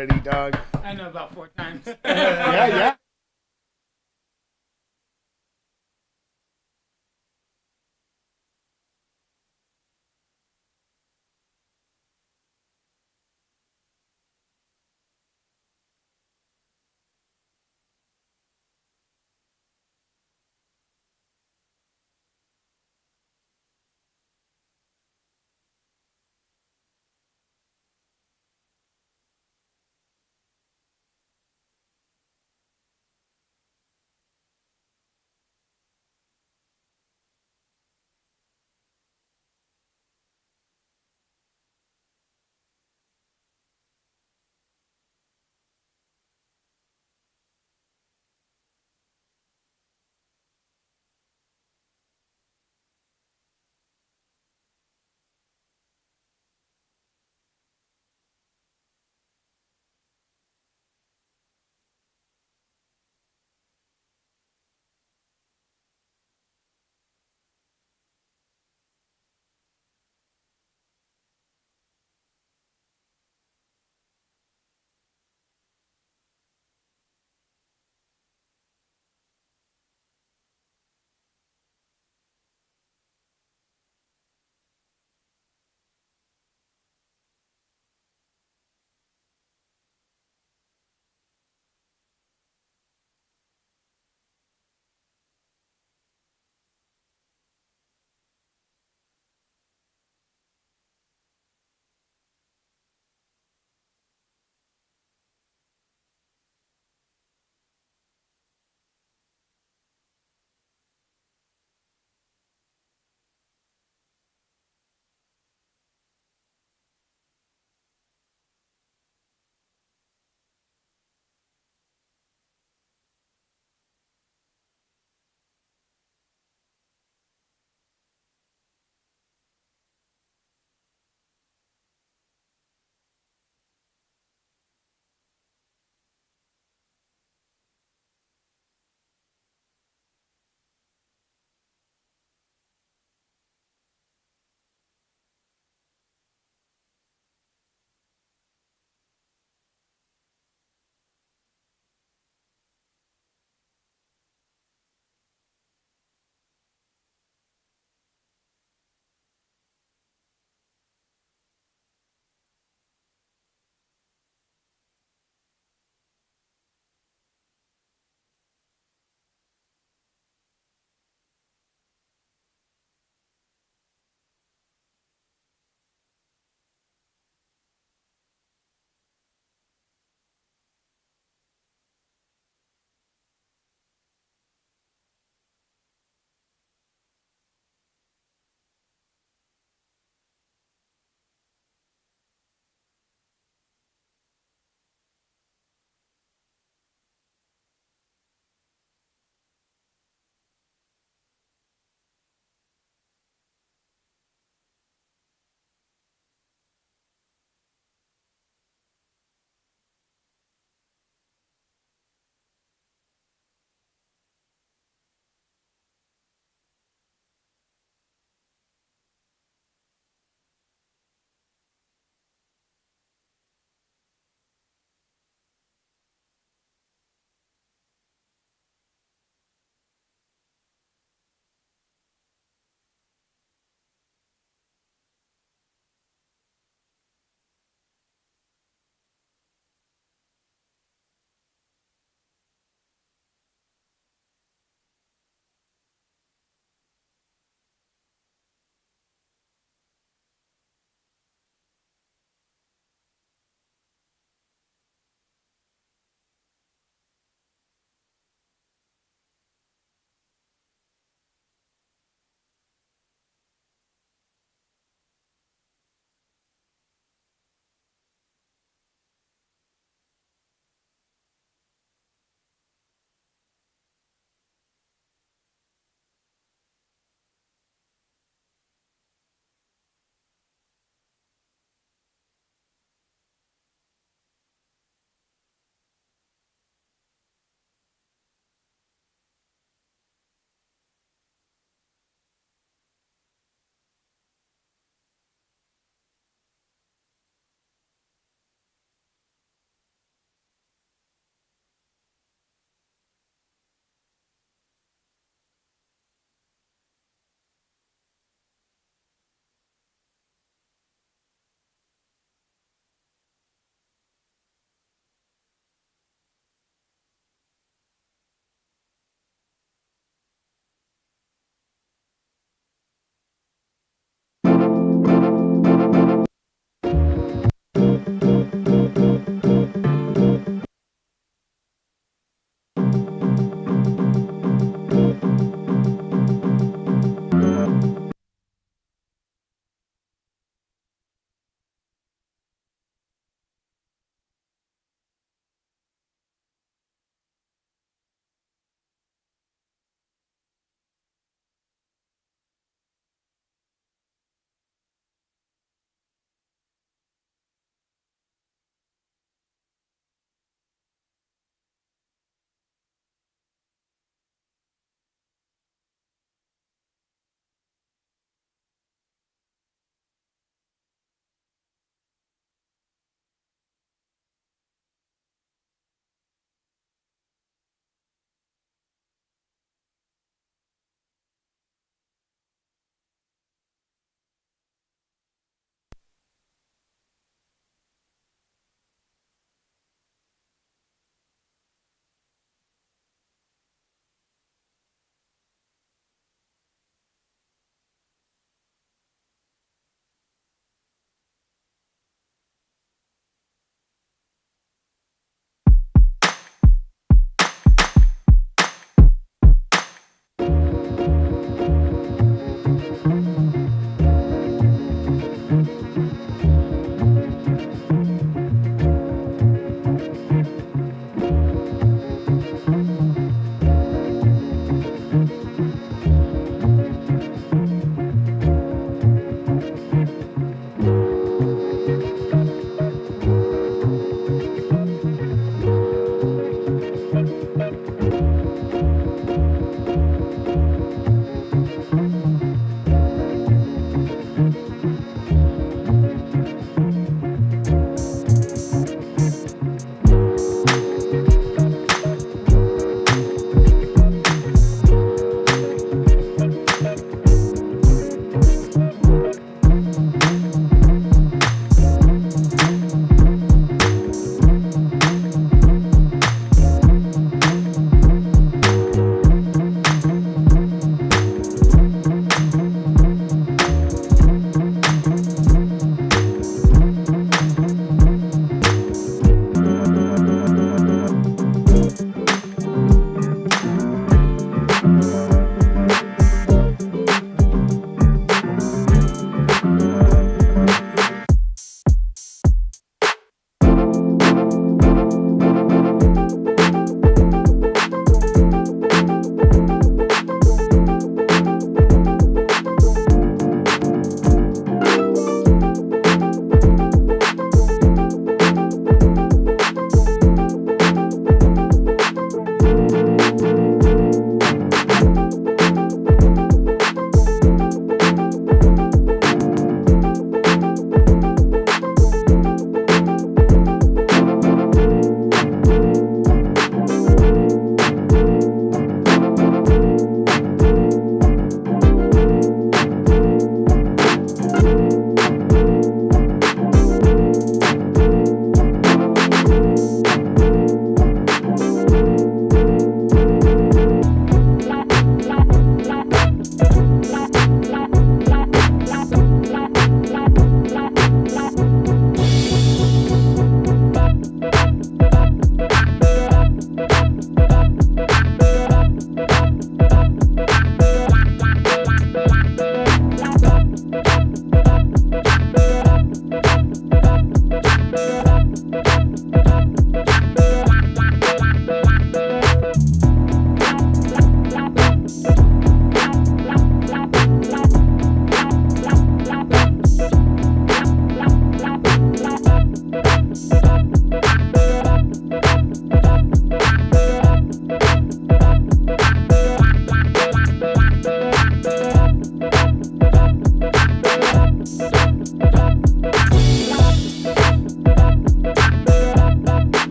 already, dog. I know about 4 times. Yeah, yeah.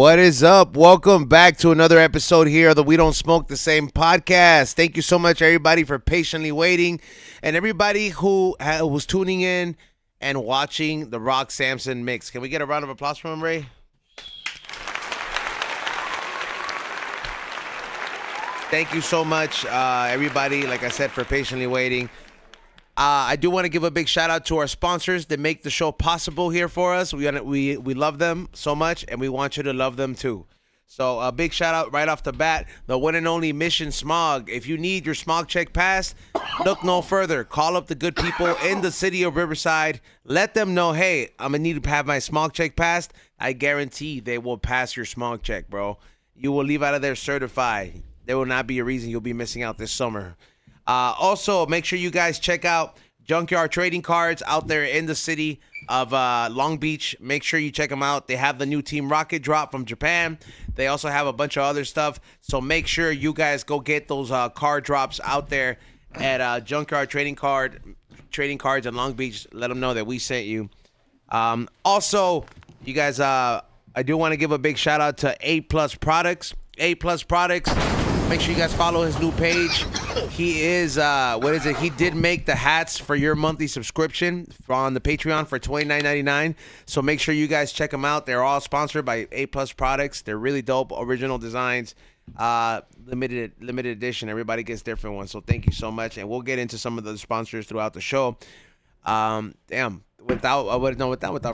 What is up? Welcome back to another episode here of the We Don't Smoke the Same podcast. Thank you so much, everybody, for patiently waiting, and everybody who was tuning in and watching the Rock Samson mix. Can we get a round of applause from him, Ray? Thank you so much, everybody, like I said, for patiently waiting. I do want to give a big shout out to our sponsors that make the show possible here for us. We love them so much, and we want you to love them too. So a big shout out right off the bat, the one and only Mission Smog. If you need your smog check passed, look no further. Call up the good people in the city of Riverside. Let them know, hey, I'm going to need to have my smog check passed. I guarantee they will pass your smog check, bro. You will leave out of there certified. There will not be a reason you'll be missing out this summer. Also, make sure you guys check out Junkyard Trading Cards out there in the city of Long Beach. Make sure you check them out. They have the new Team Rocket drop from Japan. They also have a bunch of other stuff. So make sure you guys go get those card drops out there at Junkyard Trading Cards in Long Beach. Let them know that we sent you. Also, you guys, I do want to give a big shout out to A Plus Products. A Plus Products. Make sure you guys follow his new page. He is, he did make the hats for your monthly subscription on the Patreon for $29.99. So make sure you guys check them out. They're all sponsored by A Plus Products. They're really dope, original designs, limited edition. Everybody gets different ones. So thank you so much. And we'll get into some of the sponsors throughout the show. Without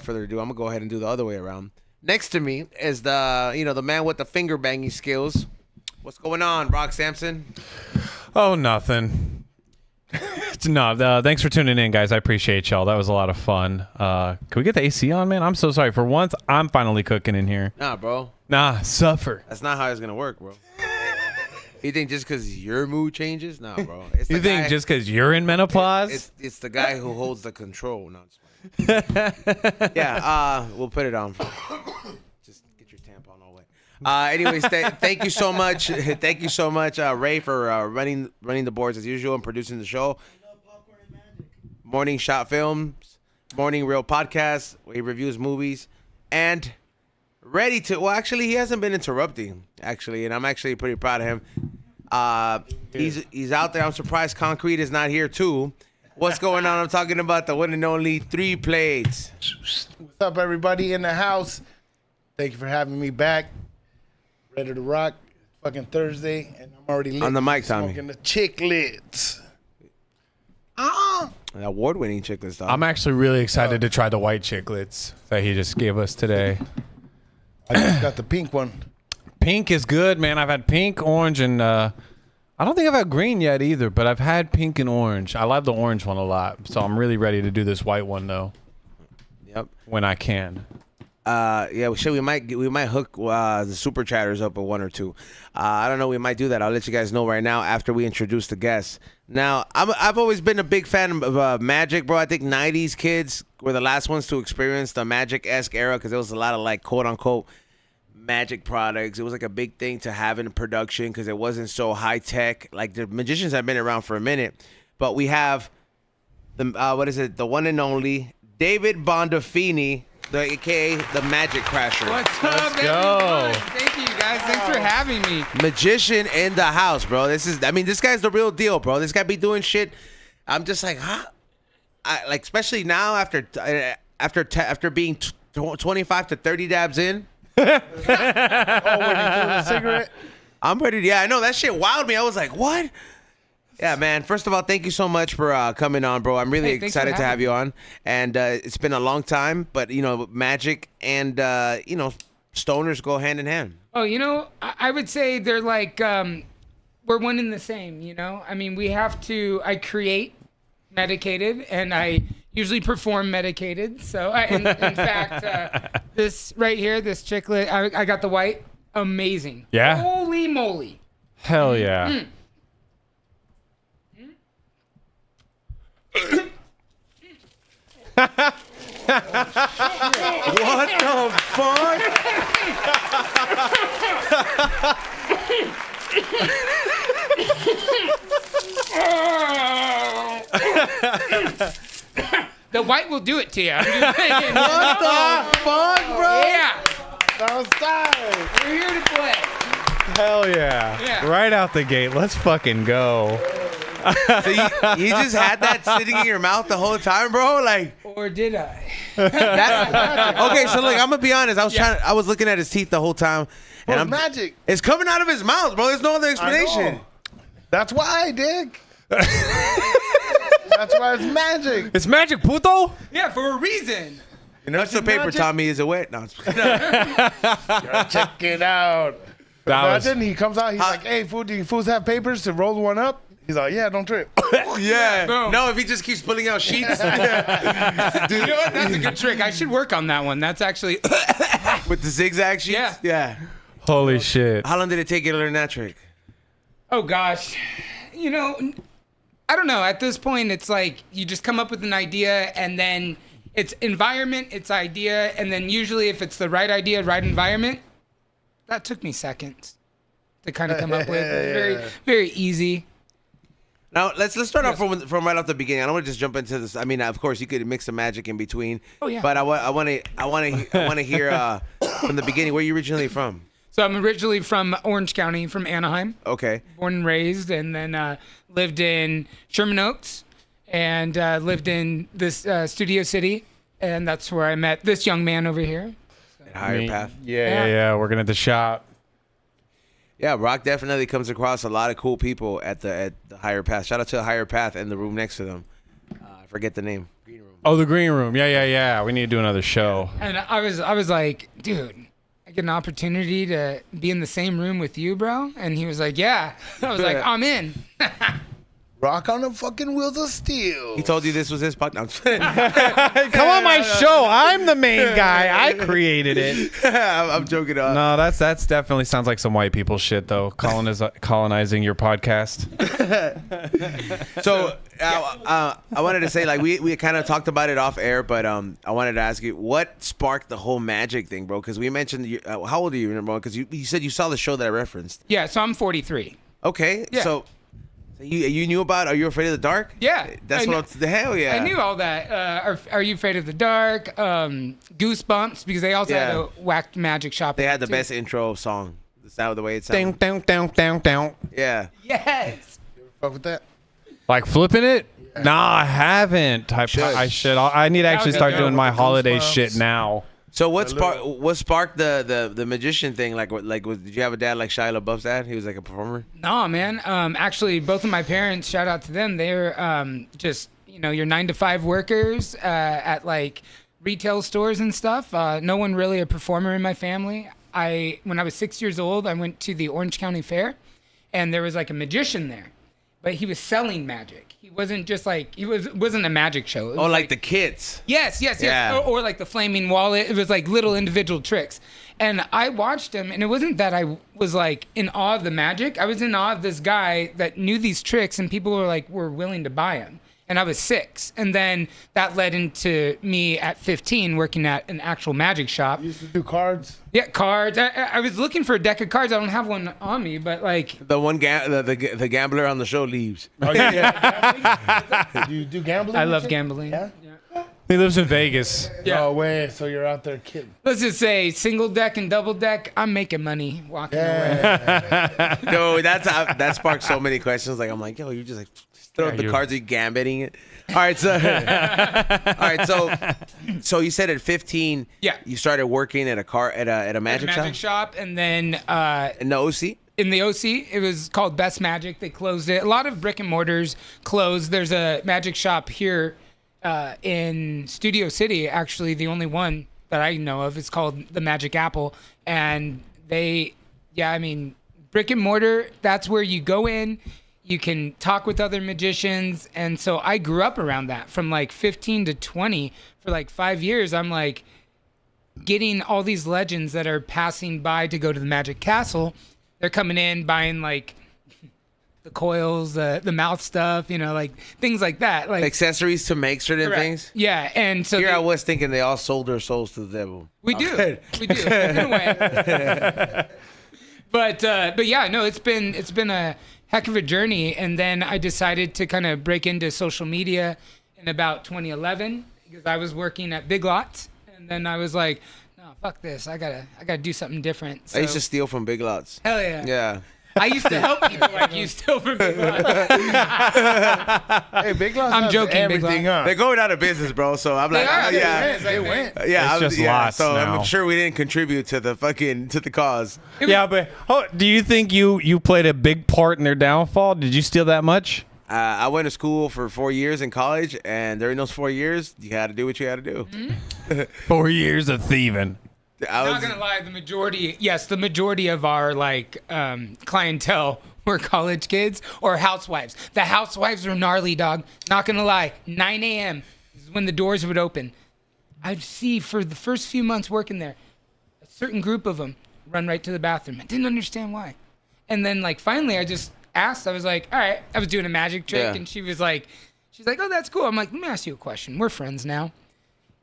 further ado, I'm gonna go ahead and do the other way around. Next to me is the man with the finger banging skills. What's going on, Rock Samson? Oh, nothing. Thanks for tuning in, guys. I appreciate y'all. That was a lot of fun. Can we get the AC on, man? I'm so sorry. For once, I'm finally cooking in here. Nah, bro. Suffer. That's not how it's going to work, bro. You think just because your mood changes? Nah, bro. You think just because you're in menopause? It's the guy who holds the control. No, it's yeah, we'll put it on. Just get your tampon all wet. Anyways, thank you so much. Thank you so much, Ray, for running the boards as usual and producing the show. Morning Shot Films, Morning Real Podcast, where he reviews movies, and ready to. Well, actually, he hasn't been interrupting, actually, and I'm actually pretty proud of him. He's out there. I'm surprised Concrete is not here too. What's going on? I'm talking about the one and only 3 Plates. What's up, everybody in the house? Thank you for having me back. Ready to rock. Fucking Thursday, and I'm already lit. On the mic, Tommy. Smoking the chiclets. An award-winning chiclet stuff. I'm actually really excited to try the white chiclets that he just gave us today. I just got the pink one. Pink is good, man. I've had pink, orange, and I don't think I've had green yet either, but I've had pink and orange. I love the orange one a lot, so I'm really ready to do this white one, though. Yep. When I can. Yeah, we might hook the super chatters up with 1 or 2. I don't know. We might do that. I'll let you guys know right now after we introduce the guests. Now, I've always been a big fan of Magic, bro. I think 90s kids were the last ones to experience the Magic-esque era because there was a lot of like quote unquote Magic products. It was like a big thing to have in production because it wasn't so high tech. Like the magicians have been around for a minute, but we have the one and only David Bonfadini. AKA the Magic Crasher. What's up, go. Thank you, guys. Thanks for having me. Magician in the house, bro. This guy's the real deal, bro. This guy be doing shit. I'm just like, huh? Especially now after being 25 to 30 dabs in. Waiting for the cigarette. I'm ready. Yeah, I know that shit wowed me. I was like, what? Yeah, man. First of all, thank you so much for coming on, bro. I'm really excited to have you on. And it's been a long time, but, magic and, stoners go hand in hand. Oh, I would say they're like, we're one and the same, I mean, I create medicated, and I usually perform medicated. So, in fact, this right here, this chiclet, I got the white. Amazing. Yeah? Holy moly. Hell yeah. Mm. What the fuck? The white will do it to you. I'm just saying. What the fuck, bro? Yeah. Outside. We're here to play. Hell yeah. Yeah. Right out the gate. Let's fucking go. So you just had that sitting in your mouth the whole time, bro? Like, Or did I? okay, so look, I'm gonna be honest. I was looking at his teeth the whole time, Well, and magic. it's coming out of his mouth, bro. There's no other I explanation. know. That's why, Dick. That's why it's magic. It's magic, puto. Yeah, for a reason. You know, Touch the paper, magic? Tommy. Is it wet? No. Check it out. That was- Imagine he comes out. He's like, "Hey, fool, do you fools have papers to roll one up?" He's like, "Yeah, don't trip." Yeah. Boom. No, if he just keeps pulling out sheets You know what? That's a good trick. I should work on that one. That's actually. with the zigzag sheets. Yeah. Yeah. Holy shit. How long did it take you to learn that trick? Oh gosh, you know, I don't know. At this point, it's like you just come up with an idea, and then it's environment, it's idea, and then usually if it's the right idea, right environment, that took me seconds to kind of come up with. It's very, very easy. Now let's start off from right off the beginning. I don't want to just jump into this. I mean, of course, you could mix some magic in between. Oh, yeah. But I want to hear from the beginning. Where are you originally from? So I'm originally from Orange County, from Anaheim, Okay. born and raised, and then lived in Sherman Oaks, and lived in this Studio City, and that's where I met this young man over here. At Higher Path. Yeah. Working at the shop. Yeah, Rock definitely comes across a lot of cool people at the Higher Path. Shout out to the Higher Path and the room next to them. I forget the name. Green room. Oh, the green room. Yeah. We need to do another show. And I was like, dude, I get an opportunity to be in the same room with you, bro? And he was like, yeah. I was like, I'm in. Rock on the fucking wheels of steel. He told you this was his podcast. Come on my show. I'm the main guy. I created it. I'm joking. No, that's definitely sounds like some white people shit though. Colonizing your podcast. So I wanted to say, like, we kind of talked about it off air, but I wanted to ask you what sparked the whole magic thing, bro? Because we mentioned how old are you, bro? Because you said you saw the show that I referenced. Yeah, so I'm 43. Okay, Yeah. so you knew about Are You Afraid of the Dark? Yeah. That's the hell yeah. I knew all that. Are You Afraid of the Dark? Goosebumps, because they also had Yeah. a whacked magic shop. They had the too. best intro song. Is that the way it Down, sounds? down. Yeah. Yes. Fuck with that. Like flipping it? Nah, I haven't. I should. I need to actually start doing my holiday shit now. So what sparked the magician thing? Did you have a dad like Shia LaBeouf's dad? He was like a performer. No, man. Actually, both of my parents, shout out to them. They're just, your 9-to-5 workers at like retail stores and stuff. No one really a performer in my family. When I was 6 years old, I went to the Orange County Fair, and there was like a magician there, but he was selling magic. He wasn't just like wasn't a magic show. It was like the kids. Yes. Yeah. Or like the flaming wallet. It was like little individual tricks. And I watched him, and it wasn't that I was like in awe of the magic. I was in awe of this guy that knew these tricks, and people were willing to buy him. And I was 6. And then that led into me at 15 working at an actual magic shop. You used to do cards. Yeah, cards. I was looking for a deck of cards. I don't have one on me, but like The one the gambler on the show leaves. Oh yeah. Do you do gambling? I and love shit? gambling. Yeah. He lives in Vegas. Yeah. No way. So you're out there kidding. Let's just say single deck and double deck, I'm making money walking away. Yeah. Yo, that sparked so many questions. Like I'm like, yo, you just like throw up the cards, you gambiting it. All right, so you said at 15, Yeah. you started working at a magic shop shop, and then in the OC. in the OC, it was called Best Magic. They closed it. A lot of brick and mortars closed. There's a magic shop here in Studio City, actually the only one that I know of. It's called the Magic Apple, and brick and mortar. That's where you go in. You can talk with other magicians. And so I grew up around that from like 15 to 20 for like 5 years. I'm like getting all these legends that are passing by to go to the Magic Castle. They're coming in, buying like the coils, the mouth stuff, like things like that. Like Accessories to make certain correct. things. Yeah. And so Here I was thinking they all sold their souls to the devil. we do. We do. In a way. But yeah, no, it's been a heck of a journey. And then I decided to kind of break into social media in about 2011 because I was working at Big Lots. And then I was like, no, fuck this. I gotta do something different. So, I used to steal from Big Lots. hell yeah. Yeah. I used to help people like you still from Big Lots. Hey, Big Lots. I'm has joking, Big Everything, Lots. huh? They're going out of business, bro. So I'm like, are. yeah. They went. Yeah, It's just lots so now. I'm sure we didn't contribute to the cause. Yeah, but do you think you played a big part in their downfall? Did you steal that much? I went to school for 4 years in college, and during those 4 years, you had to do what you had to do. Mm-hmm. 4 years of thieving. I Not was, gonna lie, the majority of our clientele were college kids or housewives. The housewives were gnarly, dog. Not gonna lie, 9 a.m. is when the doors would open. I'd see for the first few months working there, a certain group of them run right to the bathroom. I didn't understand why. And then finally I just asked, I was like, all right, I was doing a magic trick, Yeah. and she's like, oh, that's cool. I'm like, let me ask you a question. We're friends now.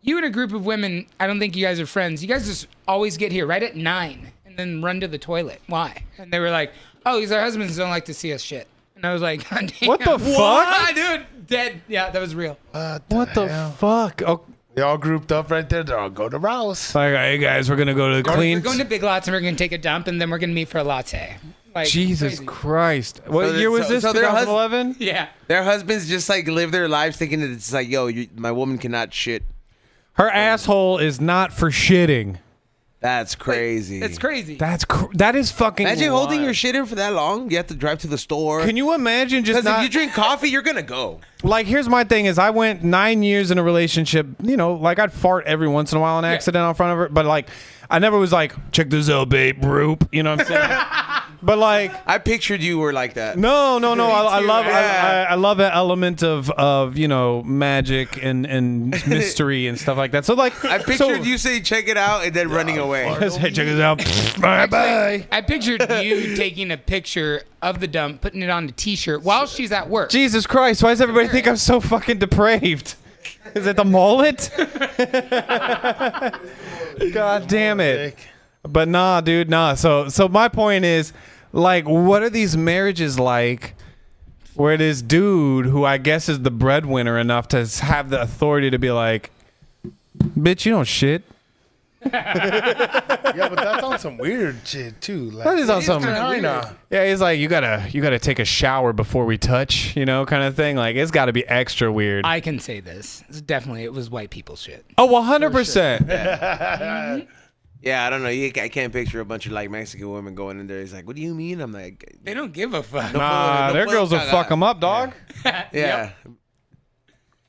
You and a group of women, I don't think you guys are friends. You guys just always get here right at 9 and then run to the toilet. Why? And they were like, oh, because our husbands don't like to see us shit. And I was like, God damn. What the fuck? Dude, dead. Yeah, that was real. What the fuck? Oh, They all grouped up right there. They're all go to Rouse. like, hey guys, we're gonna go to the clean. We're going to Big Lots and we're going to take a dump and then we're going to meet for a latte. Like, Jesus crazy. Christ! What So year was this? so their 2011. Yeah. their husbands just live their lives thinking that it's like, yo, my woman cannot shit. Her asshole is not for shitting. That's crazy. It's crazy. That is fucking. Imagine holding your wild. shit in for that long. You have to drive to the store. Can you imagine just Because if not you drink coffee, you're gonna go. like? Here's my thing: is I went 9 years in a relationship. You know, like I'd fart every once in a while on accident in front of her, but like I never was like, check this out, babe, roop. You know what I'm saying? But like. I pictured you were like that. No. I too, love yeah. I love an element of magic and mystery and stuff like that. So like I pictured you saying, check it out, and then running away. Hey, check this out. Bye bye. I pictured you taking a picture of the dump, putting it on a T-shirt while she's at work. Jesus Christ! Why does everybody think I'm so fucking depraved? Is it the mullet? God damn it! But nah, dude, nah. So my point is, like, what are these marriages like? Where this dude, who I guess is the breadwinner enough to have the authority to be like, bitch, you don't shit. Yeah, but that's on some weird shit too. Like, That is on something. kinda weird. China. Yeah, he's like, you gotta take a shower before we touch, you know, kind of thing. Like, it's got to be extra weird. I can say this. It was white people shit. Oh, 100%. Yeah, I don't know. I can't picture a bunch of like Mexican women going in there. He's like, what do you mean? I'm like, They don't give a fuck. Nah, no their puedo girls will cagar. fuck them up, dog. yeah,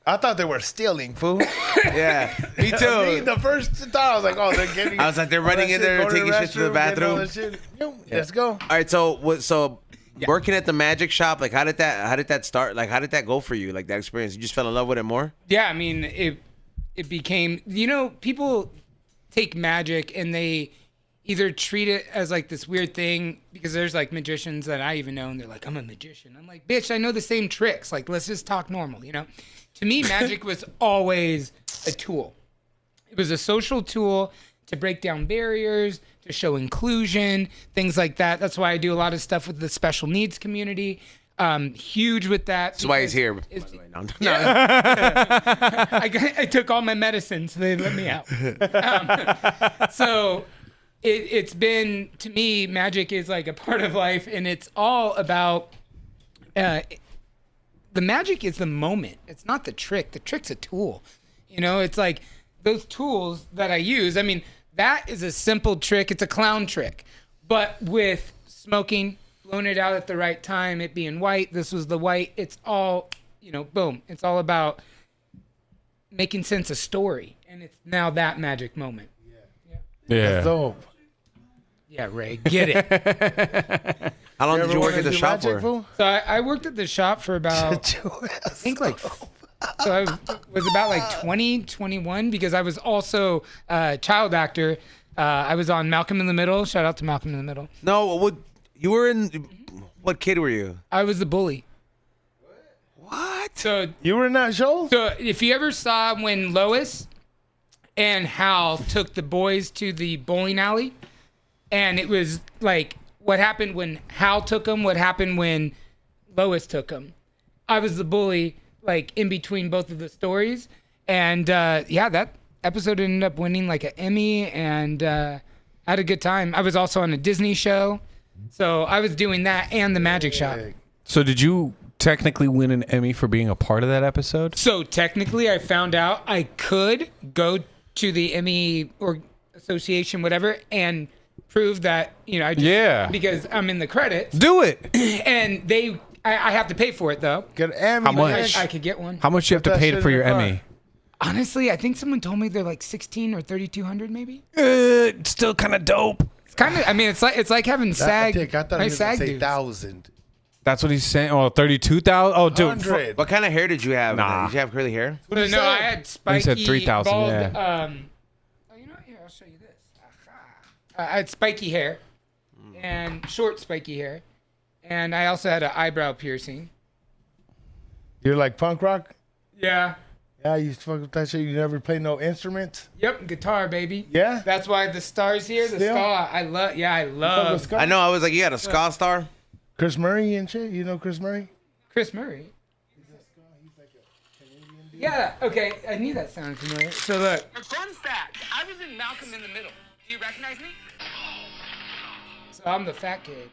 I thought they were stealing, fool. yeah. Me Me, too. the first thought I was like, oh, they're getting. I was like, they're all running that in shit, there, going taking shit to the restroom, getting all bathroom. that shit. Yo, let's go. All right, so working at the magic shop, like how did that start? Like how did that go for you? Like that experience, you just fell in love with it more? Yeah, I mean, it became, people take magic and they either treat it as like this weird thing, because there's like magicians that I even know and they're like, I'm a magician. I'm like, bitch, I know the same tricks. Like, let's just talk normal, To me, magic was always a tool. It was a social tool to break down barriers, to show inclusion, things like that. That's why I do a lot of stuff with the special needs community. Huge with that. That's why he's here. It's- No. I took all my medicine, so they let me out. So it's been, to me, magic is like a part of life, and it's all about the magic is the moment. It's not the trick. The trick's a tool. It's like those tools that I use. I mean, that is a simple trick. It's a clown trick. But with smoking, blowing it out at the right time, it being white, this was the white, it's all, boom. It's all about making sense of story. And it's now that magic moment. Yeah. Dope. Yeah, Ray, get it. How long did you work wanna at the do shop magic, for? fool? So I worked at the shop for about, I think like, so I was about like 20, 21, because I was also a child actor. I was on Malcolm in the Middle. Shout out to Malcolm in the Middle. No, you were in. What kid were you? I was the bully. What? So You were in that show? if you ever saw when Lois and Hal took the boys to the bowling alley, and it was like what happened when Hal took them, what happened when Lois took them. I was the bully, like in between both of the stories, and that episode ended up winning like an Emmy, and I had a good time. I was also on a Disney show, so I was doing that and the Magic Shop. So did you technically win an Emmy for being a part of that episode? So technically, I found out I could go to the Emmy or association, whatever, and prove that I just, because I'm in the credits. Do it. And I have to pay for it though. Get an Emmy. How much? I could get one. How much you have to pay for your Emmy? Honestly, I think someone told me they're like 16 or 3,200 maybe. It's still kind of dope. It's kind of. I mean, it's like having SAG. I thought he was SAG say dudes. 1,000. That's what he's saying. Oh, 32,000. Oh, dude. 100. What kind of hair did you have? Nah. Did you have curly hair? What did he No, say? I had spiky. He said 3,000, bald, yeah. Oh, you know what? Here, I'll show you this. I had spiky hair, and short spiky hair, and I also had an eyebrow piercing. You're like punk rock? Yeah. Yeah, you fuck with that shit. You never play no instruments? Yep, guitar, baby. Yeah? That's why the stars here, the Still? ska. I love. Yeah, I Fuck with love ska? I know. I was like, you had a ska star. Chris Murray and shit. You know Chris Murray? Chris Murray. Yeah. Okay. I knew that sounded familiar. So look. A fun fact: I was in Malcolm in the Middle. Do you recognize me? So I'm the fat kid.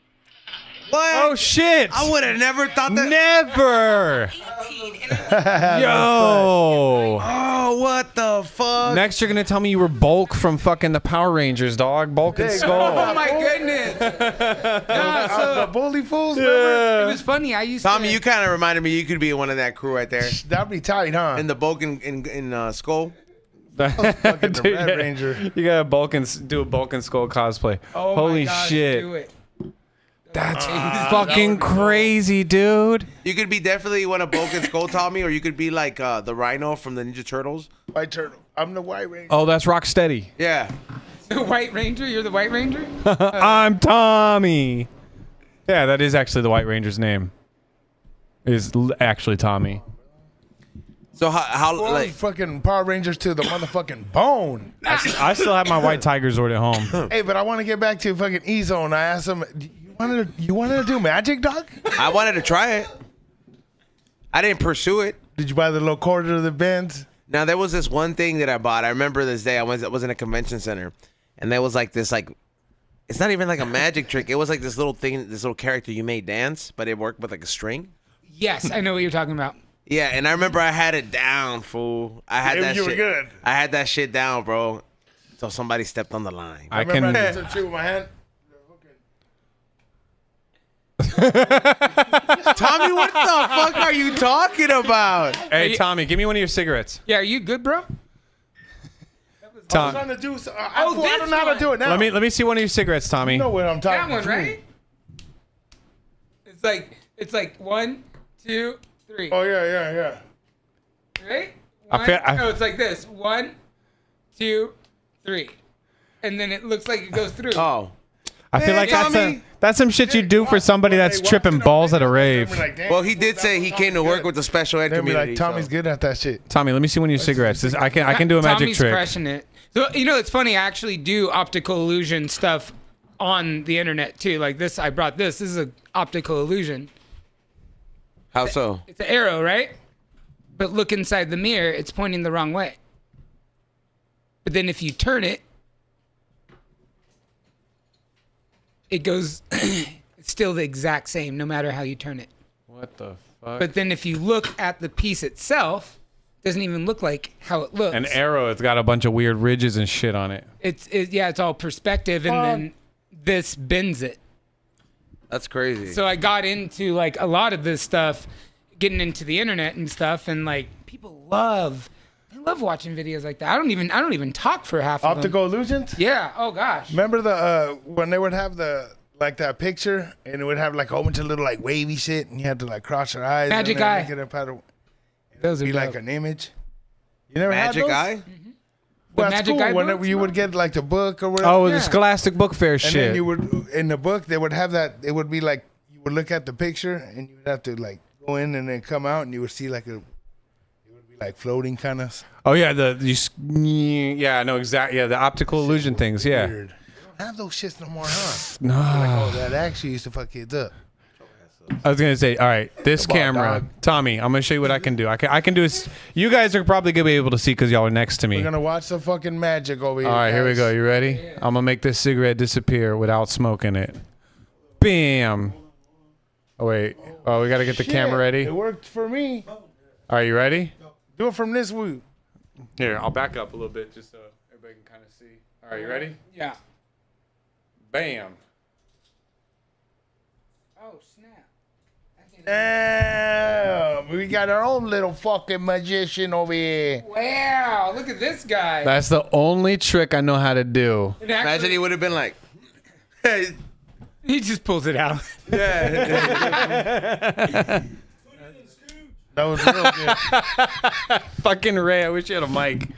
What? Oh, shit. I would have never thought that. Never. 18, and Yo. Oh, what the fuck? Next, you're going to tell me you were Bulk from fucking the Power Rangers, dog. Bulk and oh Skull. my goodness. No, so The Bully Fools, remember? it was funny. I used Tommy, to. you kind of reminded me you could be one of that crew right there. That'd be tight, huh? In the Bulk in Skull. fucking the Dude, Red yeah. Ranger. You got to do a Bulk and Skull cosplay. Oh Holy my gosh, shit. Do it. That's That fucking would be dope. crazy, dude. You could be definitely one of Bulk and Skull, Tommy, or you could be like the Rhino from the Ninja Turtles. White Turtle. I'm the White Ranger. Oh, that's Rocksteady. Yeah. The White Ranger. You're the White Ranger. I'm Tommy. Yeah, that is actually the White Ranger's name. Actually Tommy. So how Well, like fucking Power Rangers to the motherfucking bone. I still have my White Tiger Zord at home. Hey, but I want to get back to fucking E-Zone. I asked him, you wanted to do magic, dog? I wanted to try it. I didn't pursue it. Did you buy the little quarter of the bins? Now there was this one thing that I bought. I remember this day. I was in a convention center, and there was like this it's not even like a magic trick. It was like this little thing, this little character you made dance, but it worked with like a string. Yes, I know what you're talking about. Yeah, and I remember I had it down, fool. I had that You shit. were good. I had that shit down, bro. So somebody stepped on the line. I Remember can. I did some shit with my hand? Tommy, what the fuck are you talking about? Hey, Tommy, give me one of your cigarettes. Yeah, are you good, bro? I was Tom, trying to do so. Oh, I don't know how to do it now. let me see one of your cigarettes, Tommy. You know what I'm talking That one, right? It's like 1, 2, 3. Oh, yeah. Right? No, it's like this. 1, 2, 3. And then it looks like it goes through. Oh, I feel like Tommy. that's some shit you do for somebody that's tripping balls at a rave. well, he did say he came to work with the special ed They'd be community. like, Tommy's so. good at that shit. Tommy, let me see one of your cigarettes. I can do a magic Tommy's trick. crushing it. So, it's funny. I actually do optical illusion stuff on the internet, too. Like this, I brought this. This is an optical illusion. How so? It's an arrow, right? But look inside the mirror. It's pointing the wrong way. But then if you turn it, it goes... it's still the exact same, no matter how you turn it. What the fuck? But then if you look at the piece itself, it doesn't even look like how it looks. An arrow, it's got a bunch of weird ridges and shit on it. It's all perspective, and then this bends it. That's crazy. So I got into like a lot of this stuff, getting into the internet and stuff, and like people love watching videos like that. I don't even talk for half of them. Optical illusions? Yeah. Oh gosh. Remember the when they would have that picture and it would have like a whole bunch of little like wavy shit and you had to like cross your eyes. Magic and then eye. make it up out of, Those are be like dope. an image. You never Magic had those? Eye? Well, The that's Magic cool. Eye Whenever books, you bro? would get like the book or whatever. Oh, Yeah. the Scholastic Book Fair and shit. then you would in the book they would have that. It would be like you would look at the picture and you would have to like go in and then come out and you would see like it would be like floating kind of. Oh yeah, I know exactly. Yeah, the optical illusion things. Yeah. Weird. They don't have those shits no more, huh? No. Like, oh, that actually used to fuck kids up. I was gonna say, all right, this camera, dog. Tommy. I'm gonna show you what I can do. I can do. You guys are probably gonna be able to see because y'all are next to me. We're gonna watch the fucking magic over here. All right, here we guys. go. You ready? I'm gonna make this cigarette disappear without smoking it. Bam. Oh wait. Oh, we gotta get the camera ready. It worked for me. All right, you ready? Do it from this way. Here, I'll back up a little bit just so everybody can kind of see. All right, you ready? Yeah. Bam. Oh snap! Damn, we got our own little fucking magician over here. Wow! Look at this guy. That's the only trick I know how to do. And Imagine actually, he would have been like, hey, he just pulls it out. yeah. That was real good. Fucking Ray, I wish you had a mic.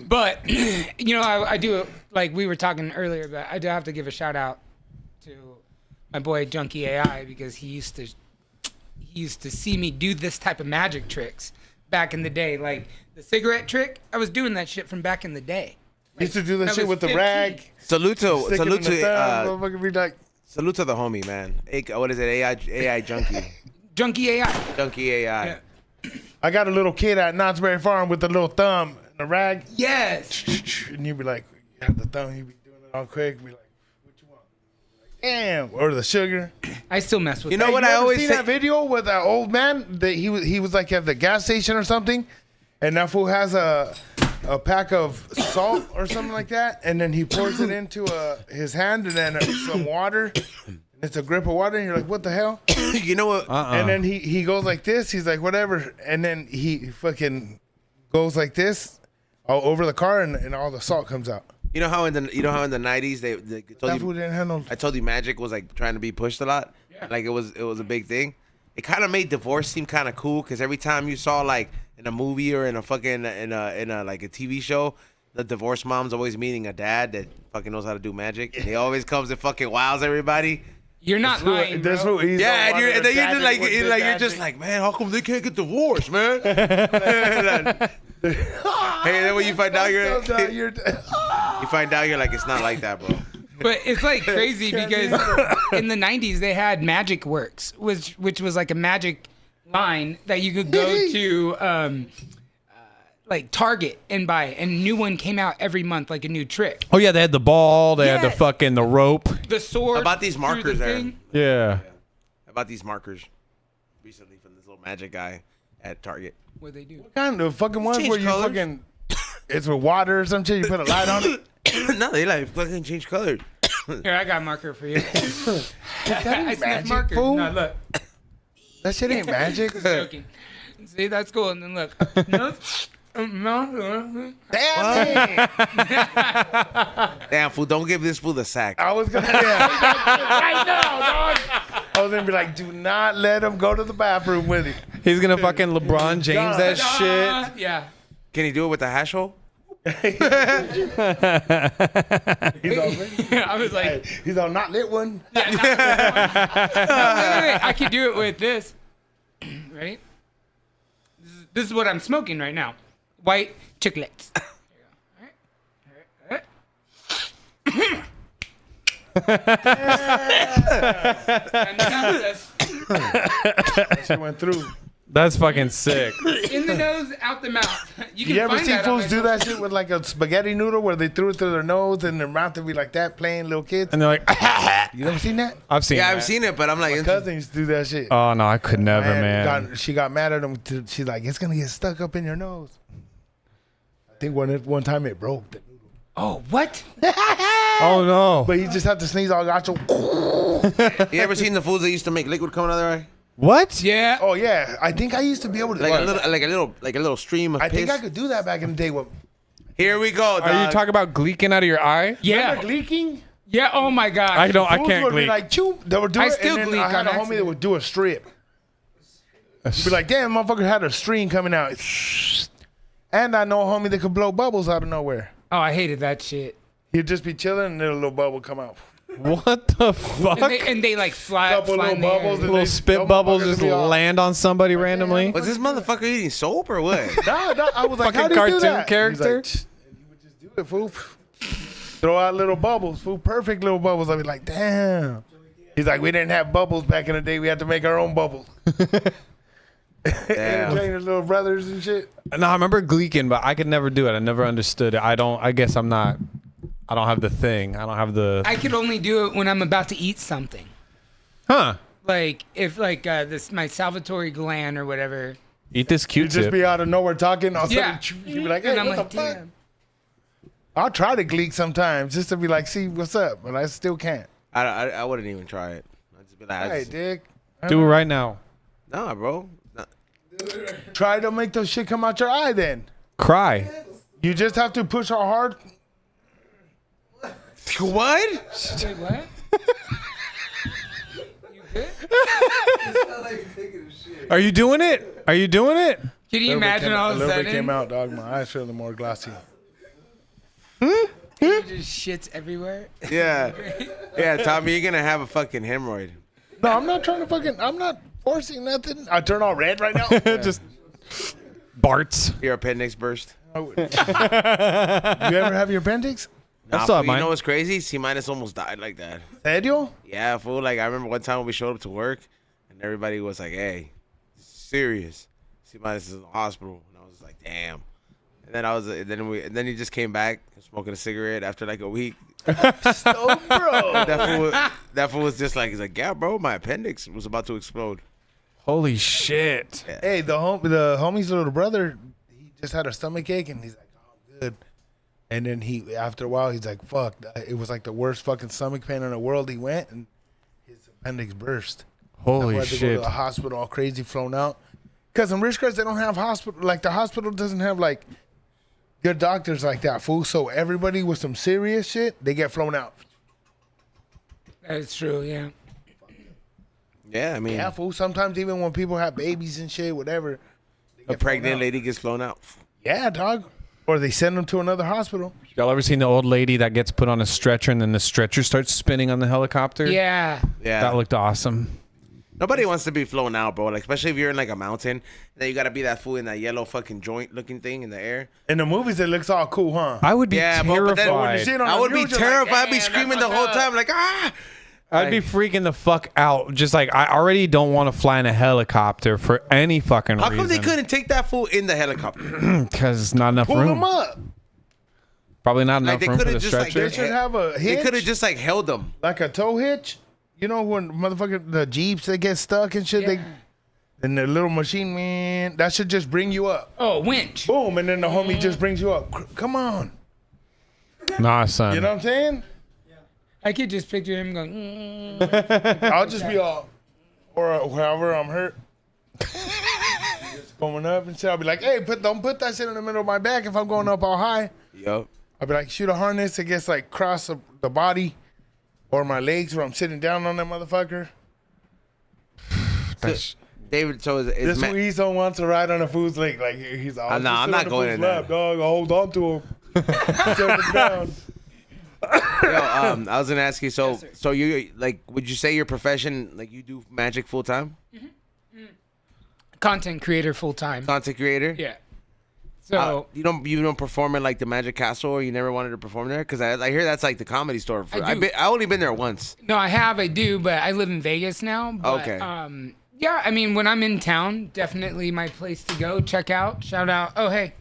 But you know, I do like we were talking earlier, but I do have to give a shout out to my boy Junkie AI because he used to see me do this type of magic tricks back in the day, like the cigarette trick. I was doing that shit from back in the day. Used to do that That shit was with the 15. rag. Salute to Stick it in the thumb, uh, motherfucker be like, salute to the homie, man. What is it? AI junkie, Junkie AI. junkie AI. Yeah. I got a little kid at Knott's Berry Farm with the little thumb and the rag. Yes. And you'd be like, you have the thumb, you'd be doing it all quick. Be like, what you want? Damn. Or the sugar. I still mess with You know that. what You I ever always seen say? that video with that old man that he was like at the gas station or something, and that fool has a pack of salt or something like that, and then he pours it into his hand and then some water. And it's a grip of water, and you're like, what the hell? You know what? And then he goes like this. He's like, whatever. And then he fucking goes like this all over the car, and all the salt comes out. You know how in the 90s they told That fool you, didn't have no. I told you magic was like trying to be pushed a lot. Like it was a big thing. It kind of made divorce seem kind of cool because every time you saw like in a movie or in a fucking in a like a TV show, the divorced mom's always meeting a dad that fucking knows how to do magic. And he always comes and fucking wows everybody. You're not lying, This bro. fool, he's Yeah, all and then you're just like, with the you're dad just thing. like, man, how come they can't get divorced, man? Hey, then when you find out So done, you find out you're like, it's not like that, bro. But it's like crazy because in the 90s they had Magic Works, which was like a magic line that you could go to like Target and buy, and a new one came out every month, like a new trick. Oh yeah, they had the ball. They had the Yes. fucking the rope. The sword. About these through the markers there. thing. Yeah. I bought these markers recently from this little magic guy at Target. What they do? kind of fucking ones Change where you colors. fucking it's with water or some shit. You put a light on it. No, they like fucking change colors. Here, I got a marker for you. That I ain't sniff magic, markers. fool. No, look. That shit ain't magic. Joking. See, that's cool. And then look. No. Damn it. Damn, fool, don't give this fool the sack. I was gonna right now, dog. I was gonna be like, do not let him go to the bathroom with it. He's gonna fucking LeBron James that shit. Yeah. Can he do it with the hash hole? He's all I was like, he's all not lit one. wait. I could do it with this. Ready? This is what I'm smoking right now. White chiclets. There you go. And now this. That shit went through. That's fucking sick. In the nose, out the mouth. You can You ever find see that on fools my do that shit with like a spaghetti noodle where they threw it through their nose and their mouth would be like that, playing little kids? And they're like, You never seen that? I've seen. Yeah, that. I've seen it, but I'm like, Cousin used to do that shit. Oh no, I could never, man. She got mad at him. She's like, it's gonna get stuck up in your nose. I think one time it broke. Oh, what? Oh no. But you just have to sneeze all got you. you ever seen the fools that used to make liquid coming out of their eye? What? Yeah. Oh yeah, I think I used to be able to. Like a little stream of I piss. think I could do that back in the day. When Here we go. Are you talking about gleeking out of your eye? Yeah. remember gleeking? Yeah. Oh my God. I don't. I Fools can't would be gleek. like, chew. They would do I it, still and then gleek I had on a homie that accident. would do a strip. You'd be like, damn, motherfucker had a stream coming out. And I know a homie that could blow bubbles out of nowhere. Oh, I hated that shit. He'd just be chilling and then a little bubble come out. What the fuck? And they like fly, Couple fly little in the air. bubbles. Little spit bubbles just land on somebody randomly. Was this motherfucker eating soap or what? No, I was like, Fucking how do you do cartoon that? character? He's like, you would just do it, fool. Throw out little bubbles, fool. Perfect little bubbles. I'd be like, damn. He's like, we didn't have bubbles back in the day. We had to make our own bubbles. Entertain his little brothers and shit. No, I remember gleeking, but I could never do it. I never understood it. I guess I'm not. I don't have the thing. I don't have the. I could only do it when I'm about to eat something. Huh? Like if this my salivatory gland or whatever. Eat this You just Q-tip. be out of nowhere talking. All of a Yeah. sudden, you be like, hey, And I'm what like, the fuck? damn. I'll try to gleek sometimes just to be like, see what's up, but I still can't. I wouldn't even try it. I'd just be like, Hey, dick. Do it right now. nah, bro. Nah. Try to make those shit come out your eye then. Cry. You just have to push hard. What? Wait, what? You good? Are you doing it? Are you doing it? Can you imagine all of a little bit came sudden? out, dog. My eyes feeling more glossy. Just shits everywhere. Yeah. Yeah, Tommy, you're gonna have a fucking hemorrhoid. No, I'm not trying to fucking. I'm not forcing nothing. I turn all red right now. Just Bart's. Your appendix burst. You ever have your appendix? Nah, still have fool, mine. you know what's crazy? C minus almost died like that. Serio? Yeah, fool. Like I remember one time when we showed up to work, and everybody was like, "Hey, this is serious. C minus is in the hospital." And I was like, "Damn." And then he just came back smoking a cigarette after like a week. Oh, bro. That fool was just like, he's like, "Yeah, bro, my appendix was about to explode." Holy shit. Hey, the homie's little brother, he just had a stomach ache, and he's like, "Oh, good." And then after a while, he's like, "Fuck!" It was like the worst fucking stomach pain in the world. He went and his appendix burst. Holy Had to go shit. to the hospital, all crazy, flown out. Because in Rich they don't have hospital. Like the hospital doesn't have like good doctors like that, fool. So everybody with some serious shit, they get flown out. That's true, yeah. Yeah, I mean, Yeah, fool. Sometimes even when people have babies and shit, whatever, they a get flown pregnant out. lady gets flown out. Yeah, dog. Or they send them to another hospital. Y'all ever seen the old lady that gets put on a stretcher and then the stretcher starts spinning on the helicopter? Yeah. Yeah, That looked awesome. nobody wants to be flown out, bro. Like especially if you're in like a mountain, then you gotta be that fool in that yellow fucking joint looking thing in the air. In the movies, it looks all cool, huh? I would be Yeah, bro, but then when you see terrified. it on I the would be news, you're like, terrified. I'd be "Damn, screaming that's the whole fucked up." time, like ah. I'd be freaking the fuck out. Just like, I already don't want to fly in a helicopter for any fucking How reason. come they couldn't take that fool in the helicopter? Because it's not enough Pull room. them up. Probably not Like, enough they room for could've the just, like, stretcher. They should have a They hitch, could have just like held them. like a tow hitch. You know when motherfucker the Jeeps they get stuck and shit. Yeah. And the little machine, man, that should just bring you up. Oh, winch. Boom, and then the homie just brings you up. Come on, Nah, son. you know what I'm saying? I could just picture him going, mm. I'll just be all, or however I'm hurt. Just going up and shit. I'll be like, hey, don't put that shit in the middle of my back if I'm going up all high. Yup. I'll be like, shoot a harness against like cross the body or my legs where I'm sitting down on that motherfucker. David, so is This Ma- Weeze don't want to ride on a fool's leg. Like he's all. nah, I'm not going in there. lap, dog. I'll hold on to him. Shut him down. Yo, I was gonna ask you. So you like? Would you say your profession like you do magic full time? Content creator full time. Content creator? Yeah. So You don't perform in like the Magic Castle, or you never wanted to perform there? Because I hear that's like the comedy store. I do. I only been there once. no, I do, but I live in Vegas now. But, Okay. Yeah, I mean, when I'm in town, definitely my place to go. Check out, shout out. Oh, hey,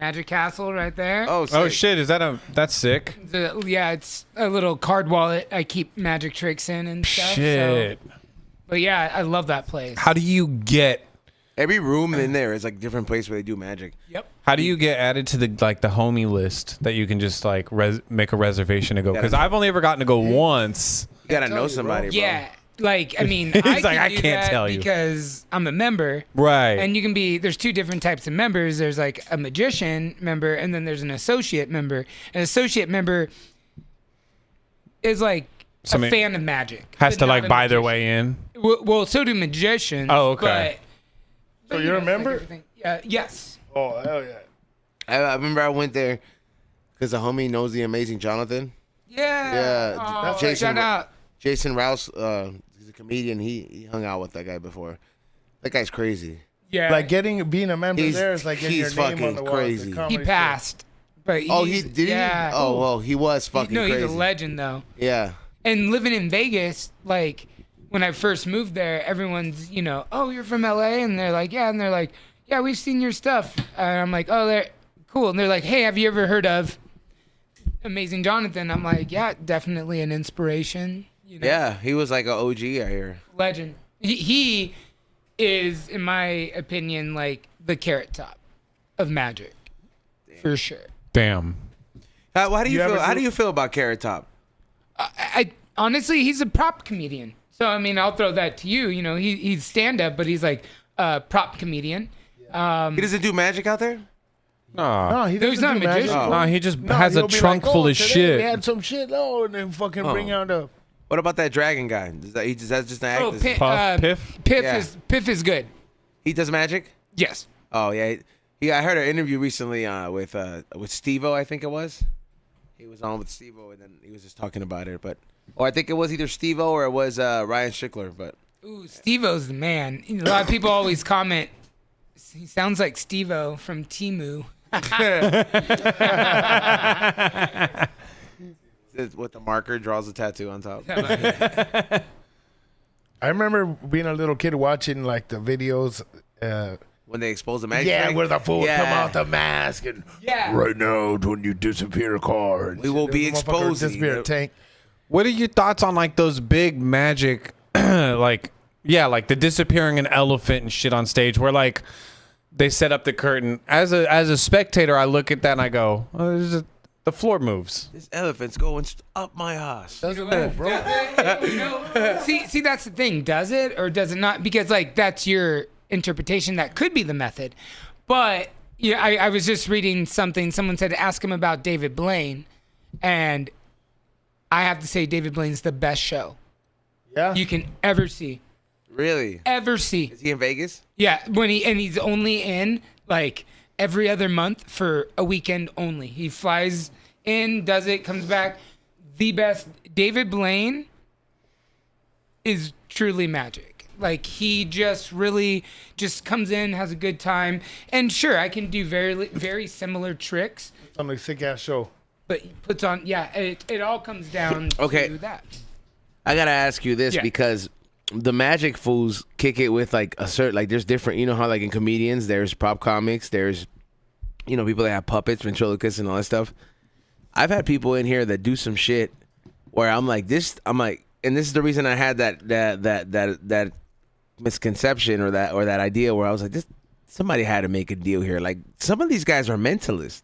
Magic Castle right there. Oh, Oh sick. shit! That's sick. Yeah, it's a little card wallet I keep magic tricks in and stuff. Shit. So, but yeah, I love that place. How do you get? Every room in there is like a different place where they do magic. Yep. How do you get added to the homie list that you can just like make a reservation to go? Because I've only ever gotten to go once. You gotta know somebody, bro. Yeah. Like, I mean, He's I like, can "I do can't that tell you." because I'm a member. Right. And you can there's two different types of members. There's like a magician member, and then there's an associate member. An associate member is like Somebody a fan of magic. has but to not like a buy their magician. way in. Well, so do magicians. Oh, okay. But So you you're a know, it's like member? everything. Yes. Oh hell yeah. I remember I went there because the homie knows the amazing Jonathan. Yeah. Yeah, Oh, Jason- shout out. Jason Rouse, he's a comedian. He hung out with that guy before. That guy's crazy. Yeah. Like being a member He's- there is like getting your he's name on fucking the wall. crazy. he passed. But Oh, he he's- did yeah. he? Oh, well, he was fucking No, crazy. he's a legend though. Yeah. And living in Vegas, like when I first moved there, everyone's, oh, you're from LA? And they're like, yeah. And they're like, yeah, we've seen your stuff. And I'm like, oh, they're cool. And they're like, hey, have you ever heard of Amazing Jonathan? I'm like, yeah, definitely an inspiration. Yeah, he was like an OG out here. Legend. He is, in my opinion, like the Carrot Top of magic. For sure. Damn. How do you feel? How do you feel about Carrot Top? I honestly, he's a prop comedian. So I mean, I'll throw that to you. He's stand up, but he's like a prop comedian. He doesn't do magic out there. No, he he's not a magician. No, he just has a he'll be trunk like, full of today shit. We had some shit, and then fucking bring out a. What about that dragon guy? That's just an actor. Piff? Piff is good. He does magic. Yes. Oh yeah. I heard an interview recently with Steve-O, I think it was. He was on with Steve-O, and then he was just talking about it. Or I think it was either Steve-O or it was Ryan Schickler. But ooh, Steve-O's the man. A lot of people always comment, he sounds like Steve-O from Temu. with the marker draws a tattoo on top. I remember being a little kid watching like the videos. When they expose the magic. Yeah, trick? where the fool come out the mask and right now when you disappear a car, and We will be exposing disappear a tank. What are your thoughts on like those big magic, like the disappearing an elephant and shit on stage, where like they set up the curtain? As a spectator, I look at that and I go, oh, the floor moves. This elephant's going up my ass. Doesn't move, bro. See, that's the thing. Does it or does it not? Because like that's your interpretation. That could be the method. But I was just reading something. Someone said to ask him about David Blaine, and I have to say David Blaine's the best show you can ever see. Really? Ever see. Is he in Vegas? Yeah, he's only in like every other month for a weekend only. He flies in, does it, comes back. The best. David Blaine is truly magic. Like he just really just comes in, has a good time. And sure, I can do very, very similar tricks. On a sick ass show. But he puts on, it all comes down to that. I gotta ask you this because the magic fools kick it with like a certain, like there's different, you know how like in comedians there's prop comics, there's people that have puppets, ventriloquists and all that stuff. I've had people in here that do some shit where I'm like, and this is the reason I had that misconception or that idea where I was like, somebody had to make a deal here. Like some of these guys are mentalists.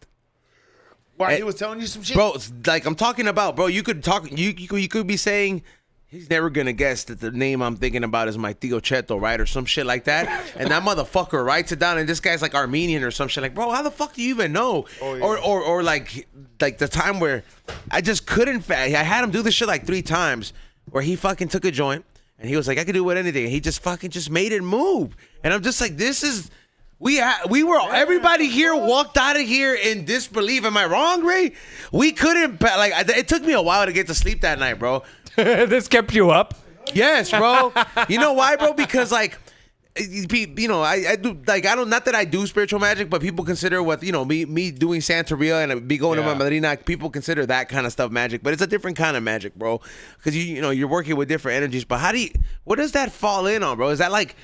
Why, he was telling you some shit? Bro, like I'm talking about, bro, you could talk, you could be saying, he's never gonna guess that the name I'm thinking about is my Tío Cheto, right? Or some shit like that. And that motherfucker writes it down and this guy's like Armenian or some shit. Like, bro, how the fuck do you even know? Oh, yeah. Or like the time where I just couldn't, I had him do this shit like 3 times where he fucking took a joint and he was like, I could do with anything. And he just fucking just made it move. And I'm just like, this is, everybody here walked out of here in disbelief. Am I wrong, Ray? We couldn't, like, it took me a while to get to sleep that night, bro. This kept you up? Yes, bro. You know why, bro? Because like, I do, like, I don't, not that I do spiritual magic, but people consider what, me doing Santeria and be going to my madrina, people consider that kind of stuff magic, but it's a different kind of magic, bro. Because you're working with different energies. But what does that fall in on, bro? Is that like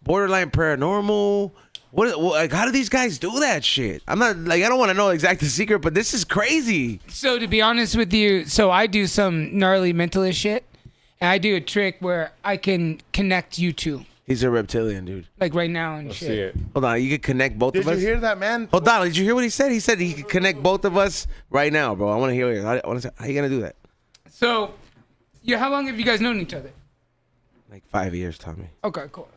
borderline paranormal? Like, how do these guys do that shit? I'm not, like, I don't want to know exact the secret, but this is crazy. So to be honest with you, I do some gnarly mentalist shit, and I do a trick where I can connect you two. He's a reptilian, dude. Like right now and shit. See it. Hold on, you could connect both of us? Did you hear that, man? Hold on, did you hear what he said? He said he could connect both of us right now, bro. I want to hear it. How you going to do that? So, how long have you guys known each other? Like 5 years, Tommy. Okay, cool.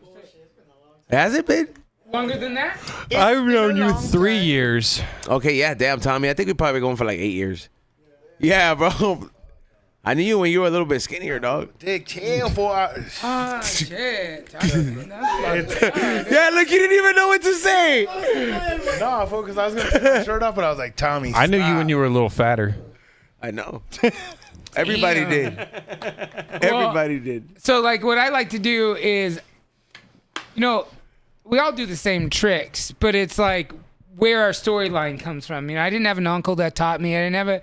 Has it been? Longer than that? I've known you 3 years. Okay, yeah, damn, Tommy. I think we're probably going for like 8 years. Yeah, bro. I knew you when you were a little bit skinnier, dog. Dick, chill for Shit. Yeah, look, you didn't even know what to say. No, because I was going to take my shirt off, but I was like, Tommy, I knew you when you were a little fatter. I know. Everybody did. Everybody did. So, like, what I like to do is, we all do the same tricks, but it's like where our storyline comes from. I didn't have an uncle that taught me. I didn't have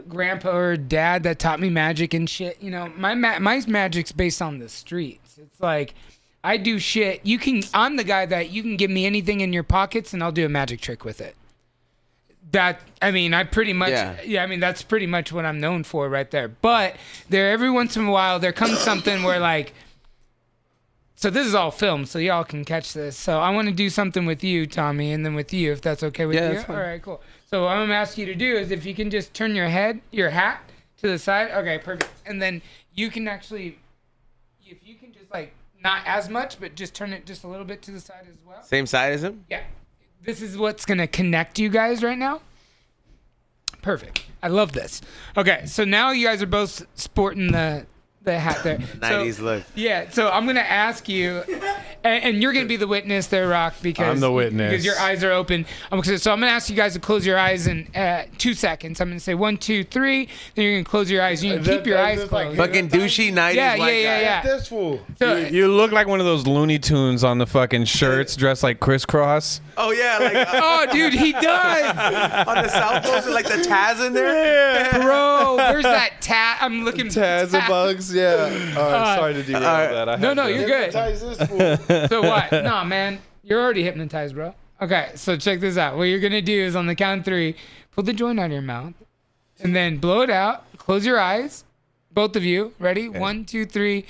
grandpa or dad that taught me magic and shit. You know, my magic's based on the streets. It's like I do shit. I'm the guy that you can give me anything in your pockets and I'll do a magic trick with it. I pretty much, that's pretty much what I'm known for right there. But every once in a while, there comes something where like, so this is all filmed, so y'all can catch this. So I want to do something with you, Tommy, and then with you, if that's okay with you. That's fine. All right, cool. So what I'm gonna ask you to do is if you can just turn your hat to the side. Okay, perfect. And then you can actually, if you can just like, not as much, but just turn it just a little bit to the side as well. Same side as him? Yeah. This is what's going to connect you guys right now. Perfect. I love this. Okay, so now you guys are both sporting the hat there. 90s look. Yeah, so I'm going to ask you, and you're going to be the witness there, Rock, because I'm the witness. Because your eyes are open. So I'm going to ask you guys to close your eyes in 2 seconds. I'm going to say 1, 2, 3. Then you're going to close your eyes. You can keep your eyes closed. Fucking douchey 90s Yeah. Like this fool. So, You look like one of those Looney Tunes on the fucking shirts dressed like crisscross. Oh, yeah. Like, oh, dude, he does. on the South Coast, with, like the Taz in there. Bro, where's that Taz? I'm looking for Tazabugs, yeah. Sorry to derail that. No, you're good. Hypnotize this fool. So what? Nah, man, you're already hypnotized, bro. Okay, so check this out. What you're gonna do is on the count of 3, pull the joint out of your mouth, and then blow it out. Close your eyes, both of you. Ready? Okay. 1, 2, 3.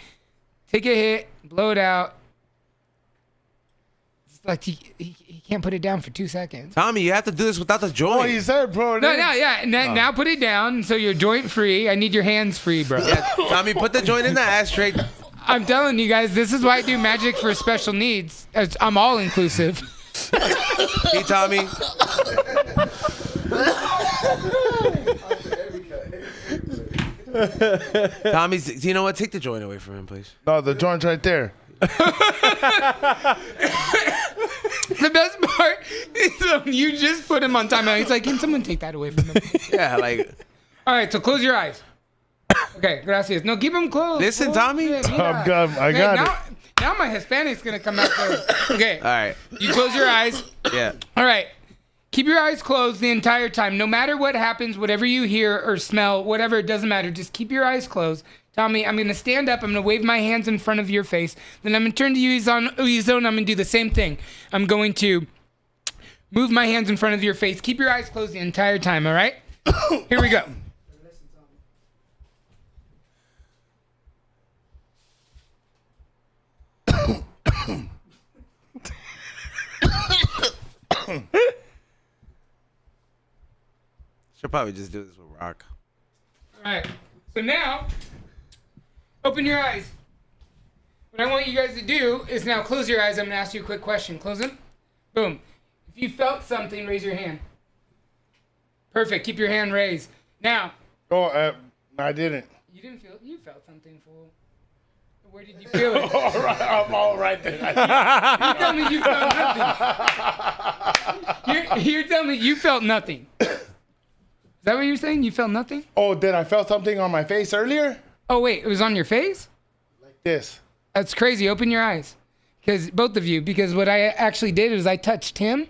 Take a hit, blow it out. It's like he can't put it down for 2 seconds. Tommy, you have to do this without the joint. Oh, he said, bro. Yeah. Now put it down so you're joint free. I need your hands free, bro. Yeah, Tommy, put the joint in the ashtray. I'm telling you guys, this is why I do magic for special needs. I'm all inclusive. Hey, Tommy. Tommy's, you know what? Take the joint away from him, please. No, the joint's right there. The best part is you just put him on timeout. He's like, can someone take that away from him? Yeah, like. All right, so close your eyes. Okay, gracias. No, keep them closed. Listen, Tommy. I got it. Now my Hispanic's going to come out there. Okay. All right. You close your eyes. Yeah. All right. Keep your eyes closed the entire time. No matter what happens, whatever you hear or smell, whatever, it doesn't matter. Just keep your eyes closed. Tommy, I'm going to stand up. I'm going to wave my hands in front of your face. Then I'm going to turn to you, Uizone. I'm going to do the same thing. I'm going to move my hands in front of your face. Keep your eyes closed the entire time, all right? Here we go. She'll probably just do this with Rock. All right. So now, open your eyes. What I want you guys to do is now close your eyes. I'm going to ask you a quick question. Close them. Boom. If you felt something, raise your hand. Perfect. Keep your hand raised. Now. Oh, I didn't. You didn't feel it. You felt something, fool. Where did you feel it? All right, I'm all right then. You tell me you felt nothing. You're telling me you felt nothing. Is that what you're saying? You felt nothing? Oh, did I felt something on my face earlier? Oh, wait. It was on your face? Like this. That's crazy. Open your eyes. Because both of you. Because what I actually did is I touched him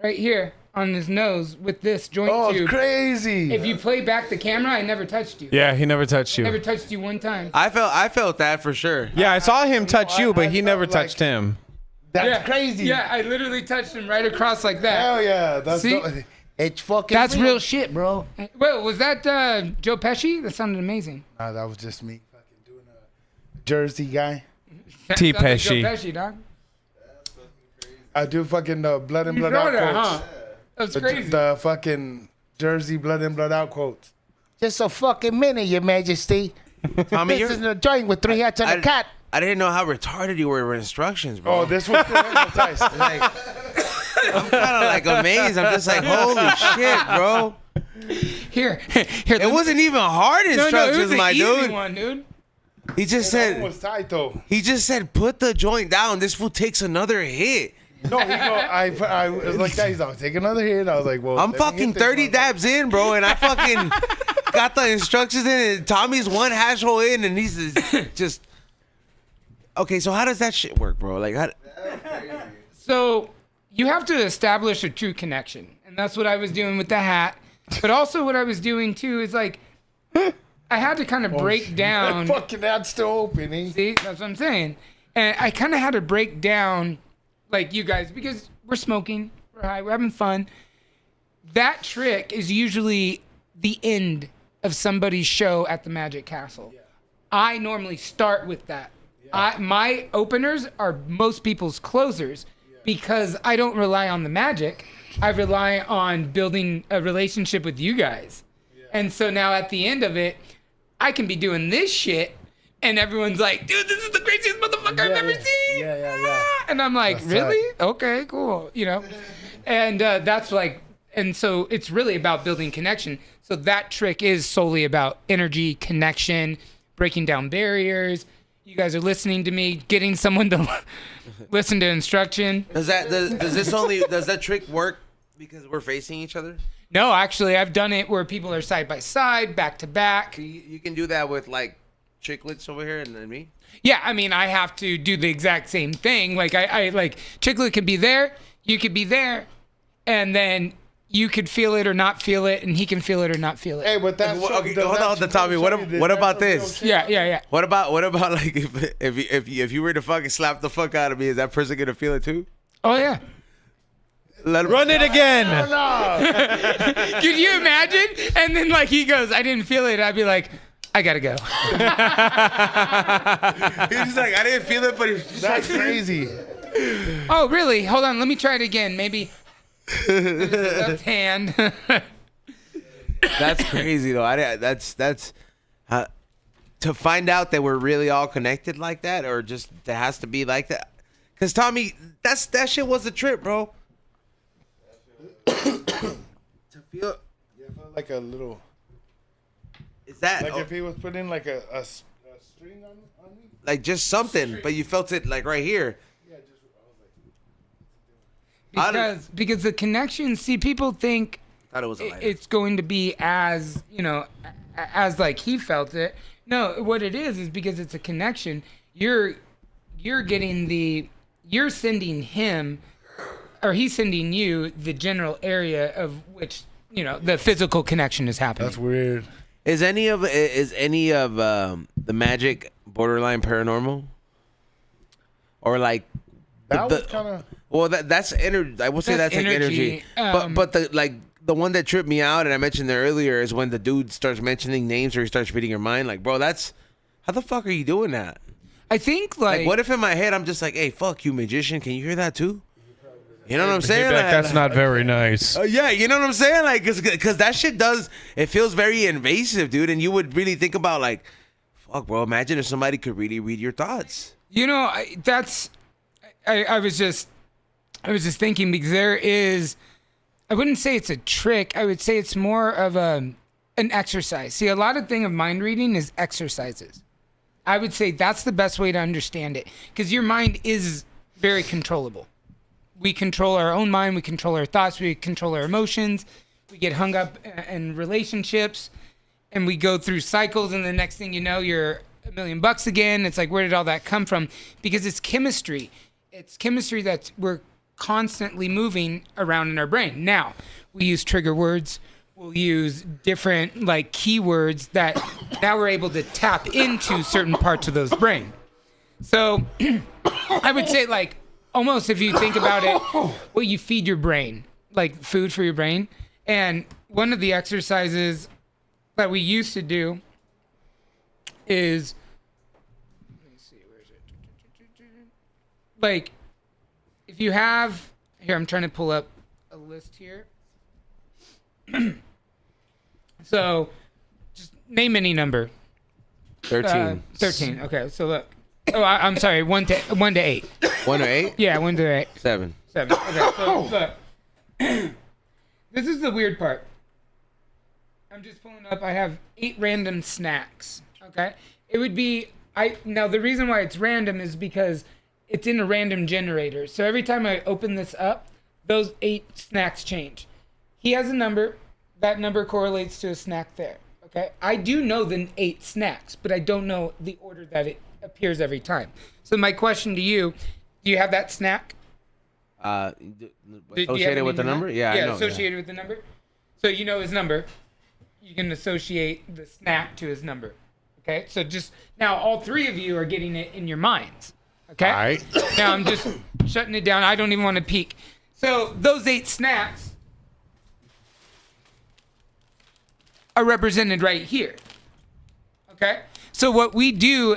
right here on his nose with this joint tube. Oh, crazy. If you play back the camera, I never touched you. Yeah, he never touched you. Never touched you one time. I felt that for sure. Yeah, I saw him touch you, but he never touched him. That's crazy. Yeah, I literally touched him right across like that. Hell yeah. That's See? It's fucking That's real shit, bro. Wait, was that Joe Pesci? That sounded amazing. Nah, that was just me fucking doing a Jersey guy. T. Sounded like Pesci. Joe Pesci, dog. I do fucking blood in, You blood know out that, quotes. huh? That's The, crazy. the fucking Jersey blood in, blood out quotes. Just a fucking minute, Your Majesty. Tommy, This is a joint with 3 hats and a cat. I didn't know how retarded you were with instructions, bro. Oh, this was still hypnotized. Like, I'm kind of like amazed. I'm just like, holy shit, bro. Here. It wasn't even hard instructions, it was an my easy dude. one, dude. He just That one said, was tight though. put the joint down. This fool takes another hit. No, I was like that. He's like, take another hit. I was like, well, I'm let me fucking hit this 30 one. dabs in, bro, and I fucking got the instructions in, and Tommy's one hash hole in, and he's just. Okay, so how does that shit work, bro? Like, how... So you have to establish a true connection. And that's what I was doing with the hat. But also what I was doing too is like, I had to kind of break down. Fucking that's still open. See, that's what I'm saying. And I kind of had to break down, like you guys, because we're smoking, we're high, we're having fun. That trick is usually the end of somebody's show at the Magic Castle. Yeah. I normally start with that. Yeah. My openers are most people's closers because I don't rely on the magic. I rely on building a relationship with you guys. Yeah. And so now at the end of it, I can be doing this shit and everyone's like, dude, this is the craziest motherfucker I've ever seen. Yeah. And I'm like, that's really? Tight. Okay, cool. You know? And that's like, and so it's really about building connection. So that trick is solely about energy, connection, breaking down barriers. You guys are listening to me, getting someone to listen to instruction. Does that trick work because we're facing each other? No, actually, I've done it where people are side by side, back to back. You can do that with like Chicklets over here and then me? Yeah, I mean, I have to do the exact same thing. Like I like Chicklet could be there, you could be there, and then you could feel it or not feel it, and he can feel it or not feel it. Hey, but that's okay, hold on, Tommy. What about this? Yeah. What about like if you were to fucking slap the fuck out of me, is that person gonna feel it too? Oh yeah. Run it again. No. Could you imagine? And then like he goes, I didn't feel it. I'd be like, I gotta go. He's like, I didn't feel it, but that's crazy. Oh really? Hold on, let me try it again. Maybe left hand. That's crazy though. That's to find out that we're really all connected like that, or just it has to be like that. Cause Tommy, that shit was a trip, bro. To feel like a little. Is that like if he was putting like a string on me? Like just something, but you felt it like right here. Yeah, just because the connection. See, people think it's going to be as as like he felt it. No, what it is because it's a connection. You're sending him, or he's sending you the general area of which the physical connection is happening. That's weird. Is any of the magic borderline paranormal, or like that was kind of well that's energy. I will say that's like energy. But the one that tripped me out, and I mentioned there earlier, is when the dude starts mentioning names or he starts reading your mind. Like, bro, that's how the fuck are you doing that? I think like what if in my head I'm just like, hey, fuck you, magician, can you hear that too? You know what I'm saying? Like, that's not very nice. Yeah, you know what I'm saying? Like, cause that shit it feels very invasive, dude. And you would really think about like, fuck, bro. Imagine if somebody could really read your thoughts. I was just thinking because there is, I wouldn't say it's a trick. I would say it's more of an exercise. See, a lot of thing of mind reading is exercises. I would say that's the best way to understand it because your mind is very controllable. We control our own mind. We control our thoughts. We control our emotions. We get hung up in relationships, and we go through cycles. And the next thing you know, you're $1 million again. It's like, where did all that come from? Because it's chemistry. It's chemistry that we're constantly moving around in our brain. Now, we use trigger words. We'll use different like keywords that now we're able to tap into certain parts of those brain. So I would say like, almost if you think about it, well, you feed your brain, like food for your brain. And one of the exercises that we used to do is, let me see, where is it? Like, if you have, here, I'm trying to pull up a list here. So, just name any number. 13. 13, okay, so look. Oh, I'm sorry, 1 to 8. 1 to 8? Yeah, 1 to 8. 7. Okay, so look. This is the weird part. I'm just pulling up. I have 8 random snacks. Okay, it would be now the reason why it's random is because it's in a random generator. So every time I open this up, those 8 snacks change. He has a number. That number correlates to a snack there. Okay, I do know the 8 snacks, but I don't know the order that it appears every time. So my question to you, do you have that snack? Associated with the number? Yeah, I know. Associated with the number. So you know his number. You can associate the snack to his number. Okay, so just now all three of you are getting it in your minds. Okay? All right. Now I'm just shutting it down. I don't even want to peek. So those 8 snacks are represented right here. Okay? So what we do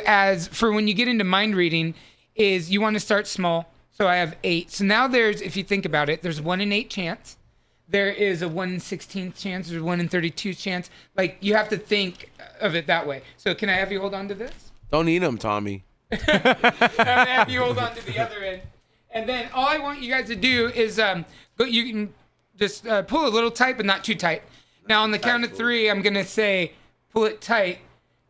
for when you get into mind reading is you want to start small. So I have 8. So now if you think about it, there's 1 in 8 chance. There is a 1 in 16th chance. There's 1 in 32 chance. Like, you have to think of it that way. So can I have you hold on to this? Don't eat them, Tommy. I'm gonna have you hold on to the other end. And then all I want you guys to do is you can just pull a little tight, but not too tight. Now on the count of 3, I'm gonna say pull it tight,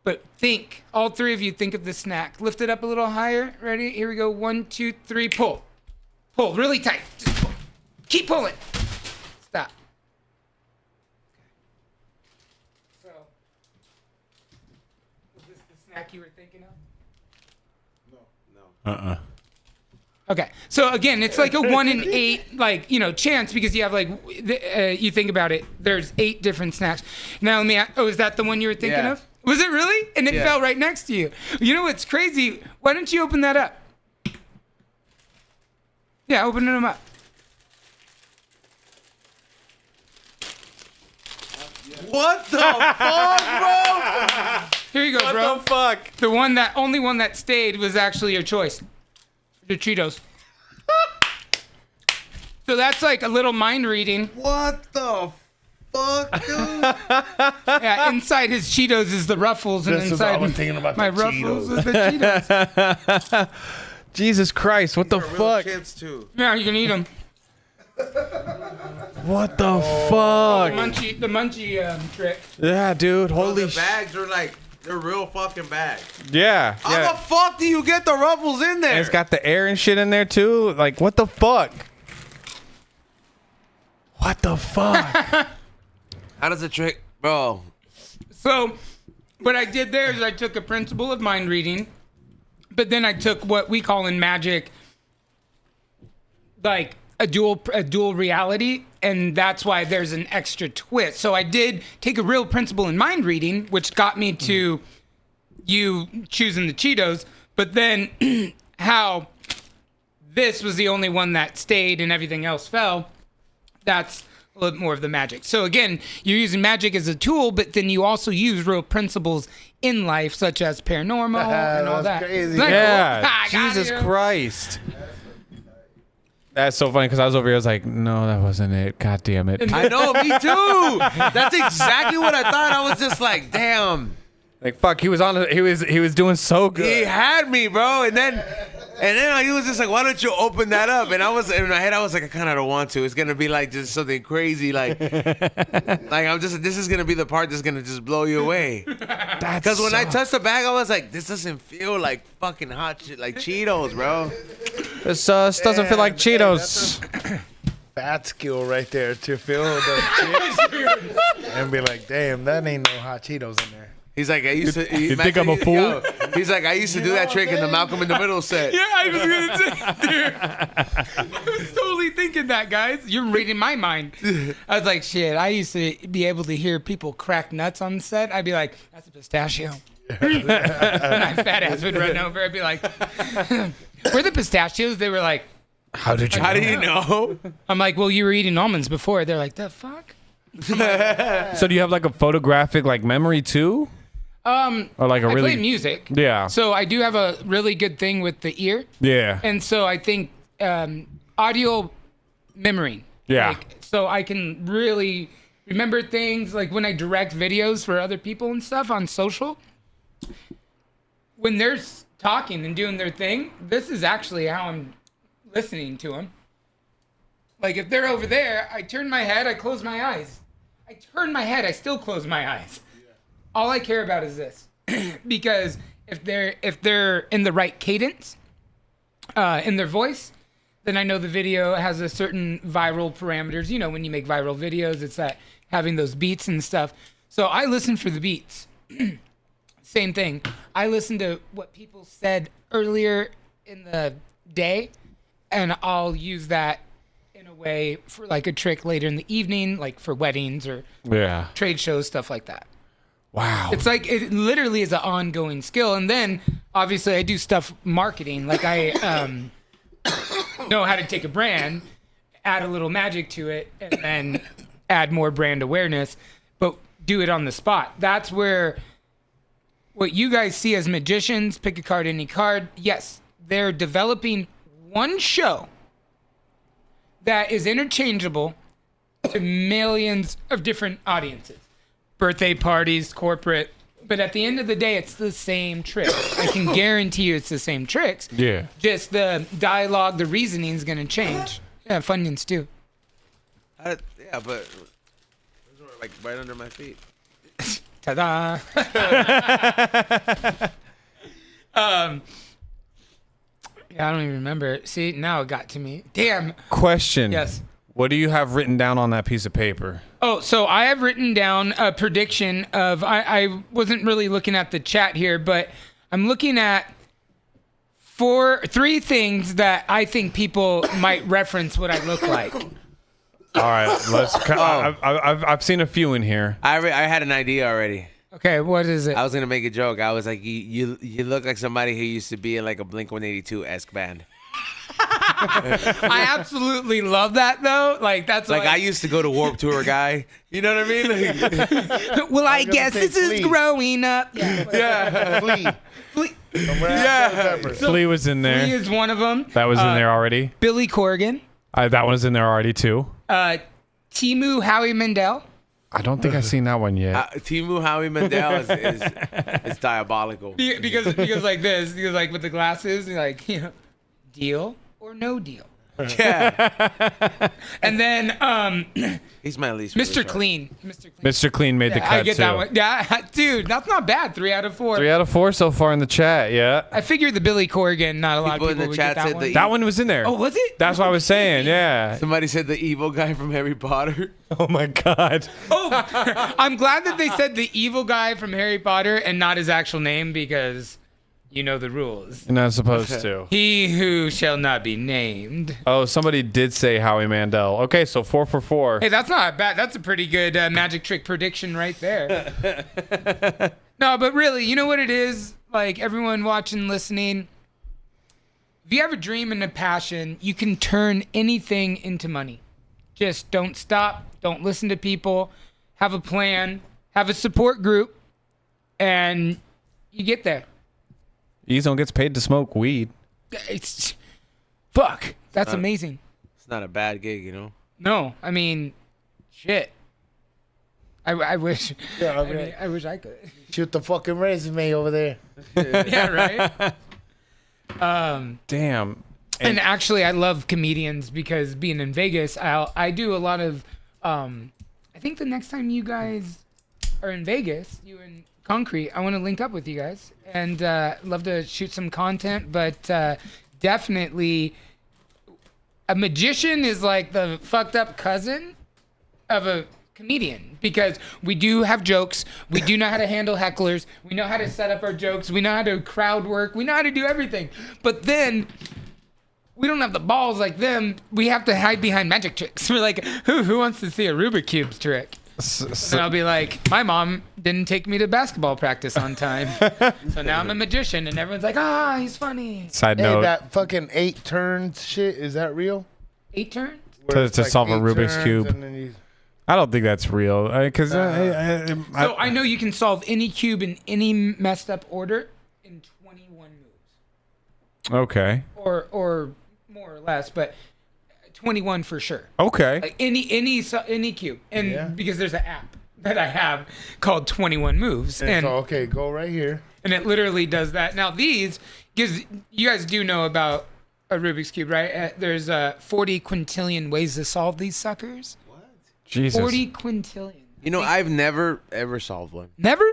but think. All 3 of you think of the snack. Lift it up a little higher. Ready? Here we go. 1, 2, 3. Pull. Pull really tight. Just pull. Keep pulling. Stop. So, was this the snack you were thinking of? Okay, so again, it's like a 1 in 8, chance because you have you think about it. There's 8 different snacks. Now is that the one you were thinking of? Was it really? And it fell right next to you. You know what's crazy? Why don't you open that up? Yeah, open them up. What the fuck, bro? Here you go, bro. What the fuck? The only one that stayed was actually your choice. The Cheetos. So that's like a little mind reading. What the fuck, dude? Yeah, inside his Cheetos is the Ruffles, and This is inside what I was thinking about my the Ruffles Cheetos. is the Cheetos. Jesus Christ! What the Real fuck? chips too. Yeah, you can eat them. What the fuck? The munchie trick. Yeah, dude. Bro, Holy the shit. bags are they're real fucking bags. Yeah. How the fuck do you get the Ruffles in there? And it's got the air and shit in there too. Like, what the fuck? What the fuck? How does the trick, bro? So, what I did there is I took a principle of mind reading, but then I took what we call in magic, like a dual reality, and that's why there's an extra twist. So I did take a real principle in mind reading, which got me to you choosing the Cheetos, but then how this was the only one that stayed and everything else fell. That's a little bit more of the magic. So again, you're using magic as a tool, but then you also use real principles in life, such as paranormal and all that. Crazy. Isn't that cool? Yeah. I got Jesus you. Christ. That's so funny because I was over here. I was like, no, that wasn't it. God damn it. I know, me too. That's exactly what I thought. I was just like, damn. Like, fuck. He was doing so good. He had me, bro. And then he was just like, why don't you open that up? And in my head, I was like, I kind of don't want to. It's going to be like just something crazy. This is going to be the part that's going to just blow you away. Because when I touched the bag, I was like, this doesn't feel like fucking hot shit, like Cheetos, bro. This doesn't feel like Cheetos. Fat skill right there to feel the chips and be like, damn, that ain't no hot Cheetos in there. He's like, I used to. You think I'm a fool? He's like, I used to do that trick in the Malcolm in the Middle set. Yeah, I was gonna say, dude. I was totally thinking that, guys. You're reading my mind. I was like, shit. I used to be able to hear people crack nuts on set. I'd be like, that's a pistachio. My fat ass would run over. I'd be like, where the pistachios? They were like, How do you know? I'm like, well, you were eating almonds before. They're like, the fuck? So do you have like a photographic like memory too? Or like a I really play music. Yeah. So I do have a really good thing with the ear. Yeah. And so I think audio memory. Yeah. So I can really remember things like when I direct videos for other people and stuff on social. When they're talking and doing their thing, this is actually how I'm listening to them. Like if they're over there, I turn my head, I close my eyes. I turn my head, I still close my eyes. All I care about is this. Because if they're in the right cadence, in their voice, then I know the video has a certain viral parameters. You know, when you make viral videos, it's that having those beats and stuff. So I listen for the beats. Same thing. I listen to what people said earlier in the day, and I'll use that in a way for like a trick later in the evening, like for weddings or Yeah. trade shows, stuff like that. Wow. It's like it literally is an ongoing skill. And then obviously I do stuff marketing. Like I know how to take a brand, add a little magic to it, and then add more brand awareness, but do it on the spot. That's where what you guys see as magicians, pick a card, any card. Yes, they're developing one show that is interchangeable to millions of different audiences. Birthday parties, corporate. But at the end of the day, it's the same tricks. I can guarantee you it's the same tricks. Yeah. Just the dialogue, the reasoning is going to change. Yeah, Funyuns too. Yeah, but those were like right under my feet. Ta-da. Yeah, I don't even remember. See, now it got to me. Damn. Question. Yes. What do you have written down on that piece of paper? Oh, so I have written down a prediction of, I wasn't really looking at the chat here, but I'm looking at three things that I think people might reference what I look like. All right, let's. I've seen a few in here. I had an idea already. Okay, what is it? I was gonna make a joke. I was like, you look like somebody who used to be in like a Blink-182-esque band. I absolutely love that though. Like that's Like I used to go to Warped Tour, guy. You know what I mean? well, I gonna guess say this is Flea. growing up. Yeah. Flea. Flea. Yeah. Flea was in there. Flea is one of them. That was in there already. Billy Corgan. That one was in there already too. Timu Howie Mandel. I don't think I've seen that one yet. Timu Howie Mandel is diabolical. Because like this, because like with the glasses, you're like, you know, deal or no deal. Yeah, And then he's my least. Mr. favorite. Clean. Mr. Clean made the cut I get too. that one. Yeah, dude, that's not bad. 3 out of 4. 3 out of 4 so far in the chat. Yeah. I figured the Billy Corgan, not a lot People of in people the would chat get that said one. the- That one was in there. Oh, was it? That's what I was saying. Yeah. Somebody said the evil guy from Harry Potter. Oh my God. Oh, I'm glad that they said the evil guy from Harry Potter and not his actual name because you know the rules. You're not supposed to. He who shall not be named. Oh, somebody did say Howie Mandel. Okay, so 4 for 4. Hey, that's not bad. That's a pretty good magic trick prediction right there. No, but really, you know what it is? Like everyone watching, listening. If you have a dream and a passion, you can turn anything into money. Just don't stop. Don't listen to people. Have a plan. Have a support group. And you get there. Ezone gets paid to smoke weed. It's fuck. That's amazing. It's not a bad gig, you know. No, I mean, shit. I wish. Yeah, I mean, I wish I could. Shoot the fucking resume over there. Yeah, right. Damn. And actually, I love comedians because being in Vegas, I do a lot of. I think the next time you guys are in Vegas, you and Concrete, I want to link up with you guys and love to shoot some content. But definitely, a magician is like the fucked up cousin of a comedian because we do have jokes. We do know how to handle hecklers. We know how to set up our jokes. We know how to crowd work. We know how to do everything. But then we don't have the balls like them. We have to hide behind magic tricks. We're like, who wants to see a Rubik's Cube trick? And I'll be like, my mom didn't take me to basketball practice on time. So now I'm a magician and everyone's like, he's funny. Side Hey, note, that fucking 8 turns shit, is that real? 8 turns? Where To it's solve a 8 Rubik's turns Cube. and then you- I don't think that's real. Because So I know you can solve any cube in any messed up order in 21 moves. okay. Or more or less, but 21 for sure. Okay. Like any cube. And Yeah. because there's an app that I have called 21 Moves. And And so, okay, go right here. and it literally does that. Now these gives you guys do know about a Rubik's Cube, right? There's 40 quintillion ways to solve these suckers. Jesus. 40 quintillion. You know, I've never ever solved one. Never?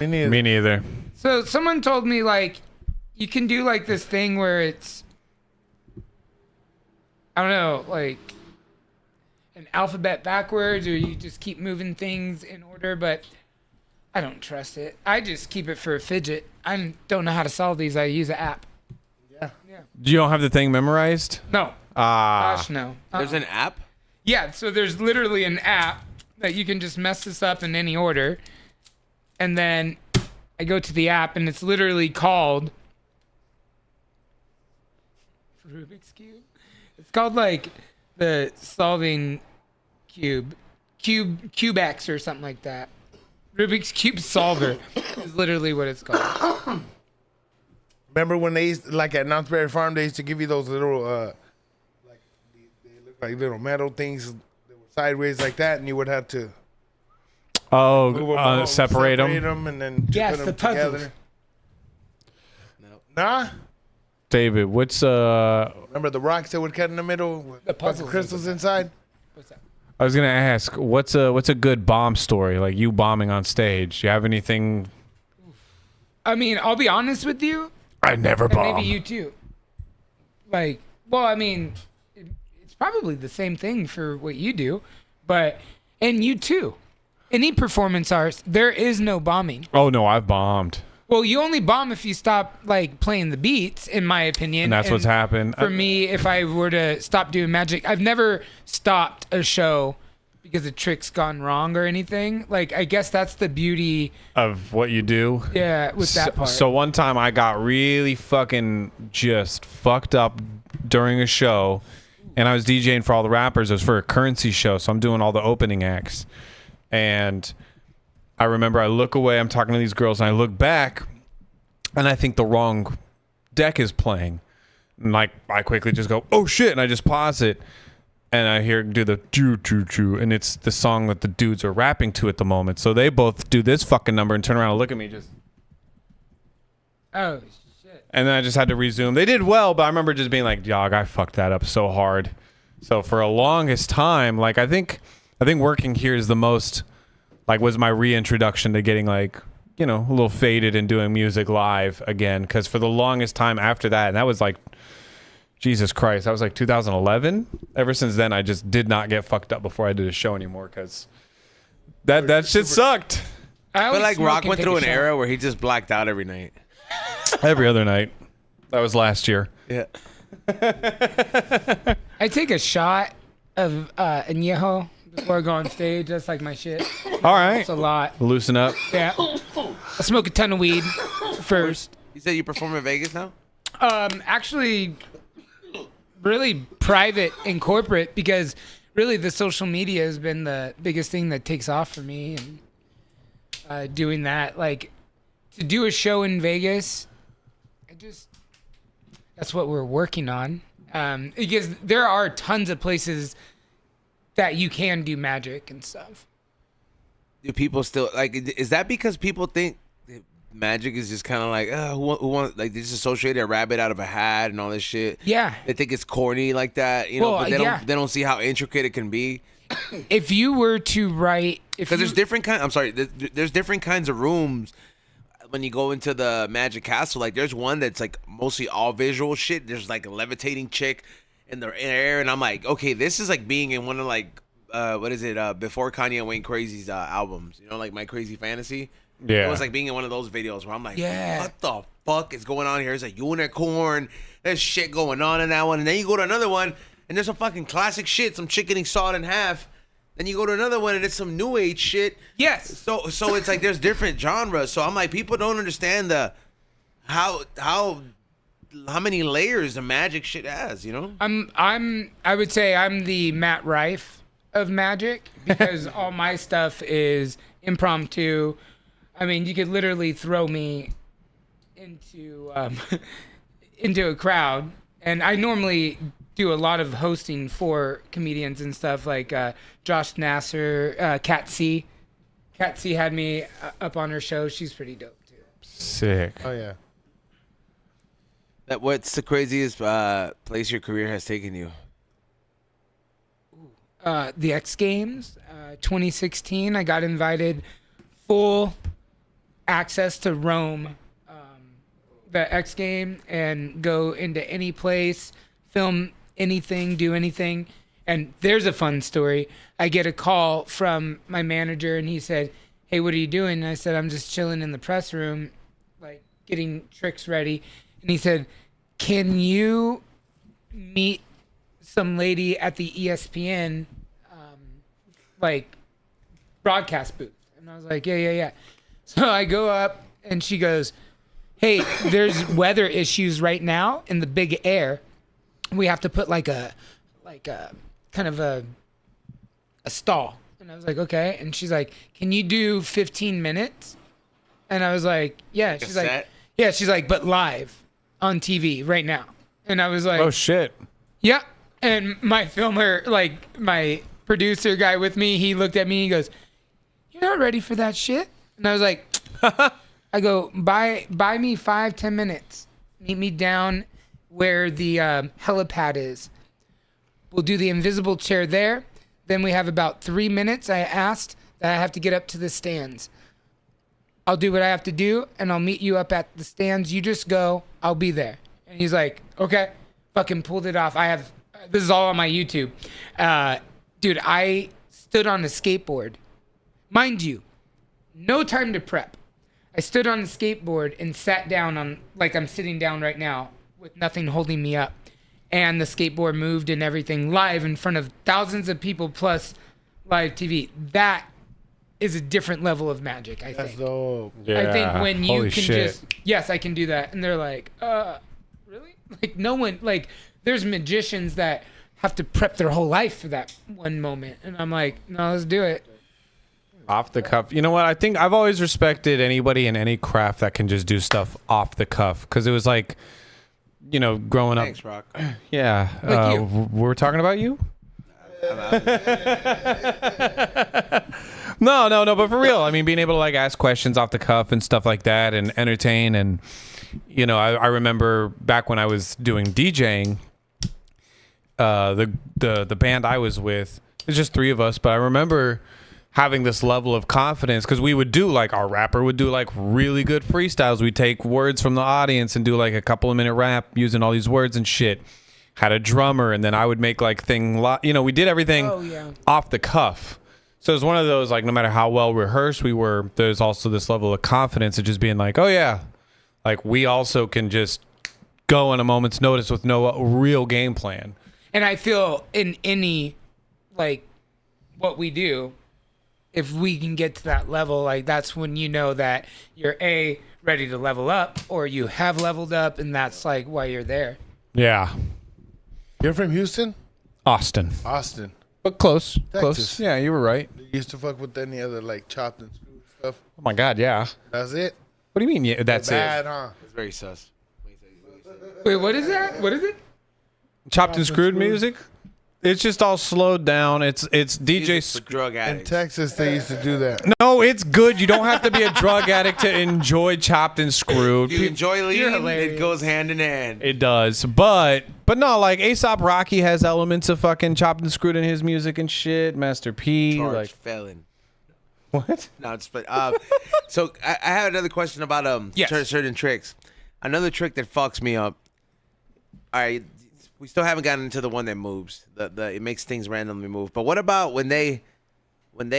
Me neither. Me neither. So someone told me like you can do like this thing where it's I don't know, like an alphabet backwards or you just keep moving things in order, but I don't trust it. I just keep it for a fidget. I don't know how to solve these. I use an app. Yeah. You don't have the thing memorized? No. Gosh, no. There's an app. Yeah, so there's literally an app that you can just mess this up in any order. And then I go to the app and it's literally called Rubik's Cube. It's called like the solving Cubex or something like that. Rubik's Cube Solver is literally what it's called. Remember when they used, like at Knott's Berry Farm, they used to give you those little, they look like little metal things that were sideways like that, and you would have to move them all, Separate them. and then Yes, put them the puzzles. together. Nah? David, what's Remember the rocks that would cut in the middle with The a bunch of puzzles. crystals inside? What's that? I was gonna ask, what's a good bomb story? Like you bombing on stage. You have anything? I mean, I'll be honest with you. I never And bomb. maybe you too. Like, well, I mean, it's probably the same thing for what you do, and you too. Any performance arts, there is no bombing. Oh no, I've bombed. Well, you only bomb if you stop like playing the beats, in my opinion. And that's what's happened. For me, if I were to stop doing magic, I've never stopped a show because a trick's gone wrong or anything. Like, I guess that's the beauty, Of what you do. yeah, with that part. So one time I got really fucking just fucked up during a show, and I was DJing for all the rappers. It was for a Currency show, so I'm doing all the opening acts. And I remember I look away, I'm talking to these girls, and I look back, and I think the wrong deck is playing. And like, I quickly just go, oh shit, and I just pause it. And I hear do the choo choo choo, and it's the song that the dudes are rapping to at the moment. So they both do this fucking number and turn around and look at me just. Oh, shit. And then I just had to resume. They did well, but I remember just being like, dog, I fucked that up so hard. So for a longest time, like I think working here is the most, like, was my reintroduction to getting like, you know, a little faded and doing music live again. Because for the longest time after that, and that was like, Jesus Christ, that was like 2011. Ever since then, I just did not get fucked up before I did a show anymore because that shit sucked. I I feel always like smoke Rock and went take through a an shot. era where he just blacked out every night. Every other night. That was last year. Yeah. I take a shot of añejo before I go on stage. That's like my shit. All right. It's a lot. Loosen up. Yeah. I smoke a ton of weed first. You said you perform in Vegas now? Actually, really private and corporate, because really the social media has been the biggest thing that takes off for me. And doing that, like, to do a show in Vegas, that's what we're working on. Because there are tons of places that you can do magic and stuff. Do people still like? Is that because people think that magic is just kind of like, who wants, like, they just associate a rabbit out of a hat and all this shit? Yeah. They think it's corny like that, you know, Well, but yeah. they don't see how intricate it can be. If you were to write, Because there's different kind. I'm sorry. There's different kinds of rooms when you go into the Magic Castle. Like, there's one that's like mostly all visual shit. There's like a levitating chick in the air, and I'm like, okay, this is like being in one of like what is it? Before Kanye went crazy's albums. You know, like My Crazy Fantasy. Yeah. It was like being in one of those videos where I'm like, Yeah. what the fuck is going on here? It's a unicorn. There's shit going on in that one, and then you go to another one, and there's some fucking classic shit. Some chick getting sawed in half. Then you go to another one and it's some new age shit. Yes. So it's like there's different genres. So I'm like, people don't understand the how many layers the magic shit has, you know? I would say I'm the Matt Rife of magic, because all my stuff is impromptu. I mean, you could literally throw me into into a crowd, and I normally do a lot of hosting for comedians and stuff, like Josh Nasser, Kat C. Kat C had me up on her show. She's pretty dope too. Sick. Oh, yeah. What's the craziest place your career has taken you? The X Games, 2016. I got invited full access to roam the X Game and go into any place, film anything, do anything. And there's a fun story. I get a call from my manager, and he said, "Hey, what are you doing?" And I said, "I'm just chilling in the press room, like getting tricks ready." And he said, "Can you meet some lady at the ESPN like broadcast booth, and I was like, yeah. So I go up, and she goes, "Hey, there's weather issues right now in the big air. We have to put like a kind of a stall." And I was like, "Okay." And she's like, "Can you do 15 minutes?" And I was like, "Yeah." She's like, set? "Yeah." She's like, "But live on TV right now." And I was like, Oh shit. "Yeah." And my filmer, like my producer guy with me, he looked at me. He goes, "You're not ready for that shit." And I was like, I go, buy me 5-10 minutes. Meet me down where the helipad is. We'll do the invisible chair there. Then we have about 3 minutes. I asked that I have to get up to the stands. I'll do what I have to do, and I'll meet you up at the stands. You just go. I'll be there. And he's like, okay. Fucking pulled it off. This is all on my YouTube. Dude, I stood on a skateboard. Mind you, no time to prep. I stood on the skateboard and sat down on, like I'm sitting down right now, with nothing holding me up. And the skateboard moved and everything live in front of thousands of people plus live TV. That is a different level of magic, I That's think. dope. Yeah. I think when you Holy can shit. just, yes, I can do that. And they're like, really? Like no one, like there's magicians that have to prep their whole life for that one moment. And I'm like, no, let's do it. Off the cuff. You know what? I think I've always respected anybody in any craft that can just do stuff off the cuff. Because it was like, you know, growing Thanks, up. Rock. Yeah. Like you. We're talking about you? No. But for real, I mean, being able to like ask questions off the cuff and stuff like that and entertain. And, you know, I remember back when I was doing DJing, the band I was with, it's just three of us, but I remember having this level of confidence because we would do like, our rapper would do like really good freestyles. We'd take words from the audience and do like a couple of minute rap using all these words and shit. Had a drummer, and then I would make like we did everything off the cuff. So it was one of those, like, no matter how well rehearsed we were, there's also this level of confidence of just being like, oh yeah, like we also can just go on a moment's notice with no real game plan. And I feel in any, like, what we do, if we can get to that level, like, that's when you know that you're ready to level up, or you have leveled up, and that's like why you're there. Yeah. You're from Houston? Austin. But close. Close. Yeah, you were right. You used to fuck with any other like chopped and screwed stuff? Oh my God, yeah. That's it? What do you mean? Yeah, that's Bad, it. huh? It's very sus. Wait, what is that? What is it? Chopped and screwed music? It's just all slowed down. It's DJ. For drug In addicts. Texas, they used to do that. No, it's good. You don't have to be a drug addict to enjoy chopped and screwed. If you enjoy lean, hilarious. it goes hand in hand. It does, but no, like A$AP Rocky has elements of fucking chopped and screwed in his music and shit. Master P, Charged like felon. what? No, it's but so I have another question about Yes. certain tricks. Another trick that fucks me up. All right, we still haven't gotten into the one that moves. The it makes things randomly move. But what about when they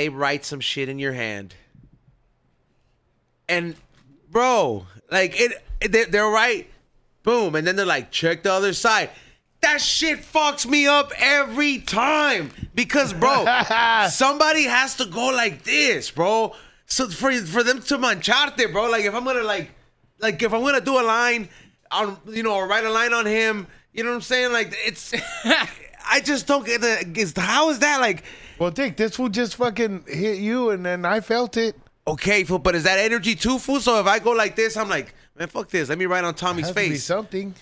write some shit in your hand? And bro, like they're right, boom, and then they're like, check the other side. That shit fucks me up every time because, bro, somebody has to go like this, bro. So for them to mancharte, bro. Like if I'm gonna if I'm gonna do a line on, or write a line on him, you know what I'm saying? Like it's, I just don't get how is that like? Well, Dick, this fool just fucking hit you, and then I felt it. Okay, fool, but is that energy too, fool? So if I go like this, I'm like, man, fuck this. Let me write on Tommy's Has to be face. something.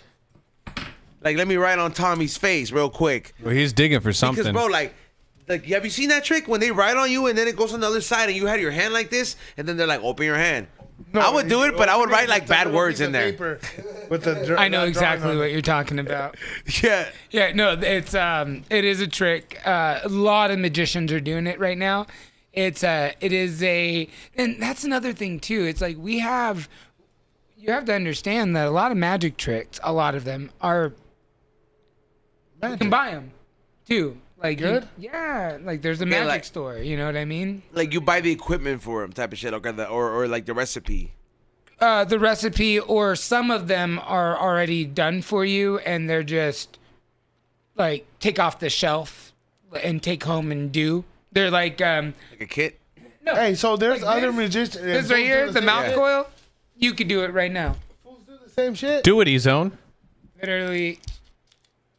Like, let me write on Tommy's face real quick. Well, he's digging for something. Because, bro, like, have you seen that trick when they write on you and then it goes on the other side and you had your hand like this and then they're like, open your hand. No, I would do it, but I would write like It's a bad little words piece in of there. paper With the I know that exactly drawing on what it. you're talking about. Yeah. Yeah, no, it is a trick. A lot of magicians are doing it right now. And that's another thing too. It's like you have to understand that a lot of magic tricks, a lot of them are, you can buy them too. Like Good? like there's a Okay, magic like- store, you know what I mean? Like you buy the equipment for him type of shit, or like the recipe. The recipe, or some of them are already done for you and they're just like take off the shelf and take home and do. They're like Like a kit. no. Hey, so there's Like other this. magicians. This right here, the mouth coil. You could do it right now. Fools do the same shit. Do it, E-Zone. Literally,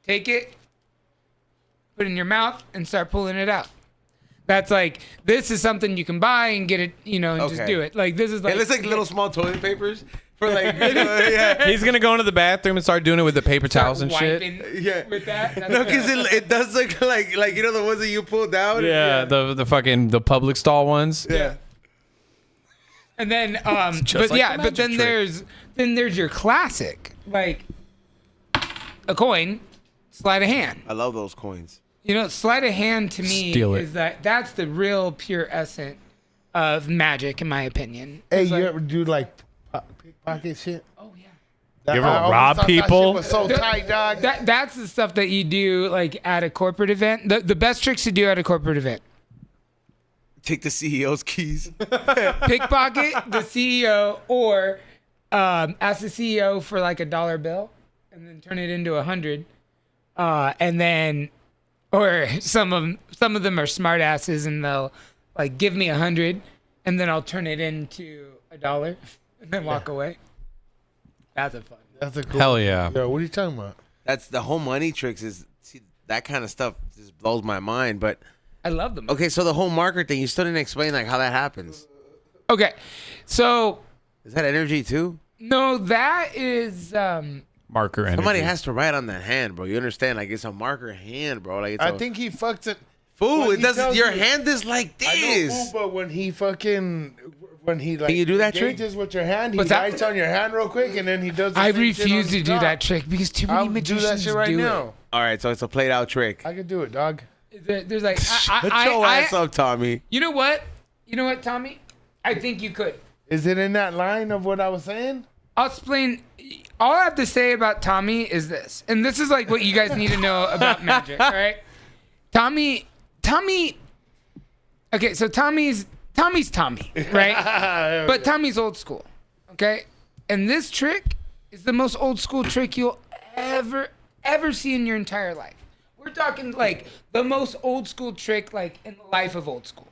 take it, put it in your mouth, and start pulling it out. That's like this is something you can buy and get it, and just Okay. do it. Like this is like It looks like little small toilet papers for like. Yeah. He's gonna go into the bathroom and start doing it with the paper towels and shit. wiping Yeah. with that. That's No, it. because it does look like the ones that you pull down. Yeah, the fucking the public stall ones. Yeah. And then, just but like yeah, the but then magic there's your classic, like a coin, sleight of hand. I love those coins. Sleight of hand to me Steal it. is that's the real pure essence of magic, in my opinion. Hey, It's you like, ever do like pickpocket shit? oh yeah. You ever I always rob thought that people? shit was so tight, dog. That's the stuff that you do like at a corporate event. The best tricks to do at a corporate event. Take the CEO's keys. Pickpocket the CEO or ask the CEO for like $1 bill and then turn it into 100. And then or some of them are smart asses and they'll like give me 100 and then I'll turn it into $1 and then walk away. That's a fun. That's a cool. Hell yeah. Yo, what are you talking about? That's the whole money tricks. See, that kind of stuff just blows my mind. But I love them. okay, so the whole marker thing, you still didn't explain like how that happens. Okay. So Is that energy too? no, that is Marker energy. Somebody has to write on that hand, bro. You understand? Like it's a marker hand, bro. Like it's I think he fucks it. fool. when It he doesn't. tells Your you- hand is like I know, this. fool, but when he like Can you do that trick? engages with your hand, he What's that? writes on your hand real quick, and then he does. The I same shit on refuse the to do top. that trick because too many I'll do magicians that shit right do now. All right, so it's a played out trick. I can do it, dog. it. There's like Shut your ass up, Tommy. You know what? Tommy? I think you could. Is it in that line of what I was saying? I'll explain. All I have to say about Tommy is this, and this is like what you guys need to know about magic, all right? Tommy. Okay, so Tommy's Tommy, right? But Tommy's old school, okay? And this trick is the most old school trick you'll ever see in your entire life. We're talking like the most old school trick like in the life of old school.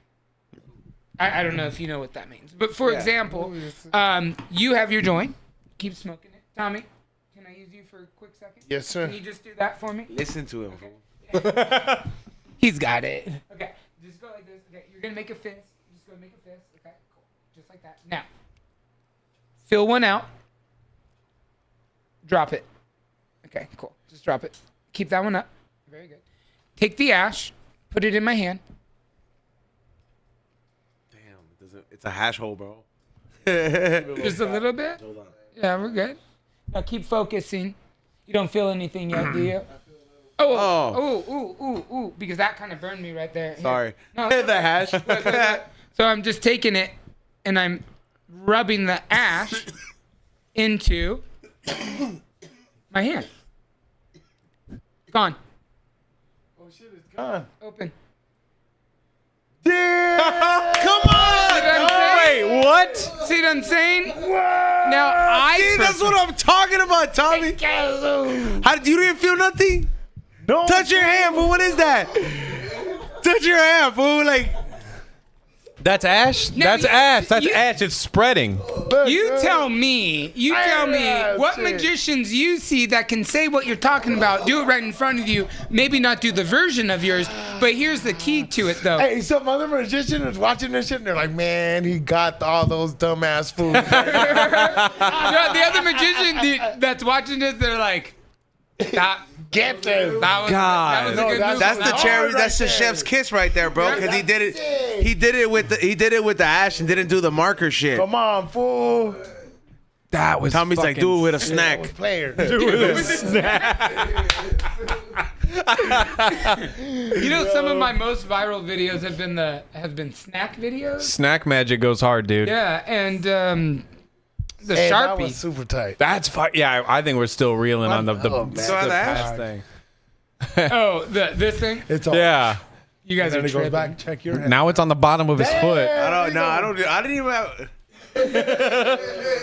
I don't know if you know what that means, but for example, you have your joint. Keep smoking it. Tommy, can I use you for a quick second? Yes, sir. Can you just do that for me? Listen to him, fool. He's got it. Okay, just go like this. Okay, you're gonna make a fist. Just go make a fist. Okay, cool. Just like that. Now, fill one out. Drop it. Okay, cool. Just drop it. Keep that one up. Very good. Take the ash. Put it in my hand. Damn, it's a hash hole, bro. Just a little bit. Yeah, we're good. Now keep focusing. You don't feel anything yet, do you? Oh, because that kind of burned me right there. Here. Sorry. No, it's The hash. So I'm just taking it and I'm rubbing the ash into my hand. Gone. Oh shit, it's gone. Open. Come on! See what I'm saying? Wait, what? See what I'm saying? Now I. See, that's what I'm talking about, Tommy. How did you didn't feel nothing? No. Touch your hand, fool. What is that? Touch your hand, fool. Like That's ash? No, That's you- ash. That's you- ash. It's spreading. You tell me what magicians you see that can say what you're talking about, do it right in front of you, maybe not do the version of yours, but here's the key to it though. Hey, some other magician is watching this shit and they're like, man, he got all those dumbass fools. The other magician that's watching this, they're like, Get them. that was God. a No, good move. that's the All cherry. right That's the there. chef's kiss right there, bro. Because he did it. That's He did it with the ash and didn't do the marker shit. Come on, fool. That was Tommy's like, do it with a snack. Player. You know, some of my most viral videos have been snack videos. Snack magic goes hard, dude. Yeah, and the Hey, that Sharpie. was super tight. That's fine. Yeah, I think we're still reeling on the Saw that? past thing. Oh, this thing. It's all. Yeah. You guys And then are he goes tripping. back, check your hand. Now it's on the bottom of his foot. I don't know. I didn't even have.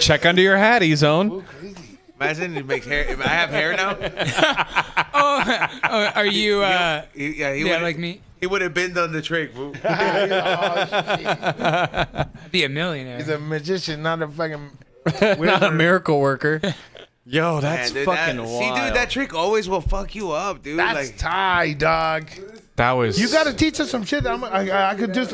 Check under your hat, E-Zone. Imagine it makes hair. If I have hair now. Are you? He Yeah, like me. He would have been done the trick, boo. I'd be a millionaire. He's a magician, not a fucking Not a miracle worker. Yo, that's Man, dude, fucking wild. See, dude, that trick always will fuck you up, dude. That's like, Ty, dog. That was. You got to teach us some shit. I could do.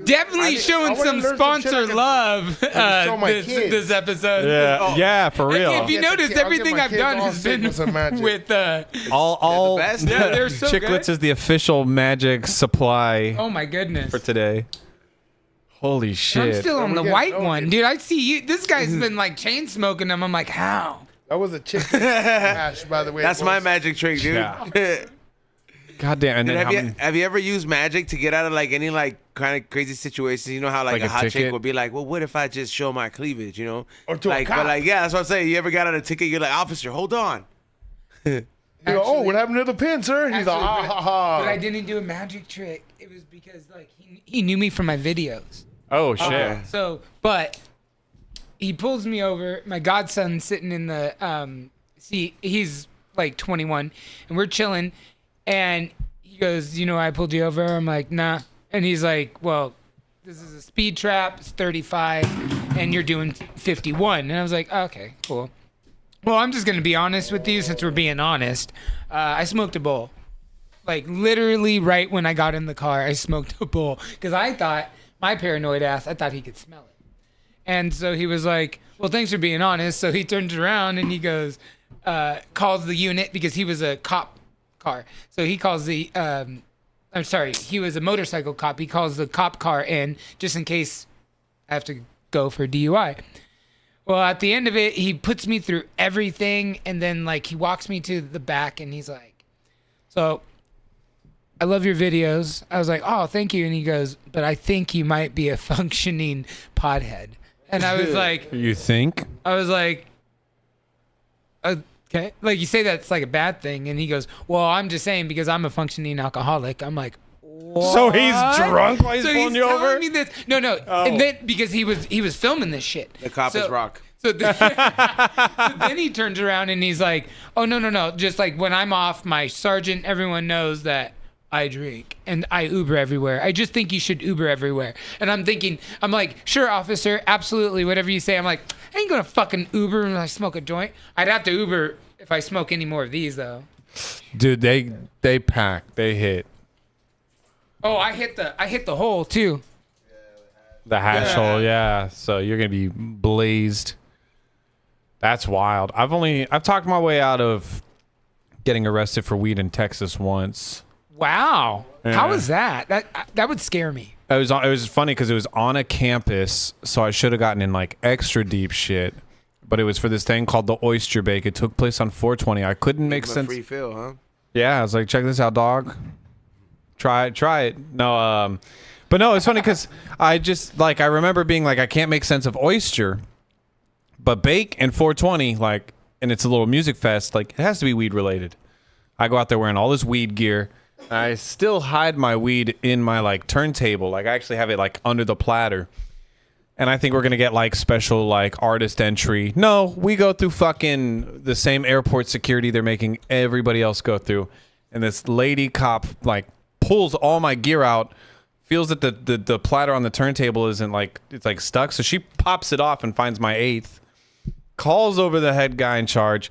Definitely showing I wanna some learn some shit sponsor I can- love show my kids. this episode. Yeah, yeah, for real. If you Get the notice, kid- I'll everything get my I've kids done all has been sick with some magic. with. all They're the best. Yeah, they're so Chiclets good. is the official magic supply Oh my goodness. for today. Holy shit. I'm still on the we get- white oh, one, dude. I see you. This guy's been like chain smoking them. I'm like, how? That was a chicken hash, by the way. that's boys. my magic trick, dude. Yeah. God damn. And Dude, then have you ever used magic to get out of like any like kind of crazy situations? You know how like Like a a hot chick ticket? would be like, well, what if I just show my cleavage? You know, Or to a like, cop. but like, yeah, that's what I'm saying. You ever got out a ticket? You're like, officer, hold on. You go, oh, what happened to the pin, sir? He's like, Actually, ah, ha, ha. But I didn't do a magic trick. It was because like he knew me from my videos. oh, shit. So, but he pulls me over. My godson sitting in the seat. He's like 21, and we're chilling. And he goes, "You know, I pulled you over." I'm like, "Nah." And he's like, "Well, this is a speed trap. It's 35, and you're doing 51." And I was like, "Okay, cool." Well, I'm just gonna be honest with you, since we're being honest. I smoked a bowl. Like literally, right when I got in the car, I smoked a bowl because I thought, my paranoid ass, I thought he could smell it. And so he was like, "Well, thanks for being honest." So he turns around and he goes, calls the unit because he was a cop car. So he calls the, I'm sorry, he was a motorcycle cop. He calls the cop car in just in case I have to go for DUI. Well, at the end of it, he puts me through everything. And then like he walks me to the back and he's like, "So I love your videos." I was like, "Oh, thank you." And he goes, "But I think you might be a functioning pothead." And I was like, You think? okay. Like you say that's like a bad thing. And he goes, "Well, I'm just saying because I'm a functioning alcoholic." I'm like, what? So he's drunk while he's So pulling he's you telling over? me this. No. Oh. And then because he was filming this shit. The cop is rock. So then, so then he turns around and he's like, "Oh, no. Just like when I'm off, my sergeant, everyone knows that I drink and I Uber everywhere. I just think you should Uber everywhere." And I'm thinking, I'm like, "Sure, officer, absolutely, whatever you say." I'm like, I ain't gonna fucking Uber when I smoke a joint. I'd have to Uber if I smoke any more of these, though. Dude, they pack. They hit. Oh, I hit the hole too. The hash Yeah. hole, yeah. So you're gonna be blazed. That's wild. I've talked my way out of getting arrested for weed in Texas once. Wow, Yeah. how was that? That would scare me. It was funny because it was on a campus, so I should have gotten in like extra deep shit. But it was for this thing called the oyster bake. It took place on 420. I couldn't make Give him a sense. free fill, huh? Yeah, I was like, check this out, dog. Try it. No, but no, it's funny because I just like I remember being like, I can't make sense of oyster, but bake and 420, like, and it's a little music fest, like it has to be weed related. I go out there wearing all this weed gear. I still hide my weed in my like turntable, like I actually have it like under the platter. And I think we're gonna get like special like artist entry. No, we go through fucking the same airport security they're making everybody else go through. And this lady cop like pulls all my gear out, feels that the platter on the turntable isn't like it's like stuck, so she pops it off and finds my eighth, calls over the head guy in charge.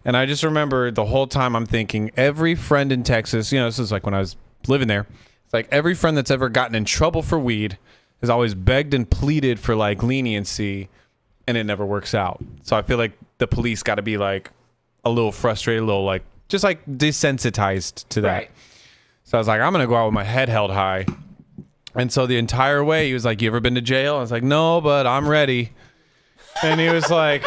And I just remember the whole time I'm thinking every friend in Texas, you know, this is like when I was living there. It's like every friend that's ever gotten in trouble for weed has always begged and pleaded for like leniency, and it never works out. So I feel like the police got to be like a little frustrated, a little like just like desensitized to that. Right. So I was like, I'm gonna go out with my head held high. And so the entire way he was like, "You ever been to jail?" I was like, "No, but I'm ready." And he was like,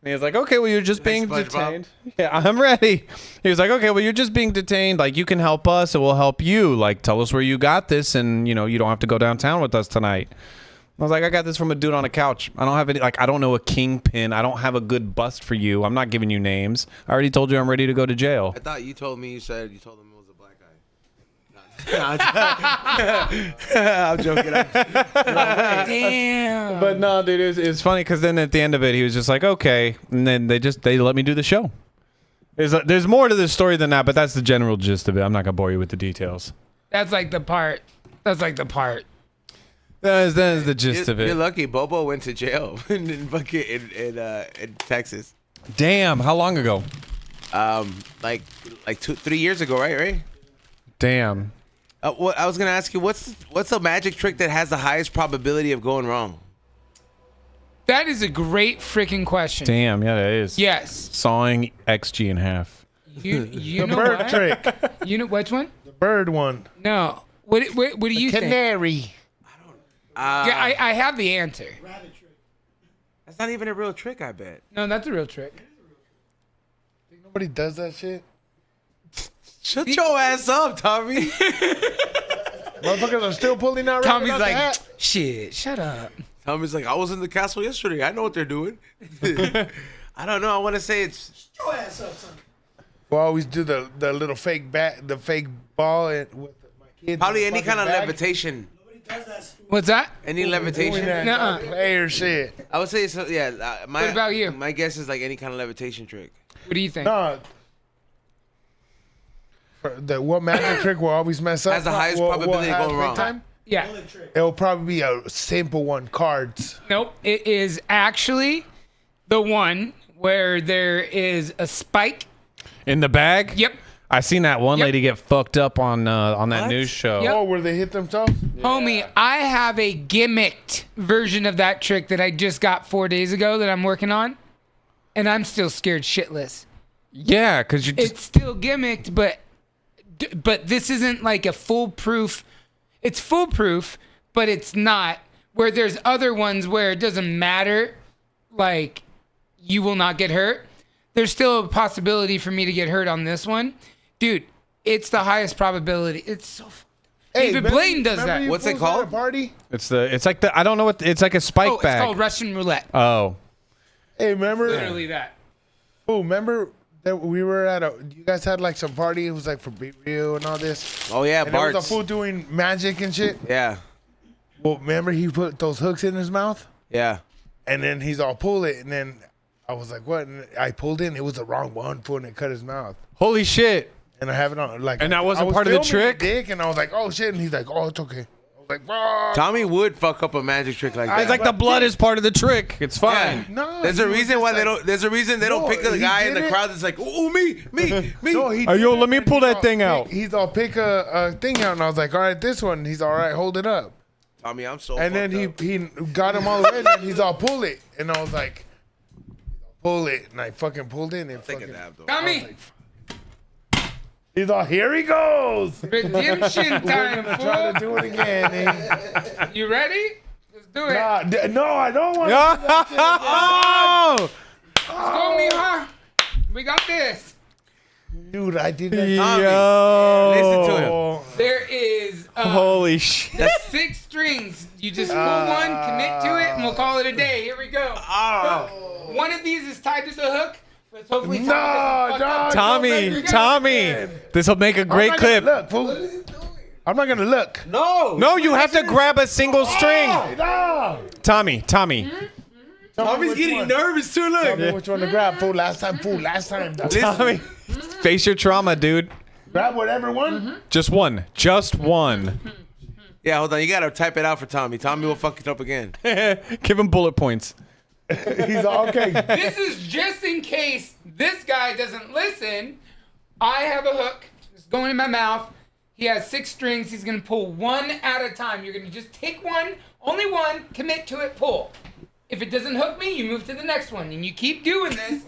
"Okay, well, you're just being SpongeBob. detained." Yeah, I'm ready. He was like, "Okay, well, you're just being detained. Like, you can help us, and we'll help you. Like, tell us where you got this, and you know, you don't have to go downtown with us tonight." I was like, "I got this from a dude on a couch. I don't have any. Like, I don't know a kingpin. I don't have a good bust for you. I'm not giving you names. I already told you I'm ready to go to jail." I thought you told me you told him it was a black guy. I'm joking. Damn. But no, dude, it's funny because then at the end of it, he was just like, "Okay," and then they let me do the show. There's more to this story than that, but that's the general gist of it. I'm not gonna bore you with the details. That's like the part. That's like the part. That is the gist of You're it. lucky. Bobo went to jail in Texas. Damn, how long ago? Like 2-3 years ago, right? Damn. What I was gonna ask you, what's the magic trick that has the highest probability of going wrong? That is a great freaking question. Damn, yeah, that is. Yes. Sawing XG in half. You The know bird what? trick. You know which one? The bird one. No. What do you think? Canary. Yeah, I have the answer. That's not even a real trick, I bet. No, that's a real trick. Nobody does that shit. Shut your ass up, Tommy. Motherfuckers are still pulling out. Tommy's out the like, hat. shit, shut up. Tommy's like, I was in the castle yesterday. I know what they're doing. I don't know. I want to say it's. We always do the little fake bat, the fake ball with my kids. Probably in the any kind of fucking bag. levitation. What's that? Any Doing levitation. that Nuh-uh. player shit. I would say it's, yeah. What about you? My guess is like any kind of levitation trick. What do you think? No. What magic trick will always mess up? Has the highest probability of has going big wrong. time? Yeah. It'll probably be a simple one. Cards. Nope. It is actually the one where there is a spike. In the bag? Yep. I seen that one Yep. lady get fucked up on that What? news show. Yep. Oh, where they hit themselves? Homie, I have a gimmicked version of that trick that I just got 4 days ago that I'm working on. And I'm still scared shitless. Yeah, because you just It's still gimmicked, but this isn't like a foolproof. It's foolproof, but it's not. Where there's other ones where it doesn't matter, like you will not get hurt. There's still a possibility for me to get hurt on this one, dude. It's the highest probability. It's so. David Blaine does that. you What's it fools at a called? Party? it's like the I don't know what it's like a spike Oh, it's bag. called Russian roulette. Oh. Hey, remember? Literally that. Oh, remember that we were at you guys had like some party. It was like for Be Real and all this. Oh yeah, And there was Bart's. a fool doing magic and shit. Yeah, Well, remember he put those hooks in his mouth, yeah. and then he's all pull it, and then I was like, what? And I pulled in. It was the wrong one. Pulled and it cut his mouth. Holy shit. And I have it on like. And that I wasn't was part of the filming trick? Dick, and I was like, oh shit, and he's like, oh, it's okay. I was like, fuck. Tommy would fuck up a magic trick like that. It's like the blood is part of the trick. It's fine. Yeah. No, There's he a was reason just why like- they don't. There's a reason they don't No, pick the he guy in did the it. crowd that's like, ooh, me. No, he Yo, did let me and pull he's that all thing pick- out. He's all pick a thing out, and I was like, all right, this one. He's all right, hold it up. Tommy, I'm so. And then fucked he up. got him all the way, and then he's all pull it, and I was like, pull it, and I fucking pulled it, and it Take a fucking. dab though. Tommy, He's all, here he goes. redemption time, Try to fool. do it again. Eh? You ready? Let's do it. No, I don't want. Oh! Go, Mija. We got this. Dude, I did that. Yo. Listen to him. Oh, There is Holy shit. 6 strings. You just pull one, commit to it, and we'll call it a day. Here we go. One of these is tied to the hook. Let's hopefully no, Tommy doesn't fuck up. Tommy, Tommy. This will make a great I'm not clip. gonna look, fool. I'm not gonna look. No, you have to grab a single string. No. Tommy. Tommy's nervous too. Tell me which one to grab, fool. Last time. Tommy. Face your trauma, dude. Grab whatever one. Just one. Just one. Yeah, hold on. You gotta type it out for Tommy. Tommy will fuck it up again. Give him bullet points. He's all okay. This is just in case this guy doesn't listen. I have a hook. It's going in my mouth. He has 6 strings. He's going to pull one at a time. You're going to just take one, only one, commit to it, pull. If it doesn't hook me, you move to the next one. And you keep doing this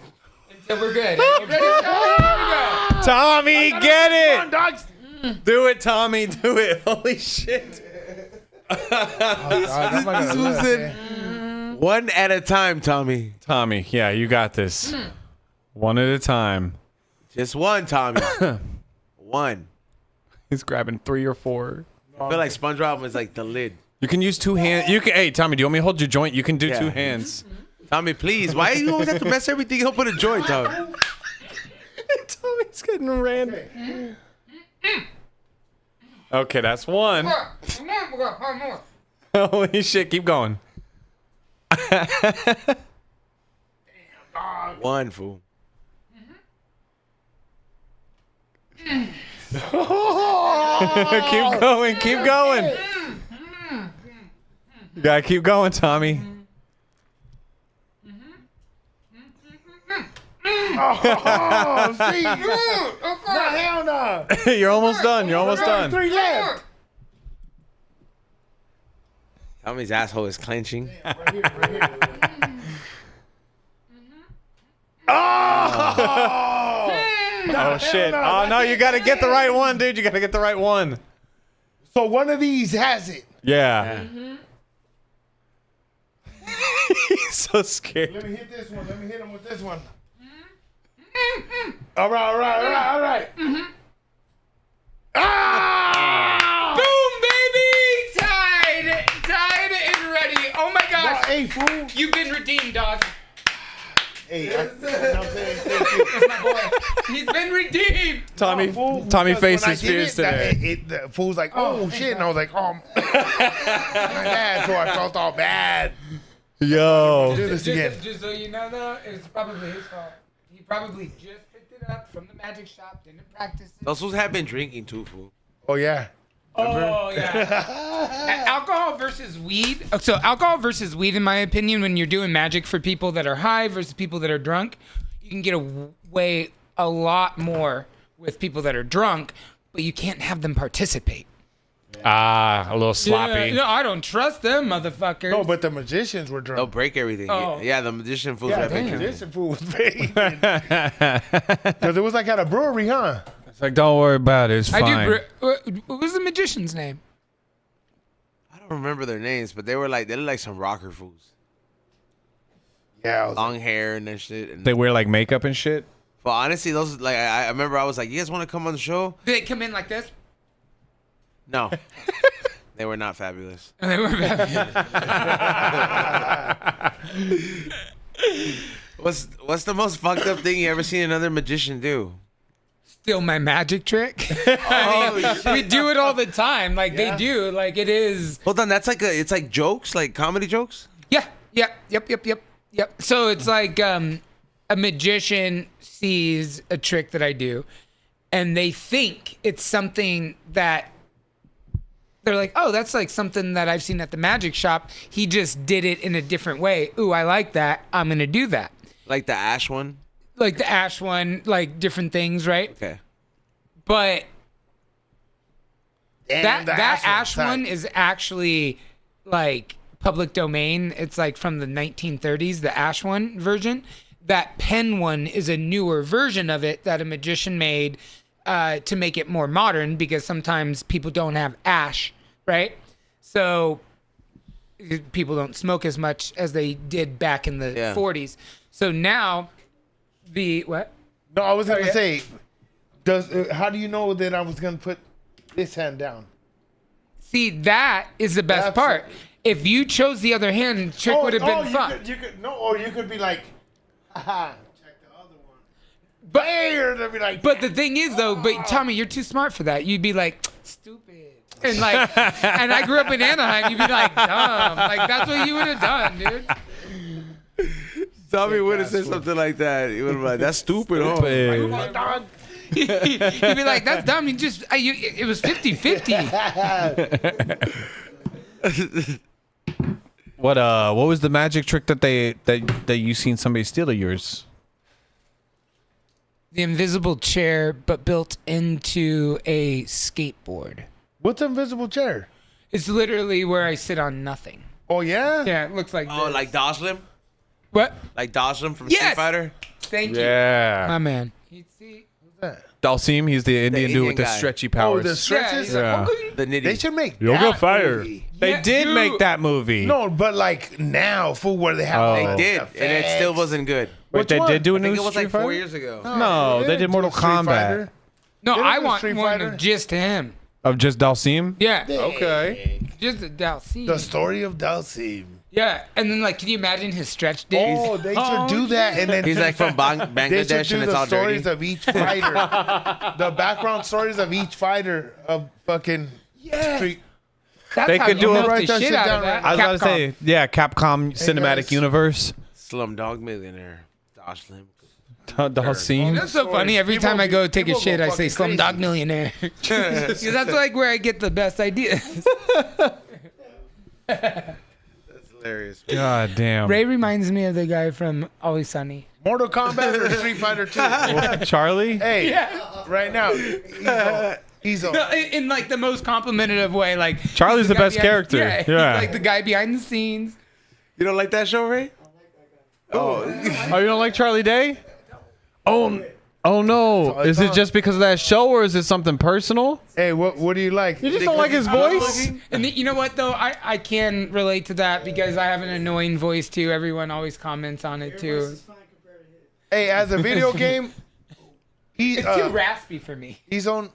until we're good. You ready? Here we go. Tommy, get Come on, it. dogs. Do it, Tommy. Do it. Holy shit. I'm not gonna look, eh. One at a time, Tommy. Tommy, yeah, you got this. One at a time. Just one, Tommy. One. He's grabbing 3 or 4. I feel like SpongeBob was like the lid. You can use 2 hands. You can. Hey, Tommy, do you want me to hold your joint? You can do Yeah. 2 hands. Tommy, please. Why do you always have to mess everything up with a joint, Tommy? Tommy's getting random. Okay, that's 1. Come on, we got 5 more. Holy shit, keep going. One, fool. Keep going. Keep going. You gotta keep going, Tommy. Oh, see? No, hell no. You're almost done. You're almost done. 3 left. Tommy's asshole is clenching. Oh shit. Oh no, you gotta get the right one, dude. You gotta get the right one. So one of these has it. Yeah. He's so scared. Let me hit this one. Let me hit him with this one. All right. Ah! Boom, baby! Tied and ready. Oh my gosh. Hey, fool. You've been redeemed, dog. Hey, you know what I'm saying? Thank you. That's my boy. He's been redeemed. Tommy Fool, Tommy because when I faces did fears today. The fool's like, oh shit. And I was like, oh, my bad. So I felt all bad. Yo. Do this again. Just so you know, though, it's probably his fault. He probably just picked it up from the magic shop, didn't practice it. Those fools have been drinking too, fool. Oh, yeah. Oh, yeah. Alcohol versus weed. So alcohol versus weed, in my opinion, when you're doing magic for people that are high versus people that are drunk, you can get away a lot more with people that are drunk, but you can't have them participate. Ah, a little sloppy. Yeah, no, I don't trust them, motherfuckers. No, but the magicians were drunk. They'll break everything. Oh. Yeah, the magician fools Yeah, have the been drinking. magician fool was paid. Because it was like at a brewery, huh? It's like, don't worry about it. It's fine. I do. What was the magician's name? I don't remember their names, but they look like some rocker fools. Yeah. I was Long hair and that shit. And They wear like makeup and shit. but honestly, those like I remember I was like, you guys want to come on the show? Did they come in like this? No, they were not fabulous. And they were What's the most fucked up thing you ever seen another magician do? Steal my magic trick. I mean, we do it all the time. Like they do. Like it is. Hold on, it's like jokes, like comedy jokes. Yeah. Yep. So it's like a magician sees a trick that I do, and they think it's something that they're like, oh, that's like something that I've seen at the magic shop. He just did it in a different way. Ooh, I like that. I'm gonna do that. Like the ash one. Like the ash one, like different things, right? Okay. But Damn, that the ash one is actually like public domain. It's like from the 1930s, the ash one version. That pen one is a newer version of it that a magician made to make it more modern, because sometimes people don't have ash, right? So people don't smoke as much as they did back in the 40s. So now what? No, I was going to say, how do you know that I was going to put this hand down? See, that is the best part. If you chose the other hand, trick would have been fun. Or you could be like, haha, check the other one. But, They'd be like, but the thing is, though, but Tommy, you're too smart for that. You'd be like, stupid. And like, and I grew up in Anaheim. You'd be like, dumb. Like, that's what you would have done, dude. Tommy would have said something like that. He would have been like, that's stupid, huh? You'd be like, that's dumb. It was 50-50. What was the magic trick that you seen somebody steal of yours? The invisible chair, but built into a skateboard. what's invisible chair? It's literally where I sit on nothing. Oh, yeah? Yeah, it looks like Oh, this. like Doslim? What? Like Doslim from Yes! Street Fighter? Thank you. Yeah. My man. You see? Dalsim, he's the Indian dude with the Indian guy. stretchy Oh, powers. the stretches? he's like, Yeah. "Okay." The nitty. They should make Yoga that fire. movie. They Yeah, did dude. make that movie. No, but like now, fool, where they have Oh. all They the did, effects. and it still wasn't good. Wait, Which they one? did do a I think new it was Street like Fighter? 4 years ago. No, they did Mortal Street Kombat. Fighter. No, Didn't I it do want Street one Fighter? of just him. Of just Dalsim? Yeah. Okay. Just a Dalsim. The story of Dalsim. Yeah. And then, like, can you imagine his stretch days? Oh, they should do that, and then He's like from they should Bangladesh, do and it's the all stories dirty. of each fighter, the background stories of each fighter of fucking Street. That's They how could you do it- milk Write the that shit shit out down of that. I was about to Capcom. say, yeah, Capcom Cinematic guys. Universe. Slumdog Millionaire. Doslim. The scene. That's so funny. Every People time I go go- take a people shit, go I say fucking Slumdog crazy. Millionaire. Because that's like where I get the best ideas. That's hilarious. God damn. Ray reminds me of the guy from Always Sunny. Mortal Kombat or Street Fighter 2? Charlie? Hey, Yeah. right now, he's on. No, in like the most complimentary way. Like Charlie's he's the guy best behind- character. Yeah, Yeah. He's like the guy behind the scenes. You don't like that show, Ray? Oh, you don't like Charlie Day? Oh no. Is it just because of that show or is it something personal? Hey, what do you like? You just don't like his voice? And you know what though? I can relate to that because I have an annoying voice too. Everyone always comments on it too. Hey, as a video game, It's too raspy for me. he's on.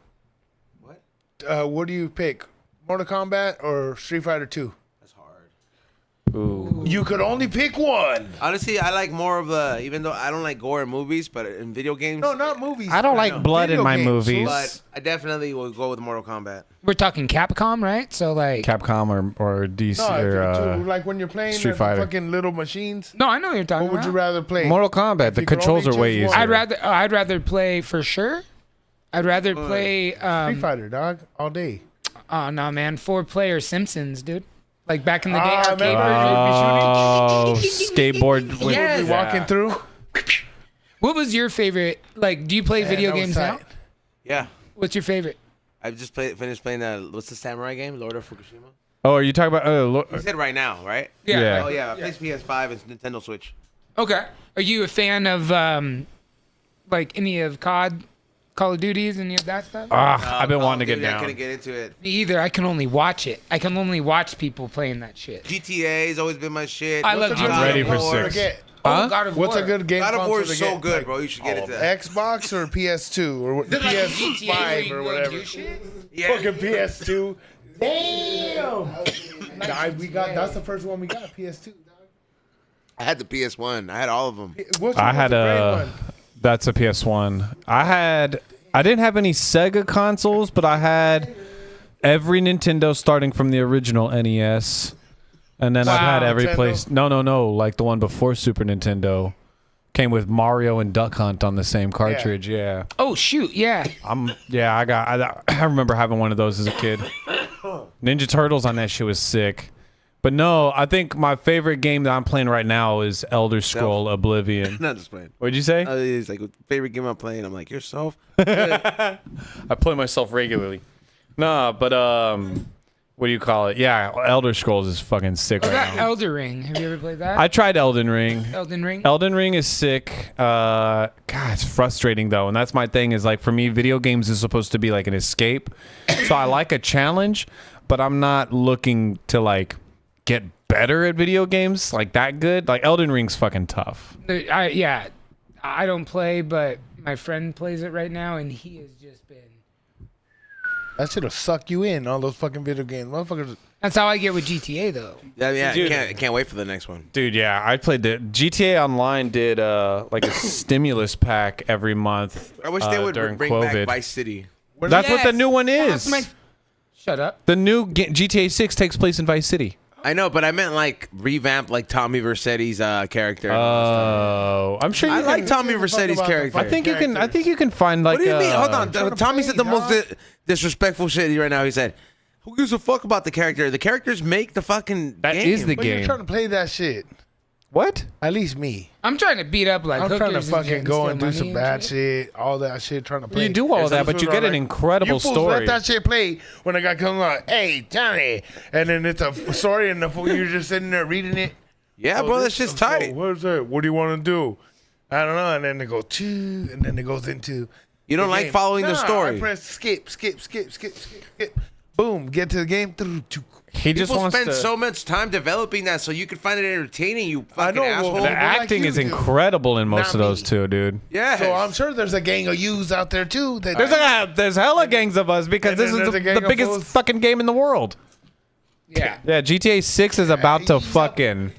What do you pick? Mortal Kombat or Street Fighter 2? That's hard. Ooh. You could only pick one. Honestly, I like more of the, even though I don't like gore in movies, but in video games, No, not movies. I don't like blood in Video my games, movies. but I definitely will go with Mortal Kombat. We're talking Capcom, right? So like, Capcom or DC No, or like when you're playing Street the Fighter. fucking little machines. no, I know what you're talking What would you about. rather play? Mortal Kombat. The you could controls only are way choose easier. one. I'd rather play for sure. I'd rather play. Street Fighter, dog, all day. Oh no, man, 4-player Simpsons, dude. Like back in the day, Ah, arcade remember? version. Oh, skateboard. With, Yes. You walking through? What was your favorite? Like, do you play video that was games now? tight. Yeah, What's your favorite? I just finished playing what's the samurai game, Lord of Fukushima? Oh, are you talking about? You said right now, right? Yeah. Oh yeah, I play PS5 and Nintendo Switch. Okay. Are you a fan of like any of COD, Call of Duties, any of that stuff? I've been Call wanting of to get Duty, I down. couldn't get into it. Me either. I can only watch it. I can only watch people playing that shit. GTA's always been my shit. I love God GTA. of I'm ready for War. 6. Forget. Huh? Oh, God of What's War. a good game? God of War console is to so get? good, Like, bro. You should get into that. Xbox or PS2 or what- Is it like GTA where PS5 you or go whatever. do shit? Yeah. Fucking PS2. Damn. That's the first one we got. PS2. Dog. I had the PS1. I had all of them. I had the gray a. one? That's a PS1. I didn't have any Sega consoles, but I had every Nintendo starting from the original NES, and then I've had Wow. every Nintendo? place. No, like the one before Super Nintendo. Came with Mario and Duck Hunt on the same cartridge. Yeah. Oh shoot, yeah. I remember having one of those as a kid. Ninja Turtles on that shit was sick. But no, I think my favorite game that I'm playing right now is Elder Scroll Oblivion. Not just playing. What'd you say? It's like favorite game I'm playing. I'm like yourself. I play myself regularly. Nah, but what do you call it? Yeah, Elder Scrolls is fucking sick What right about now. Elder Ring? Have you ever played that? I tried Elden Ring. Elden Ring. Elden Ring is sick. God, it's frustrating though, and that's my thing. Is like for me, video games is supposed to be like an escape. So I like a challenge, but I'm not looking to like get better at video games like that good. Like Elden Ring's fucking tough. I don't play, but my friend plays it right now, and he has just been. That shit'll suck you in, all those fucking video games. Motherfuckers. That's how I get with GTA though. Yeah, Dude. I can't wait for the next one. Dude, yeah, I played the GTA Online did like a stimulus pack every month. I wish they would during bring COVID. back Vice City. That's what the Yes, new one that's is. my- Shut up. The new GTA 6 takes place in Vice City. I know, but I meant like revamp like Tommy Vercetti's character. Oh, I'm sure you I can, like Tommy give a fuck Vercetti's about the character. I think you can. I think you can find like. What do you mean? Hold on. trying to Tommy play, said the most dog. disrespectful shit right now. He said, "Who gives a fuck about the character? The characters make the fucking That game." is the But you're game. trying to play that shit. What? At least me. I'm trying to beat up like I'm trying to hookers and fucking shit go steal and do money some and bad shit. shit, all that shit, trying to play. You do all And of that, some but you fools get are an like, incredible you fools story. Let that shit play when a guy comes on, hey, Johnny, and then it's a story, and the fool, you're just sitting there reading it. Yeah, bro, that shit's tight. What is that? What do you want to do? I don't know. And then they go choo, and then it goes into. You don't the like game. following the Nah, story. I press skip. Boom, get to the game. He just People wants spend to. so much time developing that so you can find it entertaining. You I fucking know, well, asshole. the like acting you is do. incredible in most Not of those me. too, dude. Yeah. So I'm sure there's a gang of yous out there too. There's hella gangs of us because And this then is there's a gang the of biggest fools. fucking game in the world. Yeah. Yeah, GTA 6 is about to fucking.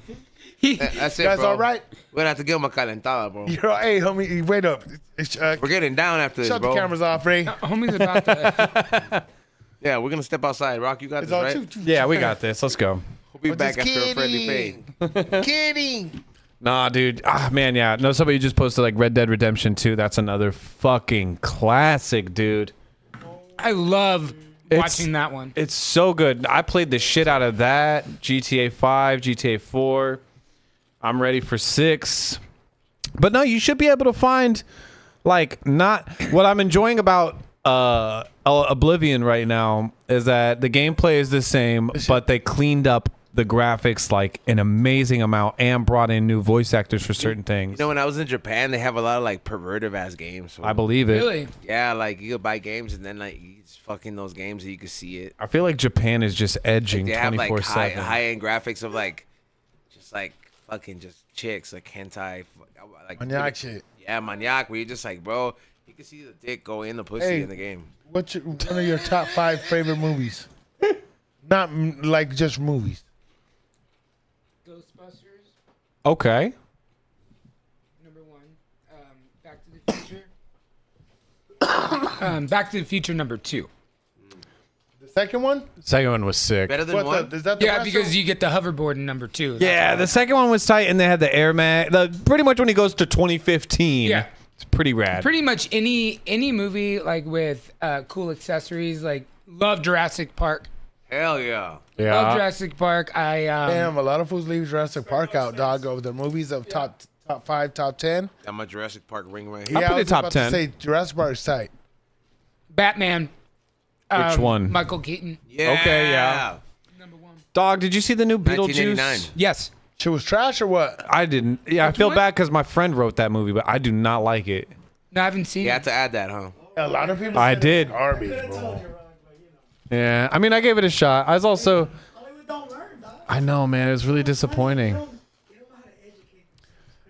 That's it, Guys, bro. all right? We're gonna have to give him a calentada, bro. Hey, homie, wait up. We're getting down after this, Shut bro. the cameras off, Ray. Homie's about to. Yeah, we're gonna step outside. Rock, you got It's this, all right? choo, choo, Yeah, choo. we got this. Let's go. We'll be I'm back just after a friendly fade. kidding. Kidding. Nah, dude. Ah, man, yeah. No, somebody just posted like Red Dead Redemption 2. That's another fucking classic, dude. I love watching that one. It's so good. I played the shit out of that. GTA 5, GTA 4. I'm ready for 6. But no, you should be able to find, like, not what I'm enjoying about Oblivion right now is that the gameplay is the same, but they cleaned up the graphics like an amazing amount and brought in new voice actors for certain things. You know, when I was in Japan, they have a lot of like pervertive ass games. So, I believe it. Really? yeah, like you could buy games and then like you just fucking those games and you could see it. I feel like Japan is just edging They have like 24/7. high end graphics of like just like fucking just chicks like hentai like Maniac shit. Yeah, maniac. Where you're just like, bro, you can see the dick go in the pussy Hey. in the game. What's one of your top 5 favorite movies? Not like just movies. Ghostbusters, Okay. number 1. Back to the Future. Back to the Future, number 2. The second one? Second one was sick. Better than one. Is that the Yeah, rest because of- you get the hoverboard in number 2. Yeah, the second one was tight, and they had the Air Max. Pretty much when he goes to 2015. Yeah. It's pretty rad. Pretty much any movie like with cool accessories, like love Jurassic Park. Hell yeah. Love yeah. Jurassic Park. Damn, a lot of fools leave Jurassic Park out, dog, of the movies of top 5, top 10. Got my Jurassic Park ring right I'll here. put I it was top about 10. to say Jurassic Park is tight. Batman. Which one? Michael Keaton. Yeah. Okay, yeah. Number 1. Dog, did you see the new 1989. Beetlejuice? Yes. Shit was trash or what? I didn't. Yeah, I feel one? bad because my friend wrote that movie, but I do not like it. No, I haven't seen You it. had to add that, huh? A lot of people I said did. it's garbage, bro. Yeah, I mean, I gave it a shot. I was also. I know, man. It was really disappointing.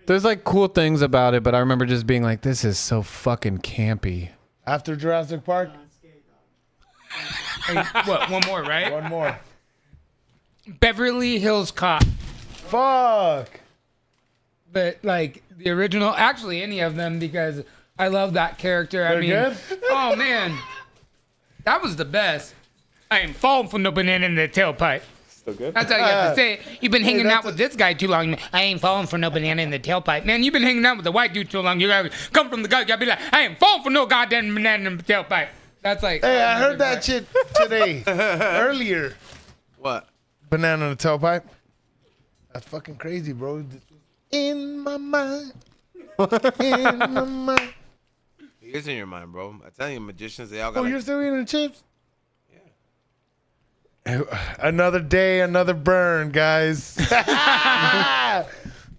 There's like cool things about it, but I remember just being like, "This is so fucking campy." After Jurassic Park, Hey, what? One more, right? one more. Beverly Hills Cop. Fuck. But like the original, actually any of them, because I love that character. I They're mean, good? oh man, that was the best. I ain't falling for no banana in the tailpipe. Still good. That's how you have to say it. You've been hanging that's out with this guy too long. I ain't falling for no banana in the tailpipe. Man, you've been hanging out with the white dude too long. You gotta come from the guy. You gotta be like, I ain't falling for no goddamn banana in the tailpipe. That's like. Hey, I heard that shit today. Earlier. What? Banana in the tailpipe. That's fucking crazy, bro. In my mind. In my mind. It is in your mind, bro. I tell you, magicians, they all got Oh, like, you're still eating the chips? Yeah. Another day, another burn, guys.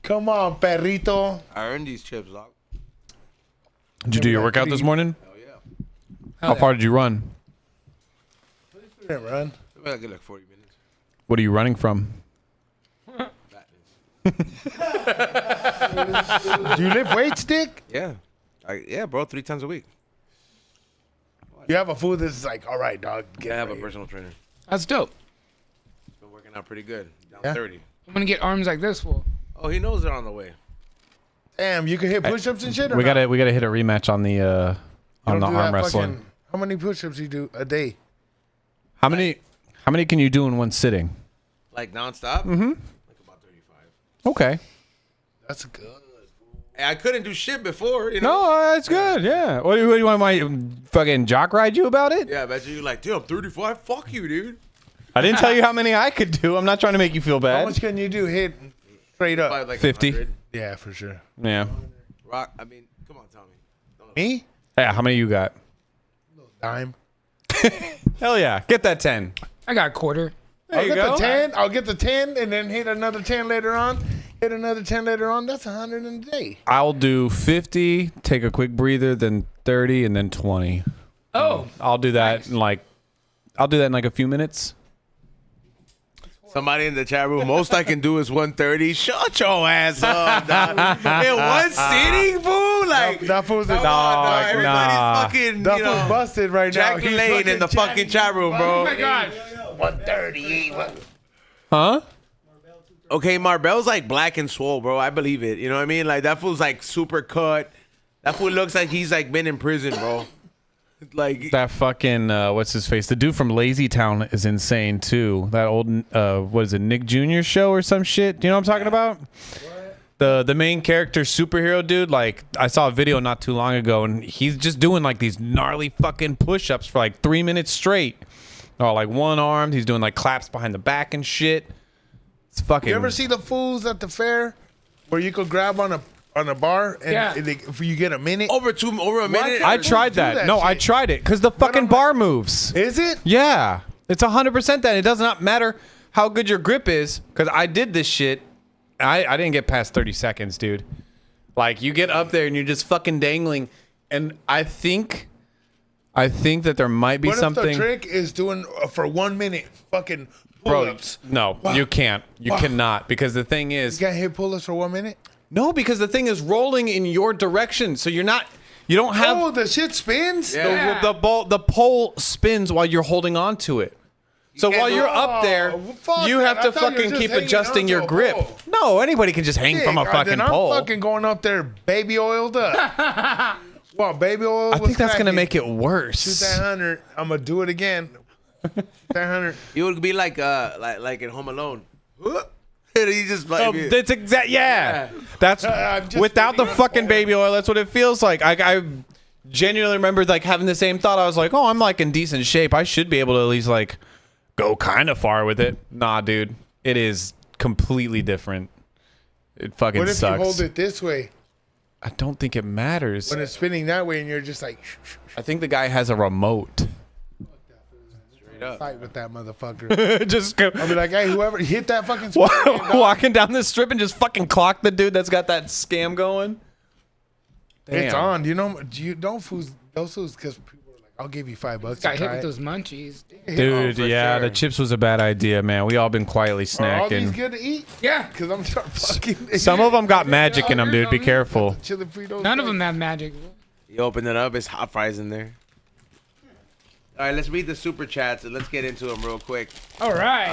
Come on, perrito. I earned these chips, dog. Did you do your workout this morning? Hell yeah. How far did you run? Didn't run. Maybe I get like 40 minutes. What are you running from? Do you lift weights, Dick? Yeah. Yeah, bro, 3 times a week. You have a food that's like, all right, dog. Get I have a right here. personal trainer. That's dope. Been working out pretty good. Down Yeah? 30. I'm gonna get arms like this fool. Oh, he knows they're on the way. Damn, you can hit push-ups and shit. Or We not? gotta hit a rematch on the You on don't the do arm that wrestling. fucking- how many push-ups you do a day? How many can you do in one sitting? Like nonstop? Mm-hmm. Like about 35. Okay. That's good. Hey, I couldn't do shit before, you know? No, that's good. Yeah. What do you want my fucking jock ride you about it? Yeah, I bet you're like, dude, I'm 35. Fuck you, dude. I didn't tell you how many I could do. I'm not trying to make you feel How bad. much can you do hit straight Probably up? like 50. 100. Yeah, for sure. Yeah. Rock, I mean, come on, Tommy. Me? Yeah. How many you got? Dime. Hell yeah. Get that 10. I got a quarter. There I'll you get go. the 10. I'll get the 10 and then hit another 10 later on. Hit another 10 later on. That's 100 in a day. I'll do 50, take a quick breather, then 30, and then 20. Oh, I'll do that in like a few minutes. Somebody in the chat room, most I can do is 130. Shut your ass up, dog. In one sitting, fool? Like, That fool's come on, dog. Everybody's fucking, That you fool's know, busted right now. Jack He's Lane in the fucking chat room, oh bro. my gosh. 130. Huh? Okay, Marbell's like black and swole, bro. I believe it. You know what I mean? Like, that fool's like super cut. That fool looks like he's like been in prison, bro. Like, That fucking what's his face? The dude from Lazy Town is insane too. That old what is it, Nick Jr. show or some shit? Do you know what I'm talking about? the main character superhero dude, like I saw a video not too long ago, and he's just doing like these gnarly fucking push-ups for like 3 minutes straight. Oh, like one armed. He's doing like claps behind the back and shit. It's fucking. You ever see the fools at the fair where you could grab on a bar and if you get a minute? Over a minute. I tried do that. that No, I shit? tried it because the fucking I'm bar moves. Is it? Yeah, it's 100% that. It does not matter how good your grip is, because I did this shit. I didn't get past 30 seconds, dude. Like, you get up there and you're just fucking dangling, and I think that there might be What something. if the trick is doing for 1 minute fucking Bro, pull-ups? no, Wow. you can't. You Wow. cannot, because the thing is, You can't hit pull-ups for 1 minute? no, because the thing is rolling in your direction, so you don't have Oh, the shit spins? Yeah. the pole spins while you're holding on to it. So while you're up there, Oh, fuck you that. have I to thought you were fucking just keep hanging adjusting onto your a grip. pole. No, anybody can just hang from a Dick, fucking then I'm pole. fucking going up there baby oiled up. Well, baby oil. I think that's gonna make it worse. Shoot that 100. I'm gonna do it again. That 100. You would be like in Home Alone. And he just like. Oh, that's exact. Yeah, that's I'm just without the putting on fucking oil. baby oil. That's what it feels like. I genuinely remember like having the same thought. I was like, oh, I'm like in decent shape. I should be able to at least like go kind of far with it. Nah, dude, it is completely different. It fucking What if sucks. you hold it this way I don't think it matters. when it's spinning that way and you're just like I think the guy has a remote. fight with that motherfucker? Just go I'll be like, hey, whoever hit that fucking spin, dog. walking down the strip and just fucking clock the dude that's got that scam going. It's Damn. on. You know, don't fools those fools because people are like, I'll give you $5. Got to hit try with it. those munchies. Dude, for yeah, sure. the chips was a bad idea, man. We all been quietly Are all these snacking. good to eat? Yeah. Because I'm start fucking. Some of them got magic in them, dude. Be careful. Chili Fritos. None of them have magic. You open it up, it's hot fries in there. All right, let's read the super chats and let's get into them real quick. All right.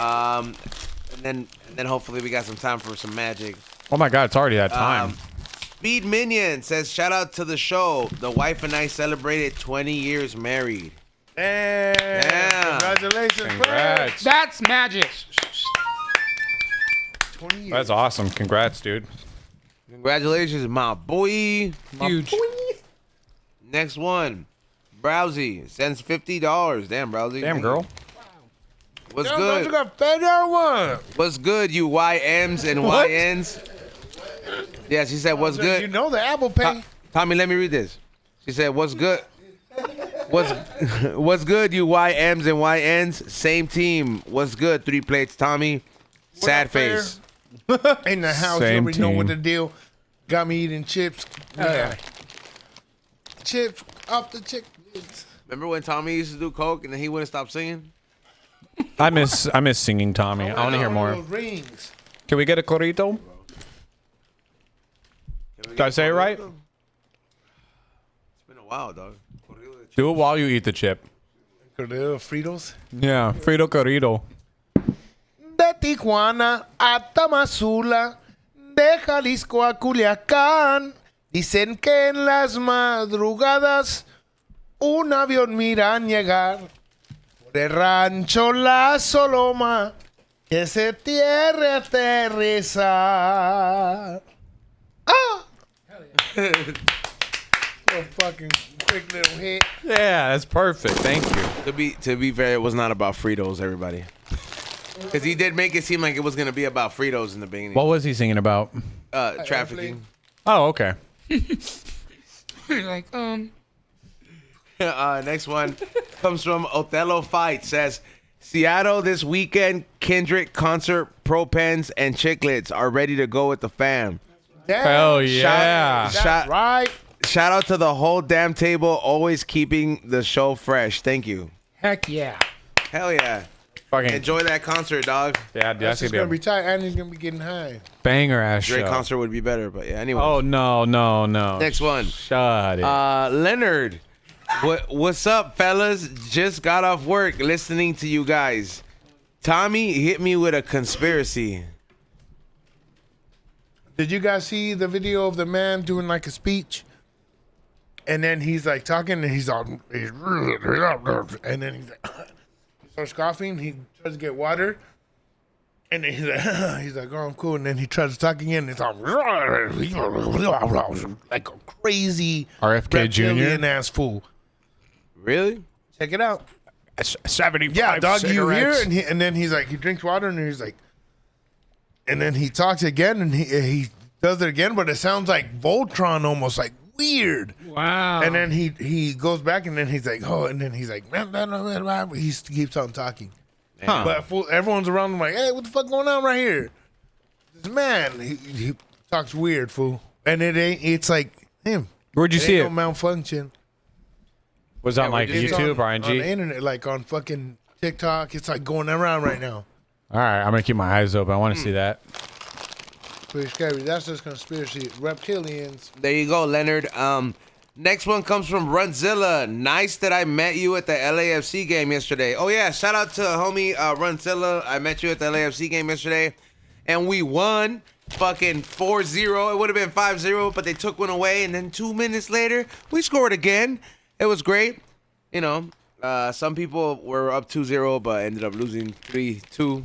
And then hopefully we got some time for some magic. Oh my God, it's already that time. Speed Minion says, shout out to the show. The wife and I celebrated 20 years married. Damn. Yeah. Congratulations, Congrats. That's magic. 20 years. That's awesome. Congrats, dude. Congratulations, my boy. Huge. Next one. Browsy sends $50. Damn, Browsy. Damn, girl. What's Yo, don't you good? got fed or what? What's good, you YMs and What? YNs? Yeah, she said, what's You good? know the Apple Pay. Tommy, let me read this. She said, what's good? What's good, you YMs and YNs? Same team. What's good? 3 plates, Tommy. Sad up, Fair? face. In the house, Same you already know what team. the deal. Got me eating chips. yeah. Chips off the chick. Remember when Tommy used to do coke and then he wouldn't stop singing? I miss singing, Tommy. I want to hear more. Those rings. Can we get a corrito? Did I say it right? It's been a while, dog. Do it while you eat the chip. Cordero Fritos. Yeah, Frito corrido. De Tijuana a Tamazula, de Jalisco a Culiacán. Dicen que en las madrugadas un avión miran llegar por el rancho La Soloma que se tierre a aterrizar. Ah! Little fucking quick little hit. Yeah, that's perfect. Thank you. To be fair, it was not about Fritos, everybody. Because he did make it seem like it was going to be about Fritos in the beginning. What was he singing about? Trafficking. Oh, okay. Like, Next one comes from Othello Fight. Says, Seattle this weekend, Kendrick concert, Pro Pens, and Chiclets are ready to go with the fam. Damn, Hell yeah. that's right. Shout out to the whole damn table, always keeping the show fresh. Thank you. heck yeah. Hell yeah. Fucking Enjoy that concert, dog. yeah, dude, That's that's just gonna gonna be be tight, and he's gonna be getting high. a banger ass Drake show. concert would be better, but yeah, anyway. Oh no. Next one. Shut it. Leonard. What's up, fellas? Just got off work listening to you guys. Tommy hit me with a conspiracy. Did you guys see the video of the man doing like a speech? And then he's like talking, and he's all, and then he starts coughing. He tries to get water, And then he's like, oh, I'm cool. And then he tries to talk again. And it's all like a crazy RFK Jr. reptilian ass fool. Really? Check it out. 75 Yeah, dog, you hear? cigarettes. And then he's like, he drinks water and he's like, and then he talks again and he does it again, but it sounds like Voltron almost, like weird. Wow. And then he goes back and then he's like, oh, and then he's like, he keeps on talking. Huh. But everyone's around him like, hey, what the fuck going on right here? This man, he talks weird, fool. And it's like him. Where'd you see no it? malfunction. Was on like It's YouTube or on the IG? internet, like on fucking TikTok. It's like going around right now. All right, I'm gonna keep my eyes open. I want to see that. Pretty scary. That's just conspiracy. Reptilians. There you go, Leonard. Next one comes from Runzilla. Nice that I met you at the LAFC game yesterday. Oh yeah, shout out to homie Runzilla. I met you at the LAFC game yesterday, and we won fucking 4-0. It would have been 5-0, but they took one away, and then 2 minutes later, we scored again. It was great. You know, some people were up 2-0, but ended up losing 3-2.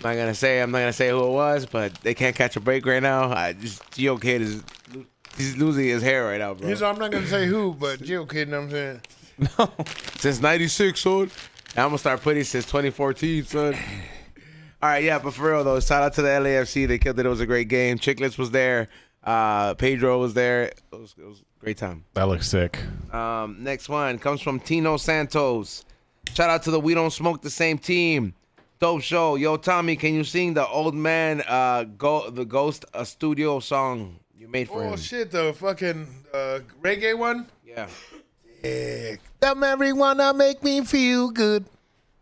I'm not gonna say who it was, but they can't catch a break right now. Geo Kid he's losing his hair right now, bro. I'm not gonna say who, but Jill Kid, you know what I'm saying? Since 96, son. And I'm gonna start putting since 2014, son. All right, yeah, but for real though, shout out to the LAFC. They killed it. It was a great game. Chicklets was there. Pedro was there. It was a great time. That looks sick. Next one comes from Tino Santos. Shout out to the We Don't Smoke the Same team. Dope show. Yo, Tommy, can you sing the Old Man the Ghost studio song you made for him? Oh shit, the fucking reggae one. Yeah. That marijuana make me feel good.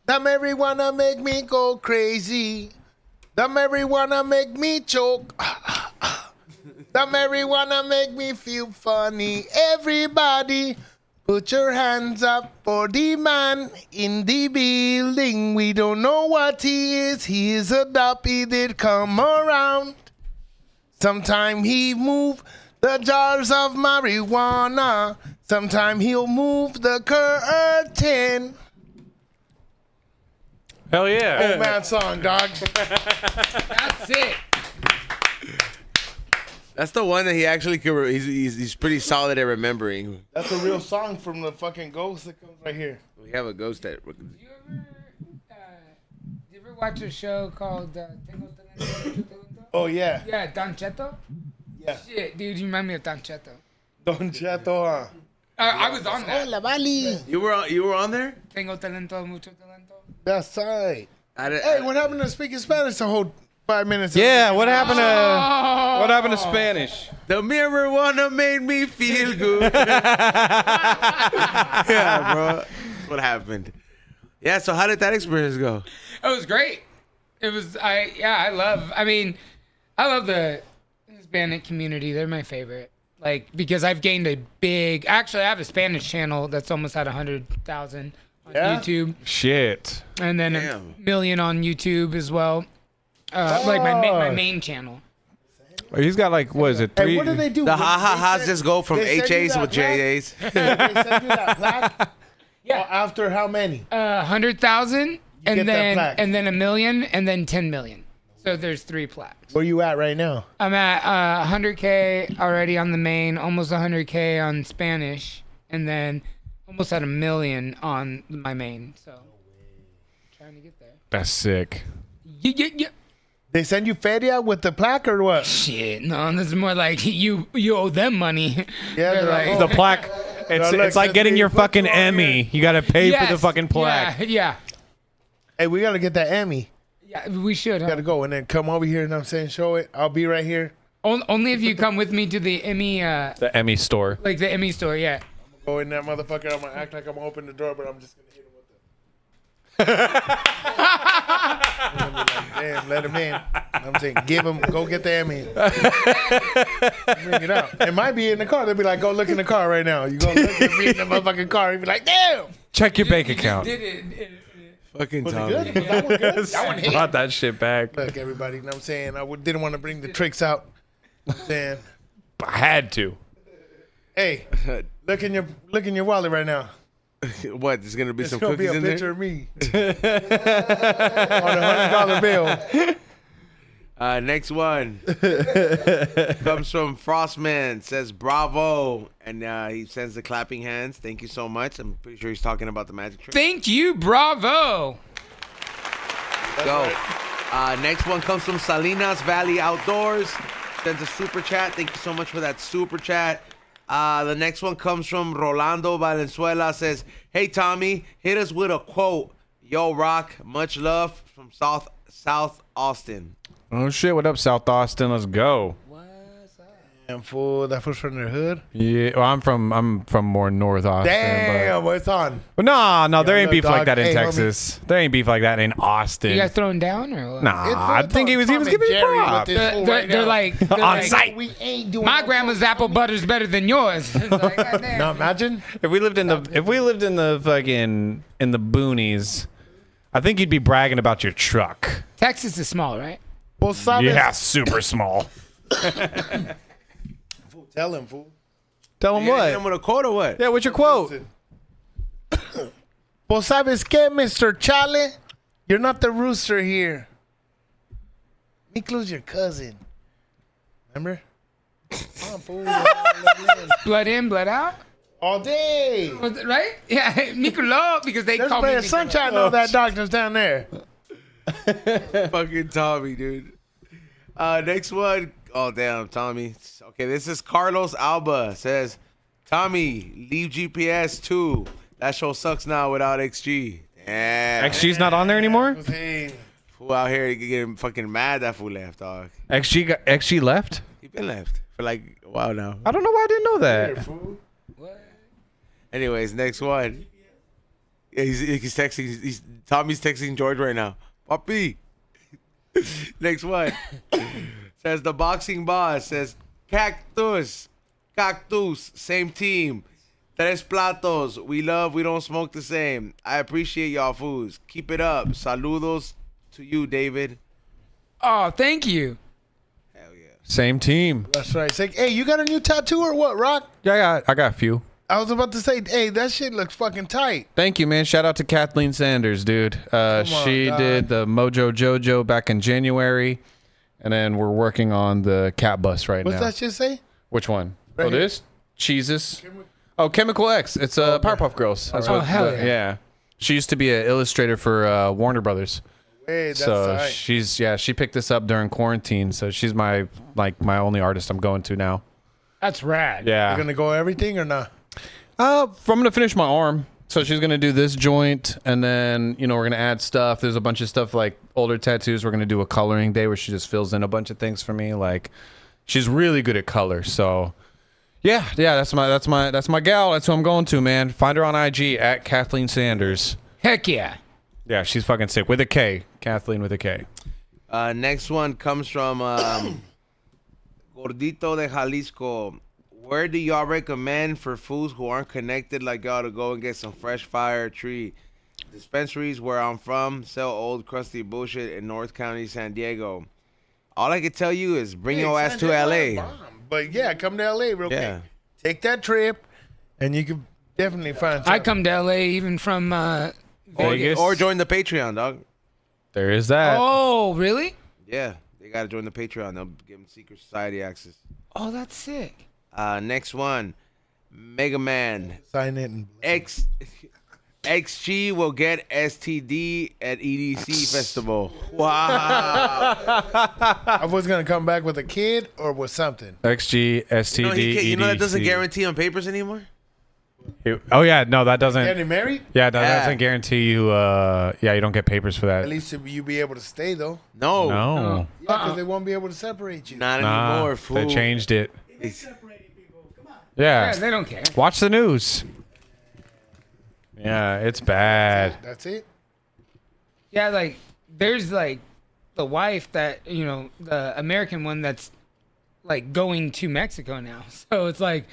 That marijuana make me go crazy. That marijuana make me choke. That marijuana make me feel funny. Everybody, put your hands up for the man in the building. We don't know what he is. He is a duppy that come around. Sometime he move the jars of marijuana. Sometime he'll move the curtain. Hell yeah. Old man song, dog. That's it. That's the one that he actually could. He's pretty solid at remembering. That's a real song from the fucking Ghost that comes right here. We have a ghost that. Do you ever watch a show called Tengo Talento? Oh yeah, Yeah, Don Cheto? yeah. Shit, dude, you remind me of Don Cheto. Don Cheto, huh? I was on that. Hola, Valley. You were on there. Tengo talento, mucho talento. That's right. I did, Hey, what happened to speaking Spanish the whole 5 minutes? Yeah, what happened to Spanish? The marijuana made me feel good. Yeah, bro. That's what happened. Yeah. So how did that experience go? It was great. It was I love the Hispanic community. They're my favorite. Like, because I've gained a big, actually I have a Spanish channel that's almost at 100,000 on YouTube. Shit. And then Damn. a million on YouTube as well. Like my main channel. He's got like, what is it? Hey, Three. what do they do? The ha-ha-has just go from they send you HAs that with plaque? JAs. They send you that plaque? Yeah. After how many? 100,000 get and that then plaque. and then a million and then 10 million. So there's 3 plaques. Where you at right now? I'm at 100K already on the main, almost 100K on Spanish, and then almost at 1 million on my main. So trying to get there. That's sick. Yeah. They send you feria with the plaque or what? Shit, no, this is more like you owe them money. Yeah, They're they're like, like, The plaque. It's look, it's like this getting big your foot fucking on Emmy. here. You got to pay for the Yes, fucking plaque. Yeah. Hey, we gotta get that Emmy. Yeah, we should. Huh? Gotta go and then come over here and I'm saying show it. I'll be right here. Only if you come with me to the Emmy, The Emmy store. like the Emmy store. Yeah. Go in that motherfucker. I'm gonna act like I'm gonna open the door, but I'm just gonna hit him with it. Like, damn, let him in. I'm saying, give him, go get the Emmy. Bring it out. It might be in the car. They'll be like, go look in the car right now. You go look at me in the motherfucking car. You'll be like, damn. Check your bank You just account. did it. Fucking Was it Tommy. good? Was that one good? That one hit. Brought that shit back. Look, everybody, you know what I'm saying? I didn't want to bring the tricks out. I'm saying, I had to. hey, look in your wallet right now. What? There's gonna be It's some gonna be cookies a in picture there. of me on a $100 bill. Next one comes from Frostman. Says bravo, and he sends the clapping hands. Thank you so much. I'm pretty sure he's talking about the magic trick. Thank you, bravo. Go. Next one comes from Salinas Valley Outdoors. Sends a super chat. Thank you so much for that super chat. The next one comes from Rolando Valenzuela. Says, hey, Tommy, hit us with a quote. Yo, Rock, much love from South Austin. Oh shit! What up, South Austin? Let's go. And fool, that was from the hood. Yeah, well, I'm from more North Austin. Damn, what's on? But no, there ain't look, beef like dog. that in Hey, Texas. There ain't beef like that in Austin. You guys throwing down or what? Nah, I think he was Tom and giving Jerry with props. this fool They're, right they're now. like they're On like, site. We ain't doing My no grandma's fucking apple shit. butter's better than yours. It's like, goddamn. Now imagine. If we lived in the fucking in the boonies, I think you'd be bragging about your truck. Texas is small, right? Well, sabes. Yeah, super small. Tell him, fool. Tell him You hit him what? with a quote or what? Yeah, what's your quote? Well, sabes que, Mr. Chale? You're not the rooster here. Miklo's your cousin. Remember? Come on, fool. Blood in, blood out. All day. Was it right? Yeah, Mikolo, because they There's call me a Mikolo. sunshine on that doctor's down there. Fucking Tommy, dude. Next one. Oh, damn, Tommy. Okay, this is Carlos Alba. Says, Tommy, leave GPS too. That show sucks now without XG. Damn. XG's not on there anymore. Hey, Fool out here getting fucking mad that fool left, dog. XG left. He been left for like a while now. I don't know why I didn't know that. fool. Anyways, next one. Yeah, he's texting. Tommy's texting George right now. Papi. Next one. Says the boxing boss. Says cactus, same team. Tres platos. We don't smoke the same. I appreciate y'all foods. Keep it up. Saludos to you, David. Oh, thank you. Hell yeah. Same team. That's right. Say, hey, you got a new tattoo or what, Rock? Yeah, I got a few. I was about to say, hey, that shit looks fucking tight. Thank you, man. Shout out to Kathleen Sanders, dude. She dog. did the Mojo Jojo back in January, and then we're working on the cat bus right What's now. that shit say? Which one? Right Oh, here. this? Cheeses. Oh, Chemical X. It's Powerpuff Girls. That's Oh, hell yeah. Yeah. She used to be an illustrator for Warner Brothers. Hey, that's So tight. she picked this up during quarantine. So she's my only artist I'm going to now. That's rad. Yeah. You gonna go everything or not? I'm gonna finish my arm. So she's gonna do this joint, and then we're gonna add stuff. There's a bunch of stuff like older tattoos. We're gonna do a coloring day where she just fills in a bunch of things for me. Like, she's really good at color. So yeah, that's my gal. That's who I'm going to, man. Find her on IG at Kathleen Sanders. Heck yeah. Yeah, she's fucking sick with a K. Kathleen with a K. Next one comes from Gordito de Jalisco. Where do y'all recommend for foods who aren't connected like y'all to go and get some fresh fire tree? Dispensaries where I'm from sell old crusty bullshit in North County, San Diego. All I can tell you is bring your ass to LA. But yeah, come to LA real Yeah. quick. Take that trip, and you can definitely find. I something. come to LA even from Vegas. Or join the Patreon, dog. There is that. Oh, really? Yeah, they gotta join the Patreon. They'll give them secret society access. Oh, that's sick. Next one, Mega Man. Sign it. And XG will get STD at EDC Festival. Wow. I was gonna come back with a kid or with something. XG, STD, You know that doesn't EDC. guarantee on papers anymore? Oh yeah, no, that doesn't. Getting married? Yeah, that Yeah. doesn't guarantee you. Yeah, you don't get papers for At that. least you be able to stay though. No. No, Yeah, because they won't be able to separate you. Not nah, anymore, fool. they changed it. It's- Yeah, Yeah, they don't care. watch the news. Yeah, it's bad. That's it. Yeah, like there's like the wife that the American one that's like going to Mexico now. So it's like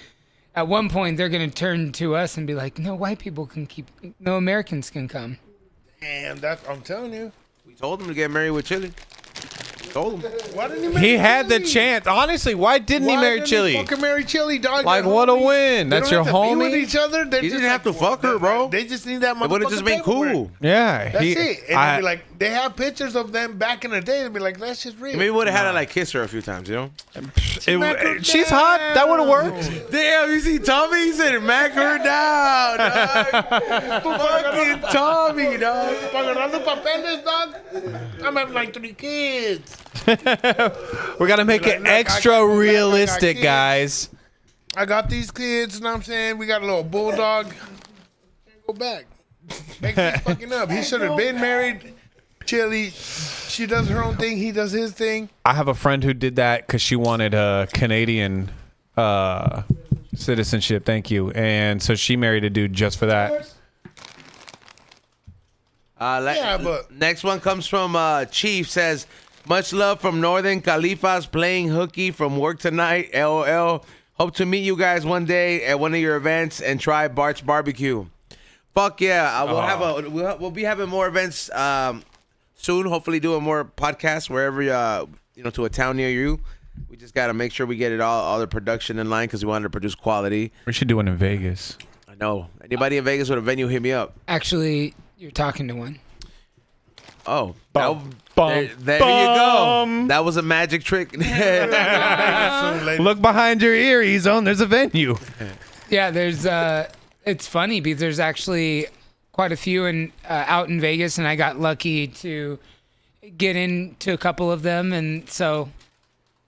at one point they're gonna turn to us and be like, no white people can no Americans can come. And that's I'm telling you. We told them to get married with Chile. Told him. Why didn't he marry He had the Chili? chance. Honestly, why didn't he Why marry didn't Chili? He fucking marry Chili, dog. Like, They're what a homies. win. They That's don't your have to be homie? with each other. They're He just didn't have to like, fuck her, bro. They just need that They would have motherfucking just been paperwork. cool. Yeah. That's it. And I- they'd be like, they have pictures of them back in the day. They'd be like, that's just real. Maybe would have had to like kiss her a few times, you know? She's hot. That would have worked. Damn, you see Tommy? He said mac her down, dog. Fucking Tommy, dog. Pagando papeles, dog. I'm having like 3 kids. We got to make it Look, I extra can't go back, I got realistic, kids. guys. I got these kids, you know what I'm saying? We got a little bulldog. Can't go back. Make this fucking up. He should have been married. Chili, she does her own thing. He does his thing. I have a friend who did that because she wanted a Canadian citizenship. Thank you. And so she married a dude just for that. Yeah, but- Next one comes from Chief. Says, much love from Northern Califas playing hooky from work tonight. LOL. Hope to meet you guys one day at one of your events and try Bart's barbecue. Fuck yeah. We'll be having more events soon. Hopefully doing more podcasts wherever to a town near you. We just got to make sure we get it all the production in line because we wanted to produce quality. We should do one in Vegas. I know. Anybody in Vegas with a venue, hit me up. Actually, you're talking to one. Oh, Bum, there you bum. go. That was a magic trick. Look behind your ear, E-Zone. There's a venue. Yeah, there's. It's funny because there's actually quite a few out in Vegas, and I got lucky to get into a couple of them, and so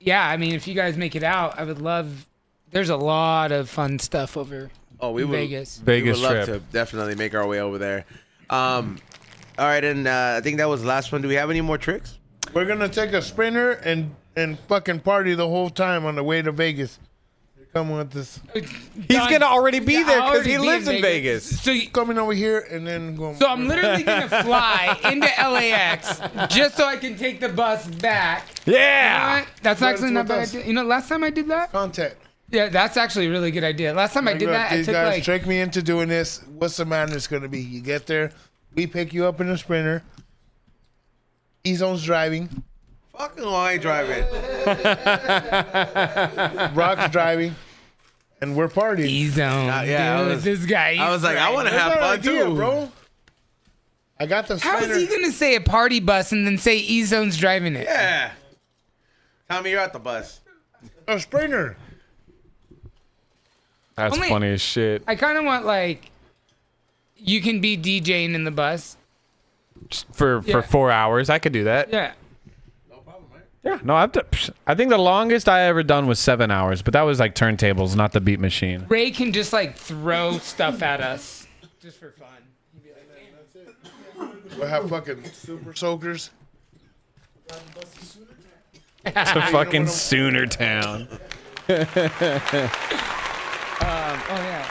yeah. I mean, if you guys make it out, I would love. There's a lot of fun stuff over. We in would, Vegas. Vegas we would love trip. to definitely make our way over there. All right, and I think that was the last one. Do we have any more tricks? We're going to take a Sprinter and fucking party the whole time on the way to Vegas. You're coming with this. He's going to already be there because he lives in Vegas. So, Coming over here and then going. so I'm literally gonna fly into LAX just so I can take the bus back. Yeah. What? That's Right, actually it's not with bad us. idea. You know, last time I did that. Contact. Yeah, that's actually a really good idea. Last time I did Look, that, I these took guys like. trick me into doing this. What's the madness going to be? You get there, we pick you up in a Sprinter. E-Zone's driving. Fucking I ain't driving. Rock's driving. And we're partying. E-Zone. yeah, dude, I was- this guy. I was like, I want to That's have our fun idea, too, bro. I got the How Sprinter. is he gonna say a party bus and then say E-Zone's driving it? Yeah. Tommy, you're at the bus. A Sprinter. That's Only- funny as shit. I kind of want like. You can be DJing in the bus. For Yeah. 4 hours, I could do that. Yeah. Yeah, no, I think the longest I ever done was 7 hours, but that was like turntables, not the beat machine. Ray can just like throw stuff at us just for fun. He'd be like, "Damn." We'll have fucking super soakers. It's a fucking Sooner town. Oh yeah.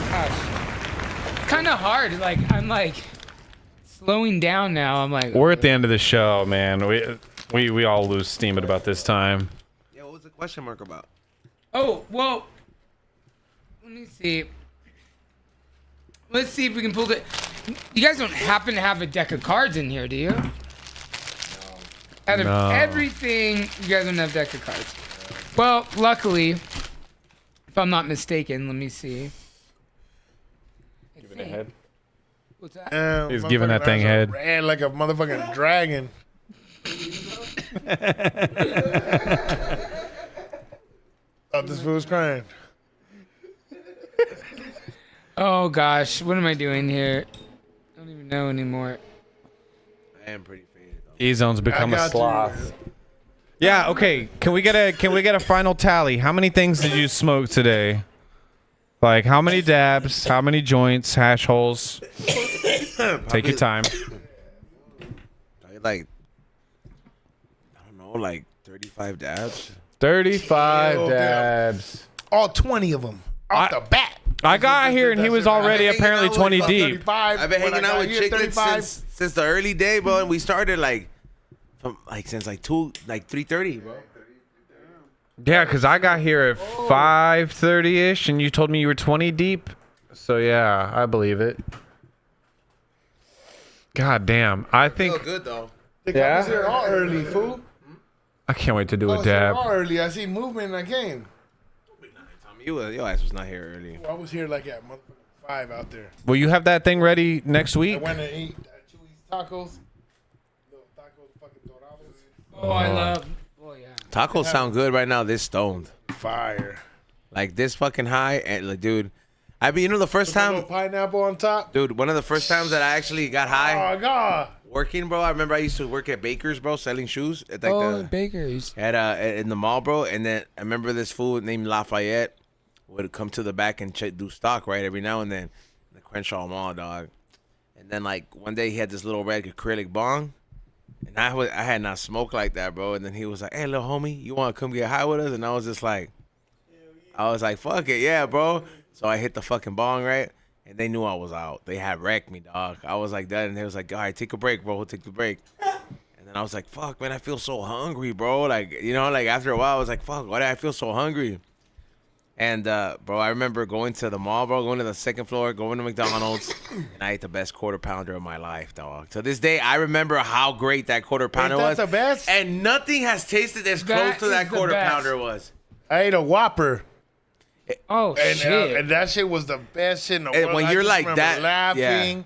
Gosh. Kind of hard. Like I'm like slowing down now. I'm like. We're at the end of the show, man. We all lose steam at about this time. Yeah, what was the question mark about? Oh well. Let me see. Let's see if we can pull it. You guys don't happen to have a deck of cards in here, do you? No. Out of No. everything, you guys don't have a deck of cards. Well, luckily, if I'm not mistaken, let me see. Giving it head. What's that? He's giving that thing head. Ran like a motherfucking dragon. Thought this fool was crying. Oh gosh, what am I doing here? I don't even know anymore. I am pretty faded. E-Zone's become I a got sloth. Yeah, okay. Can we get a final tally? How many things did you smoke today? Like how many dabs, how many joints, hash holes? Take your time. Like, I don't know, like 35 dabs. 35 Yo, dabs. All 20 of them off the bat. I got here and he was already I've been hanging apparently out 20 with deep. 35. I've been When I hanging out got with here, chiclets 35. since the early day, bro, and we started since 3:30, bro. Yeah, because I got here at 5:30ish and you told me you were 20 deep. So yeah, I believe it. God damn. I Feel think good though. They Yeah? was here all early, fool. I can't wait to do I a was here dab. all early. I see movement in the game. Tommy, your ass was not here early. I was here like at 5 out there. Will you have that thing ready next I week? went and ate at Chewy's tacos. Little tacos, fucking dorados. Oh, I love. Oh yeah. Tacos sound good right now. This stoned, Fire. like this fucking high, and like, dude. I mean, the first With a little time, pineapple on top. dude, one of the first times that I actually got high Oh God. working, bro. I remember I used to work at Baker's, bro, selling shoes at like Bakers. at in the mall, bro. And then I remember this fool named Lafayette would come to the back and do stock right every now and then in the Crenshaw Mall, dog. And then like one day he had this little red acrylic bong, and I had not smoked like that, bro. And then he was like, "Hey, little homie, you want to come get high with us?" And I was just like, "Fuck it, yeah, bro." So I hit the fucking bong, right? And they knew I was out. They had wrecked me, dog. I was like that, and they was like, "All right, take a break, bro. We'll take the break." And then I was like, "Fuck, man, I feel so hungry, bro." Like, like after a while, I was like, "Fuck, why do I feel so hungry?" And, bro, I remember going to the mall, bro, going to the second floor, going to McDonald's, and I ate the best quarter pounder of my life, dog. To this day, I remember how great that quarter pounder Ain't was. that the best? And nothing has tasted as close That to is that the quarter best. pounder was. I ate a Whopper. Oh shit. And that shit was the best shit in the And world. when I you're just like remember that, laughing,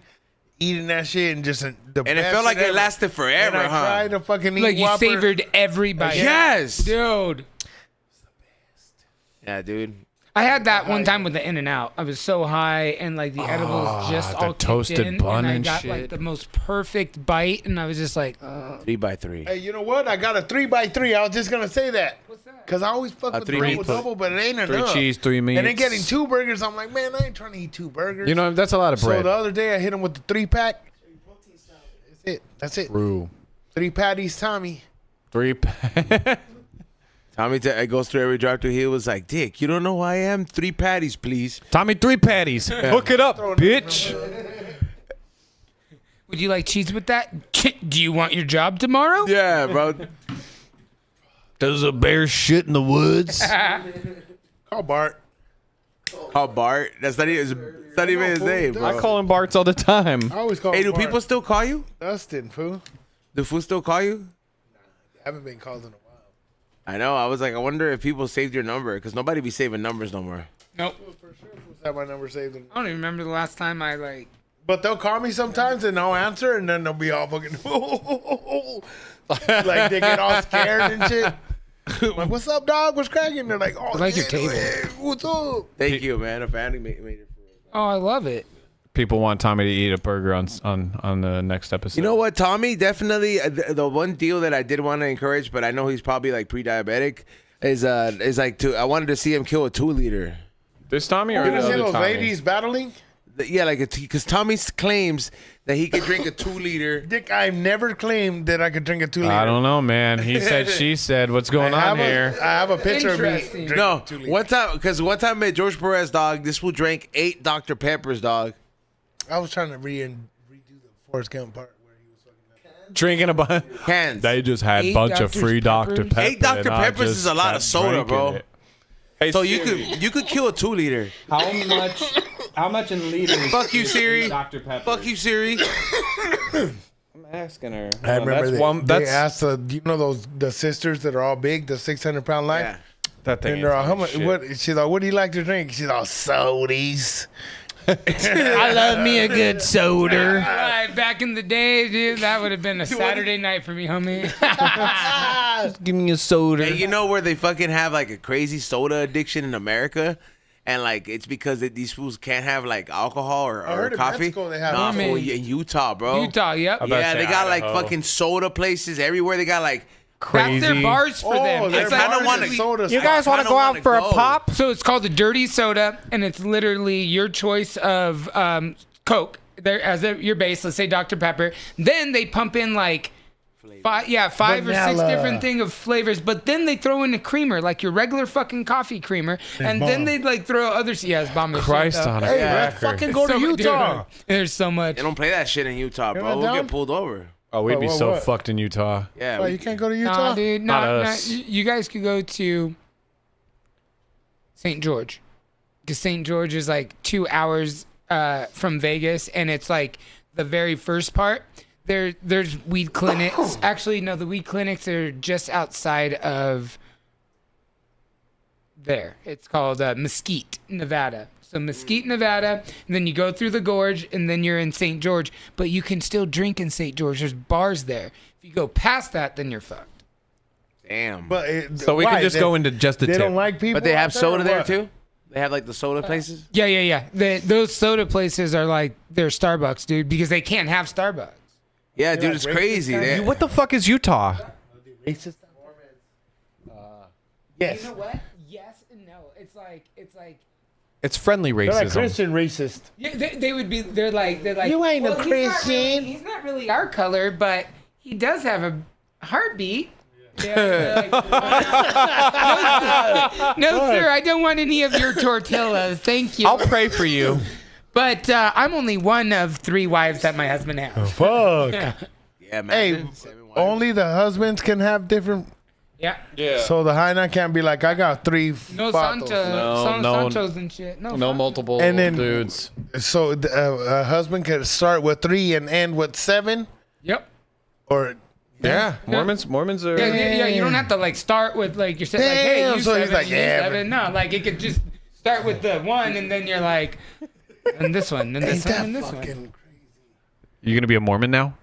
eating that shit, and just the And it felt like it lasted forever, and I huh? tried to fucking eat Like you Whopper. savored every bite. Yes. Dude. Yeah, dude. I had that one time with the In-N-Out. I was so high, and like the edibles just the all kicked toasted in, bun and I and got shit. like the most perfect bite, and I was just like, 3x3. Hey, you know what? I got a 3x3. I was just gonna say that. What's that? Cause I always fuck with the 3 double, but it ain't 3 enough. cheese, 3 meats. And then getting 2 burgers, I'm like, man, I ain't trying to eat 2 burgers. You know, that's a lot of So bread. the other day I hit him with the 3-pack. That's it. That's it. True. 3 patties, Tommy. 3 Tommy goes through every drive-thru. He was like, "Dick, you don't know who I am? 3 patties, please." Tommy, 3 patties. Hook it up, bitch. Would you like cheese with that? Do you want your job tomorrow? Yeah, bro. Does a bear shit in the woods? Call Bart. Call Bart. That's not even his name, bro. I call him Bart's all the time. I always call Hey, him do Bart. people still call you? Dustin, fool. Do fools still call you? I haven't been called in a while. I know. I was like, I wonder if people saved your number because nobody be saving numbers no more. Nope. For sure, fools have my number saved. I don't even remember the last time I like. But they'll call me sometimes and I'll answer and then they'll be all fucking like they get all scared and shit. Like, what's up, dog? What's cracking? They're like, oh, I like your yeah, table. hey, what's up? Thank you, man. A family made it for us. Oh, I love it. People want Tommy to eat a burger on the next episode. You know what, Tommy? Definitely the one deal that I did want to encourage, but I know he's probably like pre-diabetic, is like I wanted to see him kill a 2-liter. This Tommy or You the ever see other those Tommy? ladies battling? Yeah, like because Tommy claims that he could drink a 2-liter. Dick, I've never claimed that I could drink a 2-liter. I don't know, man. He said, she said. What's going on here? I have a picture of me Interesting. drinking No, 2 liters. one time at George Perez, dog, this fool drank 8 Dr. Peppers, dog. I was trying to redo the Forrest Gump part where he was fucking. Drinking a bunch. Cans. They just had a 8 bunch of Dr. free Dr. Peppers? Pepper. 8 Dr. and I Peppers just is a lot of kept soda, drinking bro. it. Hey, So Siri, you could kill a 2-liter. how much in liters? Fuck you, Siri. Dr. Pepper. Fuck you, Siri. I'm asking her. I remember that's they asked you know the sisters that are all big, the 600-pound life. Yeah. that thing. And they're all, ain't how much? shit. What? She's like, what do you like to drink? She's all sodies. I love me a good soda. Back in the day, dude, that would have been a Saturday night for me, homie. Give me a soda. And you know where they fucking have like a crazy soda addiction in America? And like it's because these fools can't have like alcohol or heard in coffee. Mexico they have nah, it. fool, in Utah, bro. Utah, yep. about to Yeah, say they got like Idaho. fucking soda places everywhere. They got like Crazy. That's their bars for them. they're It's I kinda bars wanna- and soda You spots. guys want to kinda go wanna out for go. a pop? So it's called the dirty soda, and it's literally your choice of Coke. Your base. Let's say Dr. Pepper. Then they pump in like five or six Vanilla. different thing of flavors, but then they throw in a creamer, like your regular fucking coffee creamer, and then they like throw other. Yeah, it's bomb as shit, Christ though. on a Hey, let's cracker. fucking go to So much- Utah. dude, there's so much. they don't play that shit in Utah, bro. not We'll down? get pulled over. Oh, we'd be What, so what? fucked in Utah. Yeah, Oh, you can't go to Utah? Nah, dude, Not nah, us. you guys could go to St. George, because St. George is like 2 hours from Vegas, and it's like the very first part. there's weed clinics. Actually, no, the weed clinics are just outside of there. It's called Mesquite, Nevada. So Mesquite, Nevada, and then you go through the gorge, and then you're in St. George. But you can still drink in St. George. There's bars there. If you go past that, then you're fucked. Damn. But So we can just go into just the They tip. don't like people. But they have out there, soda or there what? too. They have like the soda places. Yeah. Those soda places are like they're Starbucks, dude, because they can't have Starbucks. Yeah, dude, like it's racist crazy. guys? They- What the fuck is Utah? Racist. Yes. You know what? Yes and no. It's like It's friendly They're like racism. Christian racist. yeah, they would be. They're like You ain't a "Well, Christian." He's not really our color, but he does have a heartbeat. Yeah, they're like, no, sir, I don't want any of your tortillas. Thank you. I'll pray for you. But I'm only one of 3 wives that my husband has. Fuck. yeah, man. Hey, only the husbands can have different. Yeah. So the hyena can't be like, I got 3 No vatos. Sanchos and shit. No, fuck. multiple And then- dudes. So a husband can start with 3 and end with 7, Yep. or Yeah, Mormons are. Yeah. You don't have to like start with like you're saying like, hey, Damn, you so he's 7, like, you yeah, 7. No, like it could just start with the 1, and then you're like, and this one, and this one, and this one. fucking. You gonna be a Mormon now?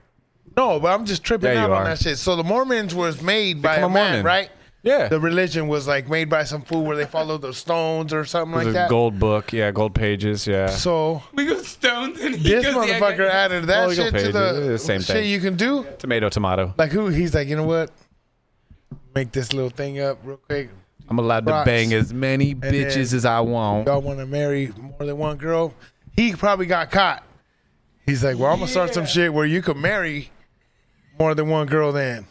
No, but I'm just tripping Yeah, out you on are. that shit. So the Mormons was made by Become a a man, Mormon. right? Yeah. The religion was like made by some fool where they follow the stones or something like There's a that. gold book. Yeah, gold pages. Yeah. So We go stones, and he this goes, motherfucker yeah, added that Legal shit to pages, the it's the same shit thing. you can do. Tomato. Like who? He's like, you know what? Make this little thing up real quick. I'm allowed to Rocks. bang as many bitches then- as I want. Y'all want to marry more than one girl? He probably got caught. He's like, well, I'm gonna start some shit where you can marry more than one girl then.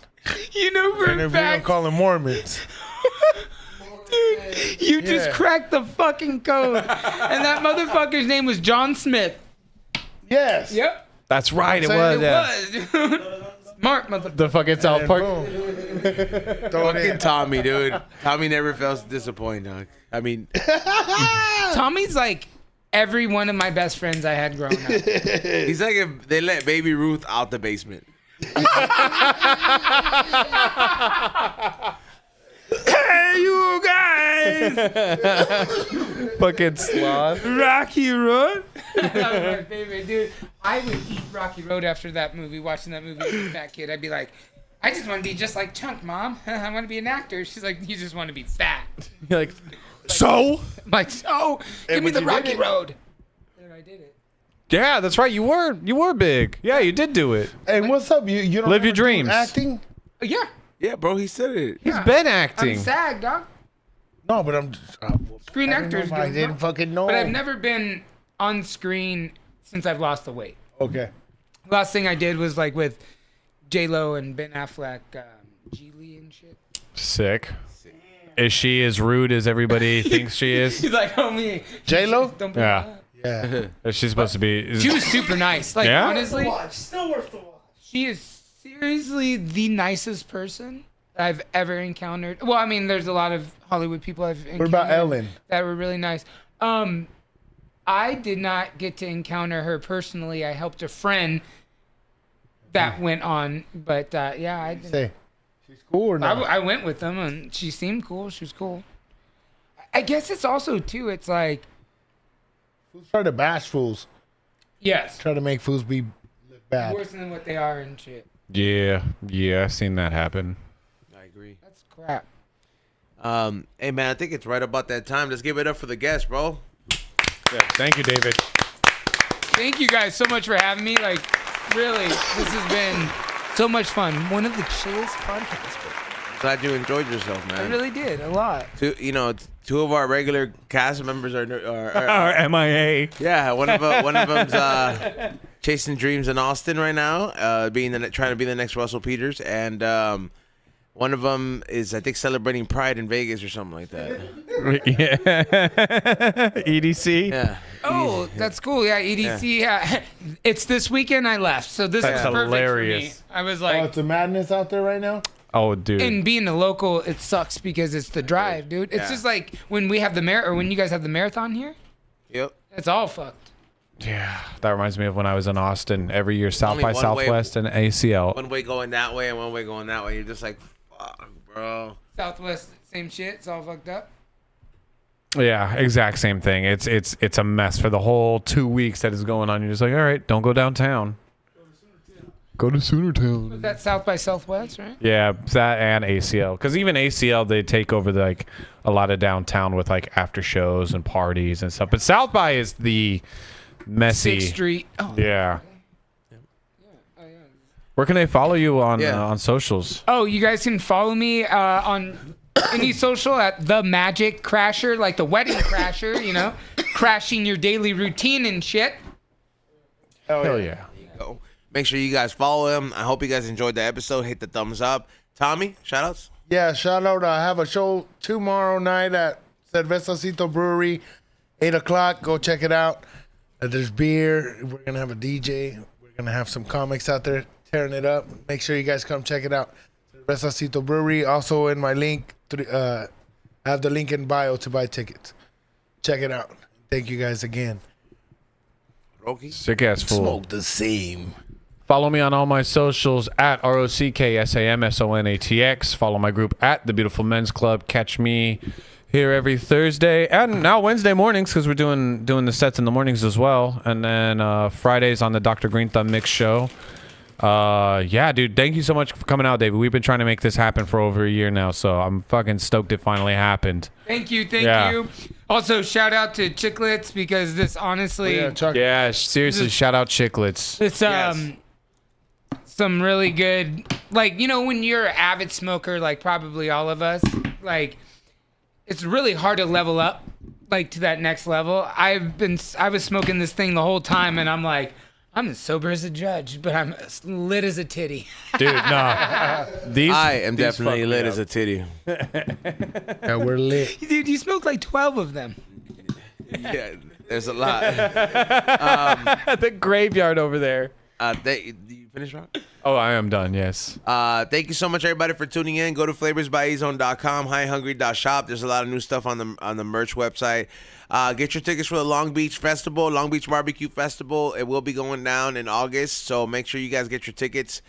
You know for And a if we don't fact, call them Mormons. dude, you just Yeah. cracked the fucking code, and that motherfucker's name was John Smith. Yes. Yep. That's right. It Saying was. it Yeah. Dude. Smart motherfucker. The fucking South And Park. boom. Throw it Fucking in. Tommy, dude. Tommy never fails to disappoint, dog. I mean, Tommy's like every one of my best friends I had growing up. he's like if they let Baby Ruth out the basement. Hey, you guys! Fucking sloth. Rocky Road. That was my favorite, dude. I would eat Rocky Road after that movie, watching that movie as a fat kid. I'd be like, I just want to be just like Chunk, Mom. I want to be an actor. She's like, you just want to be fat. You're like, so? I'm like, so, give me but the you did Rocky it. Road. And I did it. Yeah, that's right. You were big. Yeah, you did do it. Hey, what's up? You don't Live your ever do dreams. acting? Oh, yeah. Yeah, bro, he said it. He's Yeah. been I'm acting. SAG, dog. No, but I'm. Screen I didn't actors. know if I Guild, didn't bro. fucking know. But I've never been on screen since I've lost the weight. Okay. Last thing I did was like with J-Lo and Ben Affleck, Geely and shit. Sick. Is she as rude as everybody thinks she is? He's like, homie. J-Lo? Don't be Yeah. like that. Yeah. Is she supposed to be? She was super nice. Like, Yeah? honestly, Still worth the watch. she is seriously the nicest person I've ever encountered. Well, I mean, there's a lot of Hollywood people I've encountered. What about Ellen? That were really nice. I did not get to encounter her personally. I helped a friend that went on, but yeah, I didn't. Say, she's cool or not? I went with them, and she seemed cool. She was cool. I guess it's also too. It's like Fools try to bash fools. yes, Try to make fools be look bad. worse than what they are and shit. Yeah, I've seen that happen. I agree. That's crap. Hey, man, I think it's right about that time. Let's give it up for the guest, bro. Yeah, thank you, David. Thank you guys so much for having me. Like, really, this has been so much fun. One of the chillest podcasts. Glad you enjoyed yourself, man. I really did a lot. Two of our regular cast members are Our MIA. yeah. One of them's chasing dreams in Austin right now, trying to be the next Russell Peters, and one of them is I think celebrating Pride in Vegas or something like that. Yeah. EDC. Yeah. Oh, that's cool. Yeah, EDC. Yeah. It's this weekend I left, so this That's is perfect hilarious. for me. I was Oh, like, it's a madness out there right now? Oh, dude. and being a local, it sucks because it's the drive, dude. It's Yeah. just like when we have when you guys have the marathon here, Yep. it's all fucked. Yeah, that reminds me of when I was in Austin every year, South Only by one way- Southwest and ACL. One way going that way and one way going that way. You're just like, fuck, bro. Southwest, same shit. It's all fucked up. Yeah, exact same thing. It's a mess for the whole 2 weeks that is going on. You're just like, all right, don't go downtown. Go to Soonertown. That's South by Southwest, right? Yeah, that and ACL. Because even ACL, they take over like a lot of downtown with like after shows and parties and stuff. But South by is the messy. 6th Street. Oh. Yeah. Where can they follow you on Yeah. on socials? Oh, you guys can follow me on any social at The Magic Crasher, like the wedding crasher, you know, crashing your daily routine and shit. Hell yeah. Go. Make sure you guys follow him. I hope you guys enjoyed the episode. Hit the thumbs up. Tommy, shout outs. Yeah, shout out. I have a show tomorrow night at Cervezacito Brewery, 8 o'clock. Go check it out. There's beer. We're going to have a DJ. We're going to have some comics out there tearing it up. Make sure you guys come check it out. Cervezacito Brewery. Also in my link, I have the link in bio to buy tickets. Check it out. Thank you guys again. Roki. Sick ass fool. the same. Follow me on all my socials at ROCKSAMSONATX. Follow my group at The Beautiful Men's Club. Catch me here every Thursday and now Wednesday mornings because we're doing the sets in the mornings as well. And then Fridays on the Dr. Green Thumb Mix Show. Yeah, dude, thank you so much for coming out, David. We've been trying to make this happen for over a year now, so I'm fucking stoked it finally happened. Thank you. Yeah. You. Also, shout out to Chiclets because this honestly, Yeah, Chuck. Yeah, seriously, shout out Chiclets. it's some really good, like, you know, when you're an avid smoker, like probably all of us, like it's really hard to level up like to that next level. I was smoking this thing the whole time and I'm like, I'm as sober as a judge, but I'm as lit as a titty. Dude, nah. I am these definitely fuck me lit up. as a titty. Yeah, we're lit. Dude, you smoked like 12 of them. Yeah, there's a lot. The graveyard over there. Do you finish, Rob? Oh, I am done, yes. Thank you so much, everybody, for tuning in. Go to flavorsbyezone.com, highhungry.shop. There's a lot of new stuff on the merch website. Get your tickets for the Long Beach Festival, Long Beach Barbecue Festival. It will be going down in August, so make sure you guys get your tickets.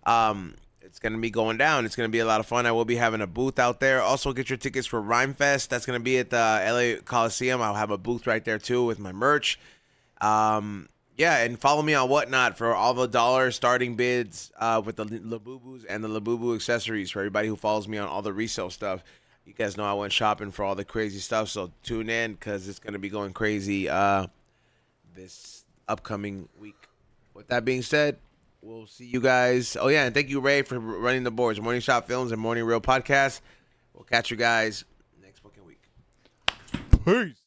It's going to be going down. It's going to be a lot of fun. I will be having a booth out there. Also, get your tickets for Rhyme Fest. That's going to be at the LA Coliseum. I'll have a booth right there, too, with my merch. Yeah, and follow me on Whatnot for all the dollar starting bids with the Labubus and the Labubu accessories for everybody who follows me on all the resale stuff. You guys know I went shopping for all the crazy stuff, so tune in because it's going to be going crazy this upcoming week. With that being said, we'll see you guys. Oh, yeah, and thank you, Ray, for running the boards. Morning Shop Films and Morning Real Podcast. We'll catch you guys next fucking week. Peace.